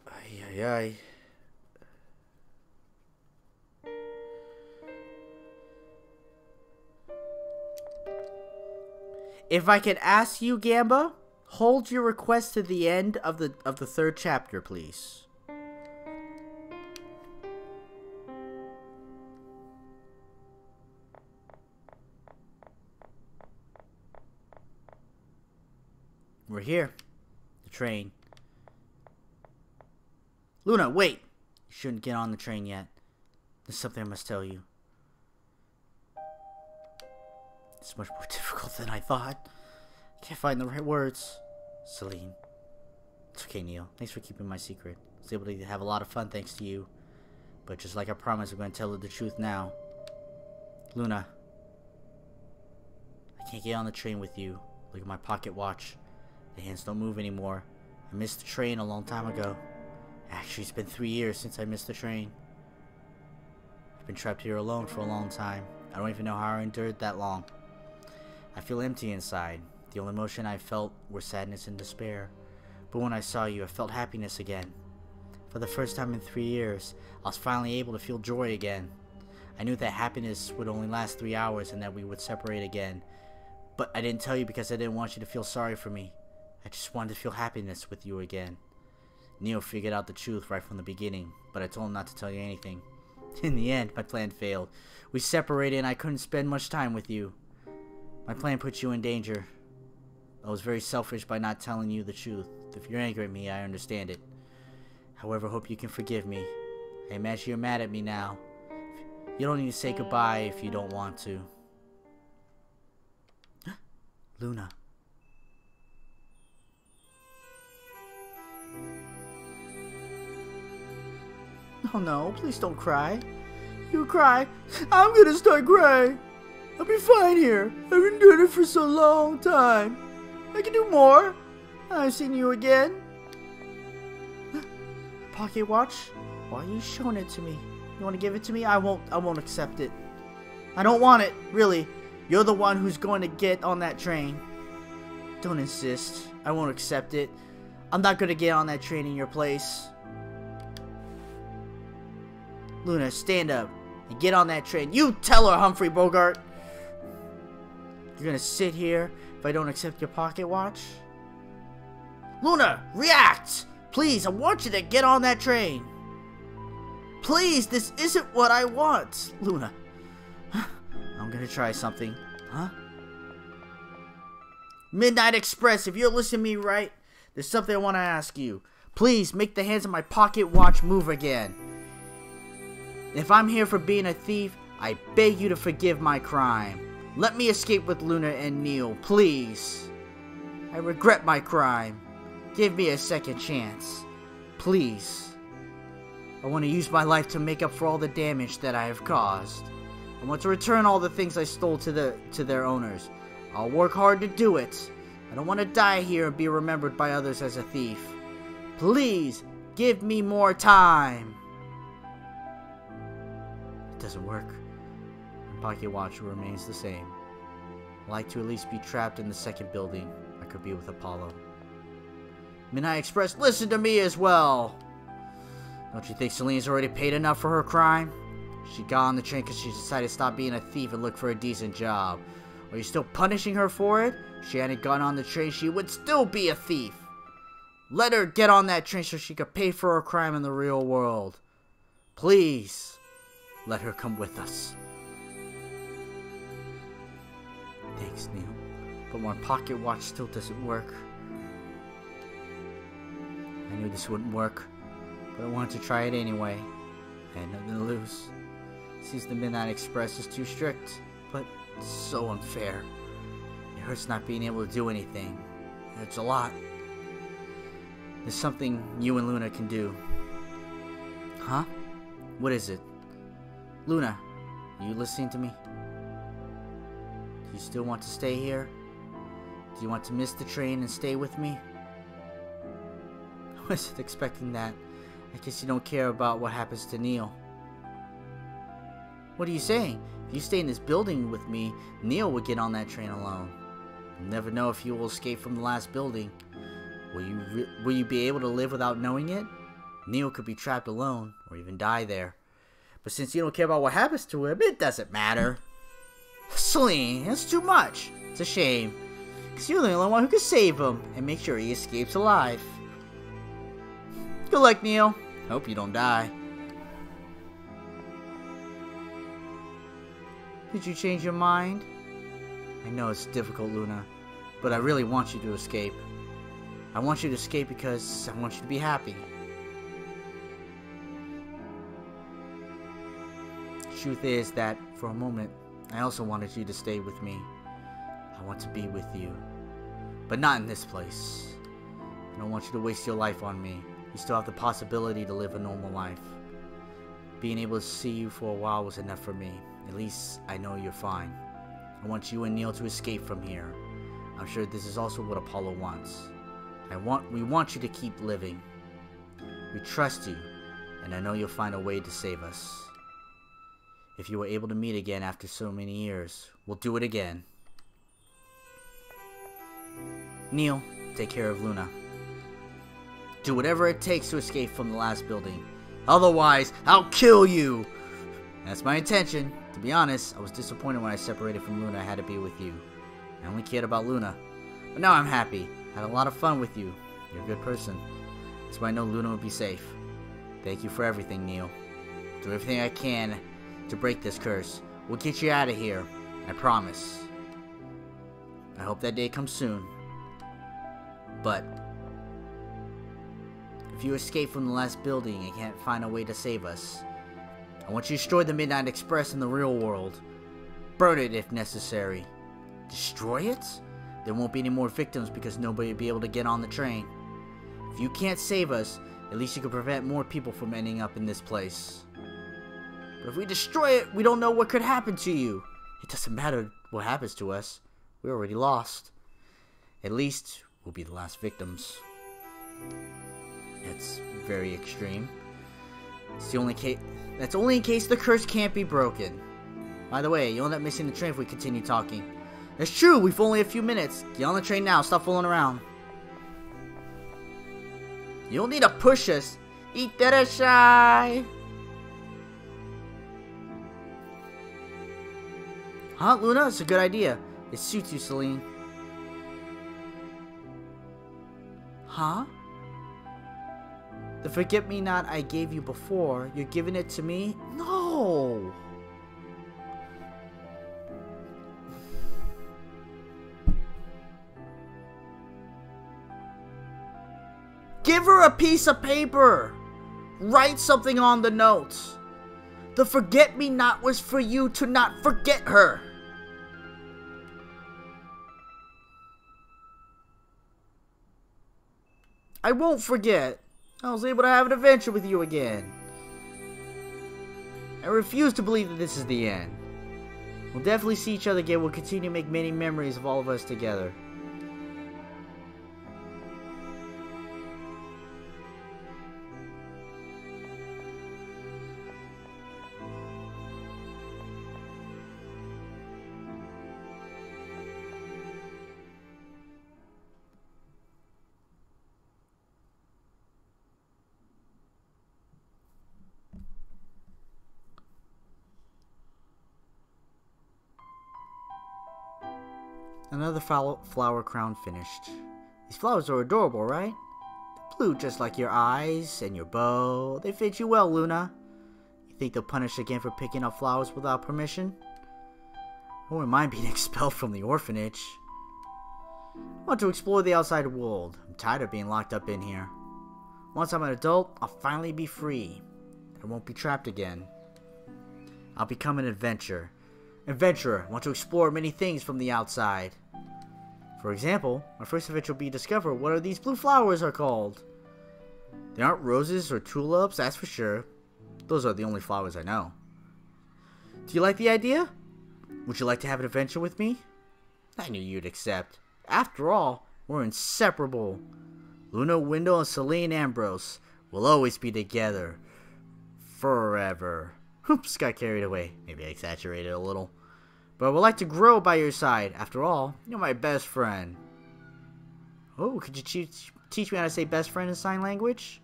Ay, ay, ay. If I could ask you, Gamba, hold your request to the end of the third chapter, please. We're here. The train. Luna, wait! You shouldn't get on the train yet. There's something I must tell you. It's much more difficult than I thought. I can't find the right words. Celine. It's okay, Neil. Thanks for keeping my secret. I was able to have a lot of fun thanks to you. But just like I promised, I'm going to tell her the truth now. Luna. I can't get on the train with you. Look at my pocket watch. The hands don't move anymore. I missed the train a long time ago. Actually, it's been 3 years since I missed the train. I've been trapped here alone for a long time. I don't even know how I endured that long. I feel empty inside. The only emotion I felt were sadness and despair. But when I saw you, I felt happiness again. For the first time in 3 years, I was finally able to feel joy again. I knew that happiness would only last 3 hours and that we would separate again. But I didn't tell you because I didn't want you to feel sorry for me. I just wanted to feel happiness with you again. Neil figured out the truth right from the beginning, but I told him not to tell you anything. In the end, my plan failed. We separated and I couldn't spend much time with you. My plan put you in danger. I was very selfish by not telling you the truth. If you're angry at me, I understand it. However, I hope you can forgive me. I imagine you're mad at me now. You don't need to say goodbye if you don't want to. Luna. Oh no, please don't cry. You cry, I'm gonna start crying. I'll be fine here. I've been doing it for so long time. I can do more. I've seen you again. Pocket watch? Why are you showing it to me? You want to give it to me? I won't accept it. I don't want it, really. You're the one who's going to get on that train. Don't insist. I won't accept it. I'm not going to get on that train in your place. Luna, stand up and get on that train. You tell her, Humphrey Bogart. You're gonna sit here if I don't accept your pocket watch? Luna, react! Please, I want you to get on that train. Please, this isn't what I want. Luna, I'm gonna try something. Huh? Midnight Express, if you're listening to me right, there's something I want to ask you. Please, make the hands of my pocket watch move again. If I'm here for being a thief, I beg you to forgive my crime. Let me escape with Luna and Neil, please. I regret my crime. Give me a second chance. Please. I want to use my life to make up for all the damage that I have caused. I want to return all the things I stole to their owners. I'll work hard to do it. I don't want to die here and be remembered by others as a thief. Please, give me more time. It doesn't work. My pocket watch remains the same. I'd like to at least be trapped in the second building. I could be with Apollo. Midnight Express, listen to me as well. Don't you think Celine's already paid enough for her crime? She got on the train because she decided to stop being a thief and look for a decent job. Are you still punishing her for it? If she hadn't gone on the train, she would still be a thief. Let her get on that train so she could pay for her crime in the real world. Please, let her come with us. Thanks, Neil. But my pocket watch still doesn't work. I knew this wouldn't work, but I wanted to try it anyway. I had nothing to lose. Seems the Midnight Express is too strict, but it's so unfair. It hurts not being able to do anything. It hurts a lot. There's something you and Luna can do. Huh? What is it? Luna, are you listening to me? Do you still want to stay here? Do you want to miss the train and stay with me? I wasn't expecting that. I guess you don't care about what happens to Neil. What are you saying? If you stay in this building with me, Neil would get on that train alone. You'll never know if you will escape from the last building. Will you be able to live without knowing it? Neil could be trapped alone, or even die there. But since you don't care about what happens to him, it doesn't matter. Celine, that's too much. It's a shame. Because you're the only one who can save him, and make sure he escapes alive. Good luck, Neil. Hope you don't die. Did you change your mind? I know it's difficult, Luna, but I really want you to escape. I want you to escape because I want you to be happy. The truth is that, for a moment, I also wanted you to stay with me. I want to be with you. But not in this place. I don't want you to waste your life on me. You still have the possibility to live a normal life. Being able to see you for a while was enough for me. At least I know you're fine. I want you and Neil to escape from here. I'm sure this is also what Apollo wants. We want you to keep living. We trust you, and I know you'll find a way to save us. If you were able to meet again after so many years, we'll do it again. Neil, take care of Luna. Do whatever it takes to escape from the last building. Otherwise, I'll kill you! That's my intention. To be honest, I was disappointed when I separated from Luna. I had to be with you. I only cared about Luna. But now I'm happy. I had a lot of fun with you. You're a good person. That's why I know Luna will be safe. Thank you for everything, Neil. Do everything I can to break this curse. We'll get you out of here. I promise. I hope that day comes soon. But if you escape from the last building and can't find a way to save us, I want you to destroy the Midnight Express in the real world. Burn it if necessary. Destroy it? There won't be any more victims because nobody will be able to get on the train. If you can't save us, at least you can prevent more people from ending up in this place. But if we destroy it, we don't know what could happen to you. It doesn't matter what happens to us. We're already lost. At least we'll be the last victims. It's very extreme. It's the only case. That's only in case the curse can't be broken. By the way, you'll end up missing the train if we continue talking. It's true, we've only a few minutes. Get on the train now, stop fooling around. You don't need to push us. Itterashai! Huh, Luna? It's a good idea. It suits you, Celine. Huh? The forget-me-not I gave you before, you're giving it to me? No! Give her a piece of paper! Write something on the notes. The forget-me-not was for you to not forget her. I won't forget. I was able to have an adventure with you again. I refuse to believe that this is the end. We'll definitely see each other again. We'll continue to make many memories of all of us together. Another flower crown finished. These flowers are adorable, right? They're blue just like your eyes and your bow. They fit you well, Luna. You think they'll punish again for picking up flowers without permission? I wouldn't mind being expelled from the orphanage. I want to explore the outside world. I'm tired of being locked up in here. Once I'm an adult, I'll finally be free. I won't be trapped again. I'll become an adventurer. Adventurer, I want to explore many things from the outside. For example, my first adventure will be to discover what are these blue flowers are called. They aren't roses or tulips, that's for sure. Those are the only flowers I know. Do you like the idea? Would you like to have an adventure with me? I knew you'd accept. After all, we're inseparable. Luna, Wendell, and Celine Ambrose will always be together. Forever. Oops, got carried away. Maybe I exaggerated a little. But I would like to grow by your side. After all, you're my best friend. Oh, could you teach me how to say best friend in sign language?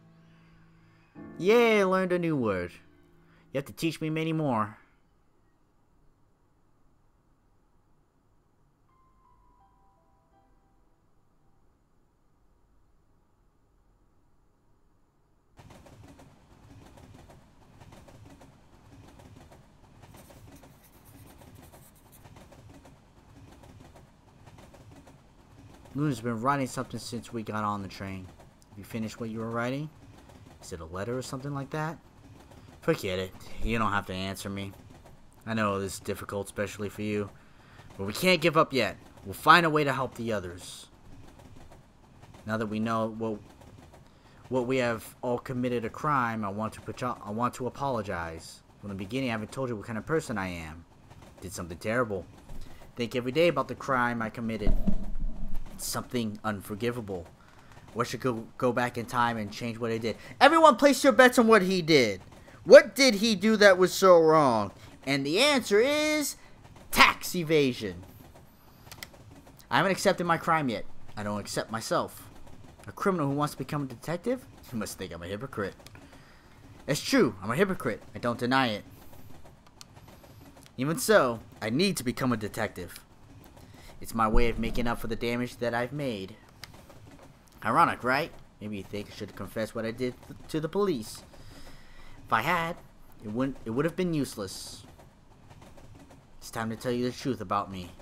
Yeah, I learned a new word. You have to teach me many more. Luna's been writing something since we got on the train. Have you finished what you were writing? Is it a letter or something like that? Forget it. You don't have to answer me. I know this is difficult, especially for you. But we can't give up yet. We'll find a way to help the others. Now that we know what we have all committed a crime, I want to apologize. From the beginning, I haven't told you what kind of person I am. Did something terrible. Think every day about the crime I committed. Something unforgivable. Wish I could go back in time and change what I did. Everyone place your bets on what he did. What did he do that was so wrong? And the answer is tax evasion. I haven't accepted my crime yet. I don't accept myself. A criminal who wants to become a detective? You must think I'm a hypocrite. It's true, I'm a hypocrite. I don't deny it. Even so, I need to become a detective. It's my way of making up for the damage that I've made. Ironic, right? Maybe you think I should confess what I did to the police. If I had, it would have been useless. It's time to tell you the truth about me.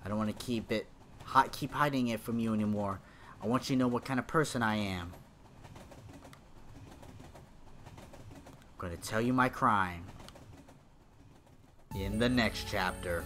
I don't want to keep hiding it from you anymore. I want you to know what kind of person I am. I'm going to tell you my crime in the next chapter.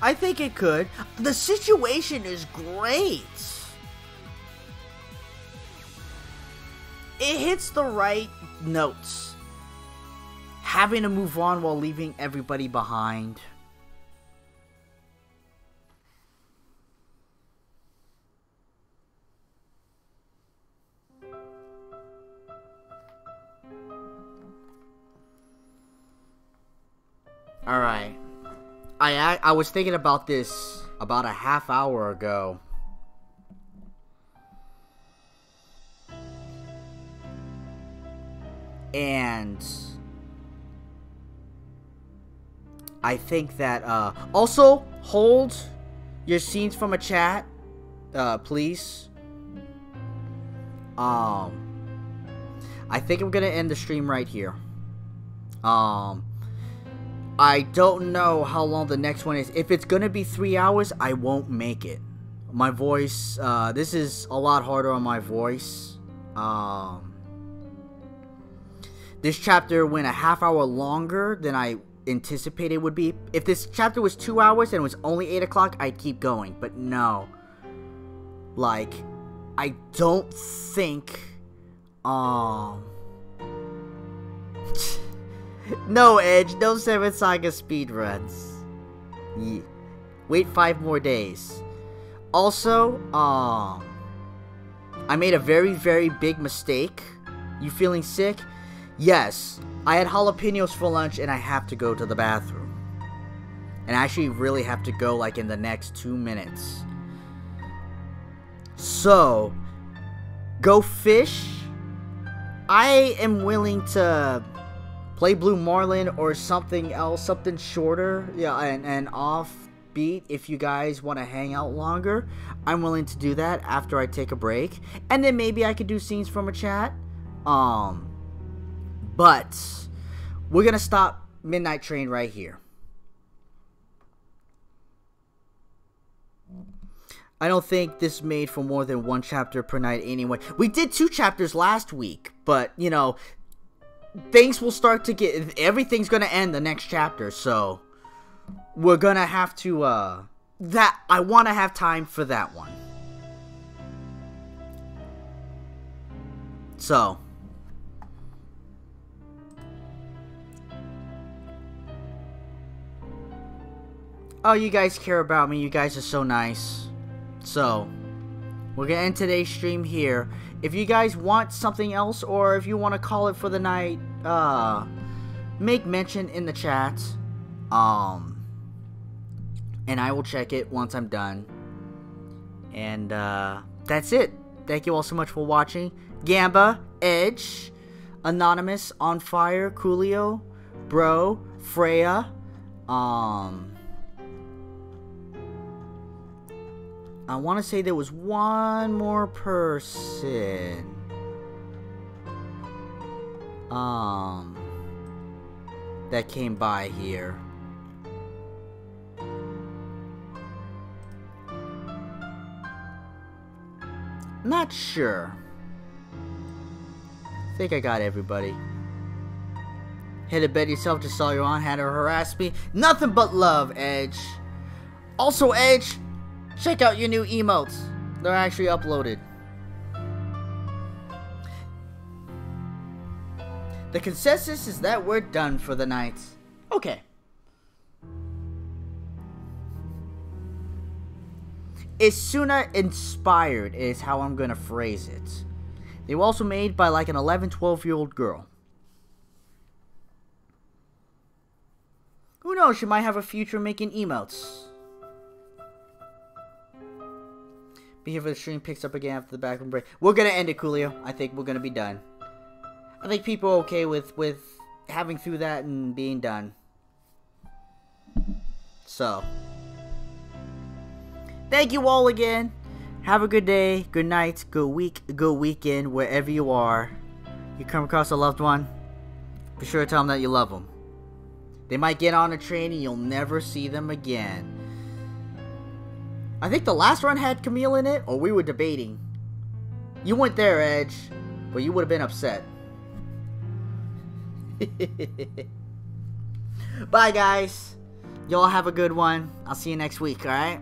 I think it could. The situation is great. It hits the right notes. Having to move on while leaving everybody behind. Alright. I was thinking about this about a half hour ago. And I think that also hold your scenes from a chat, please. I think I'm gonna end the stream right here. I don't know how long the next one is. If it's gonna be 3 hours, I won't make it. My voice, this is a lot harder on my voice. This chapter went a half hour longer than I anticipated it would be. If this chapter was 2 hours and it was only 8 o'clock, I'd keep going. But no. Like, I don't think, no, Edge, no 7 Saga speedruns. Yeah. Wait 5 more days. Also, I made a very, very big mistake. You feeling sick? Yes. I had jalapenos for lunch and I have to go to the bathroom. And I actually really have to go like in the next 2 minutes. So, go fish. I am willing to play Blue Marlin or something else, something shorter, yeah, and offbeat if you guys want to hang out longer. I'm willing to do that after I take a break. And then maybe I could do scenes from a chat. But we're going to stop Midnight Train right here. I don't think this made for more than 1 chapter per night anyway. We did 2 chapters last week, but, you know, things will start to get... Everything's going to end the next chapter, so we're going to have to... I want to have time for that one. So... Oh, you guys care about me. You guys are so nice. So, we're going to end today's stream here. If you guys want something else, or if you want to call it for the night, make mention in the chat. And I will check it once I'm done. And, that's it. Thank you all so much for watching. Gamba, Edge, Anonymous, On Fire, Coolio, Bro, Freya, I want to say there was one more person. That came by here. Not sure. I think I got everybody. Hit a bed yourself, just saw you on, had her harass me. Nothing but love, Edge. Also, Edge, check out your new emotes. They're actually uploaded. The consensus is that we're done for the night. Okay. Isuna inspired is how I'm gonna phrase it. They were also made by like an 11, 12-year-old girl. Who knows, she might have a future making emotes. Be here for the stream, picks up again after the backroom break. We're gonna end it, Coolio. I think we're gonna be done. I think people are okay with having through that and being done. So, thank you all again. Have a good day, good night, good week, good weekend, wherever you are. You come across a loved one, be sure to tell them that you love them. They might get on a train and you'll never see them again. I think the last run had Camille in it, or we were debating. You went there, Edge, but you would have been upset. Bye, guys. Y'all have a good one. I'll see you next week, alright?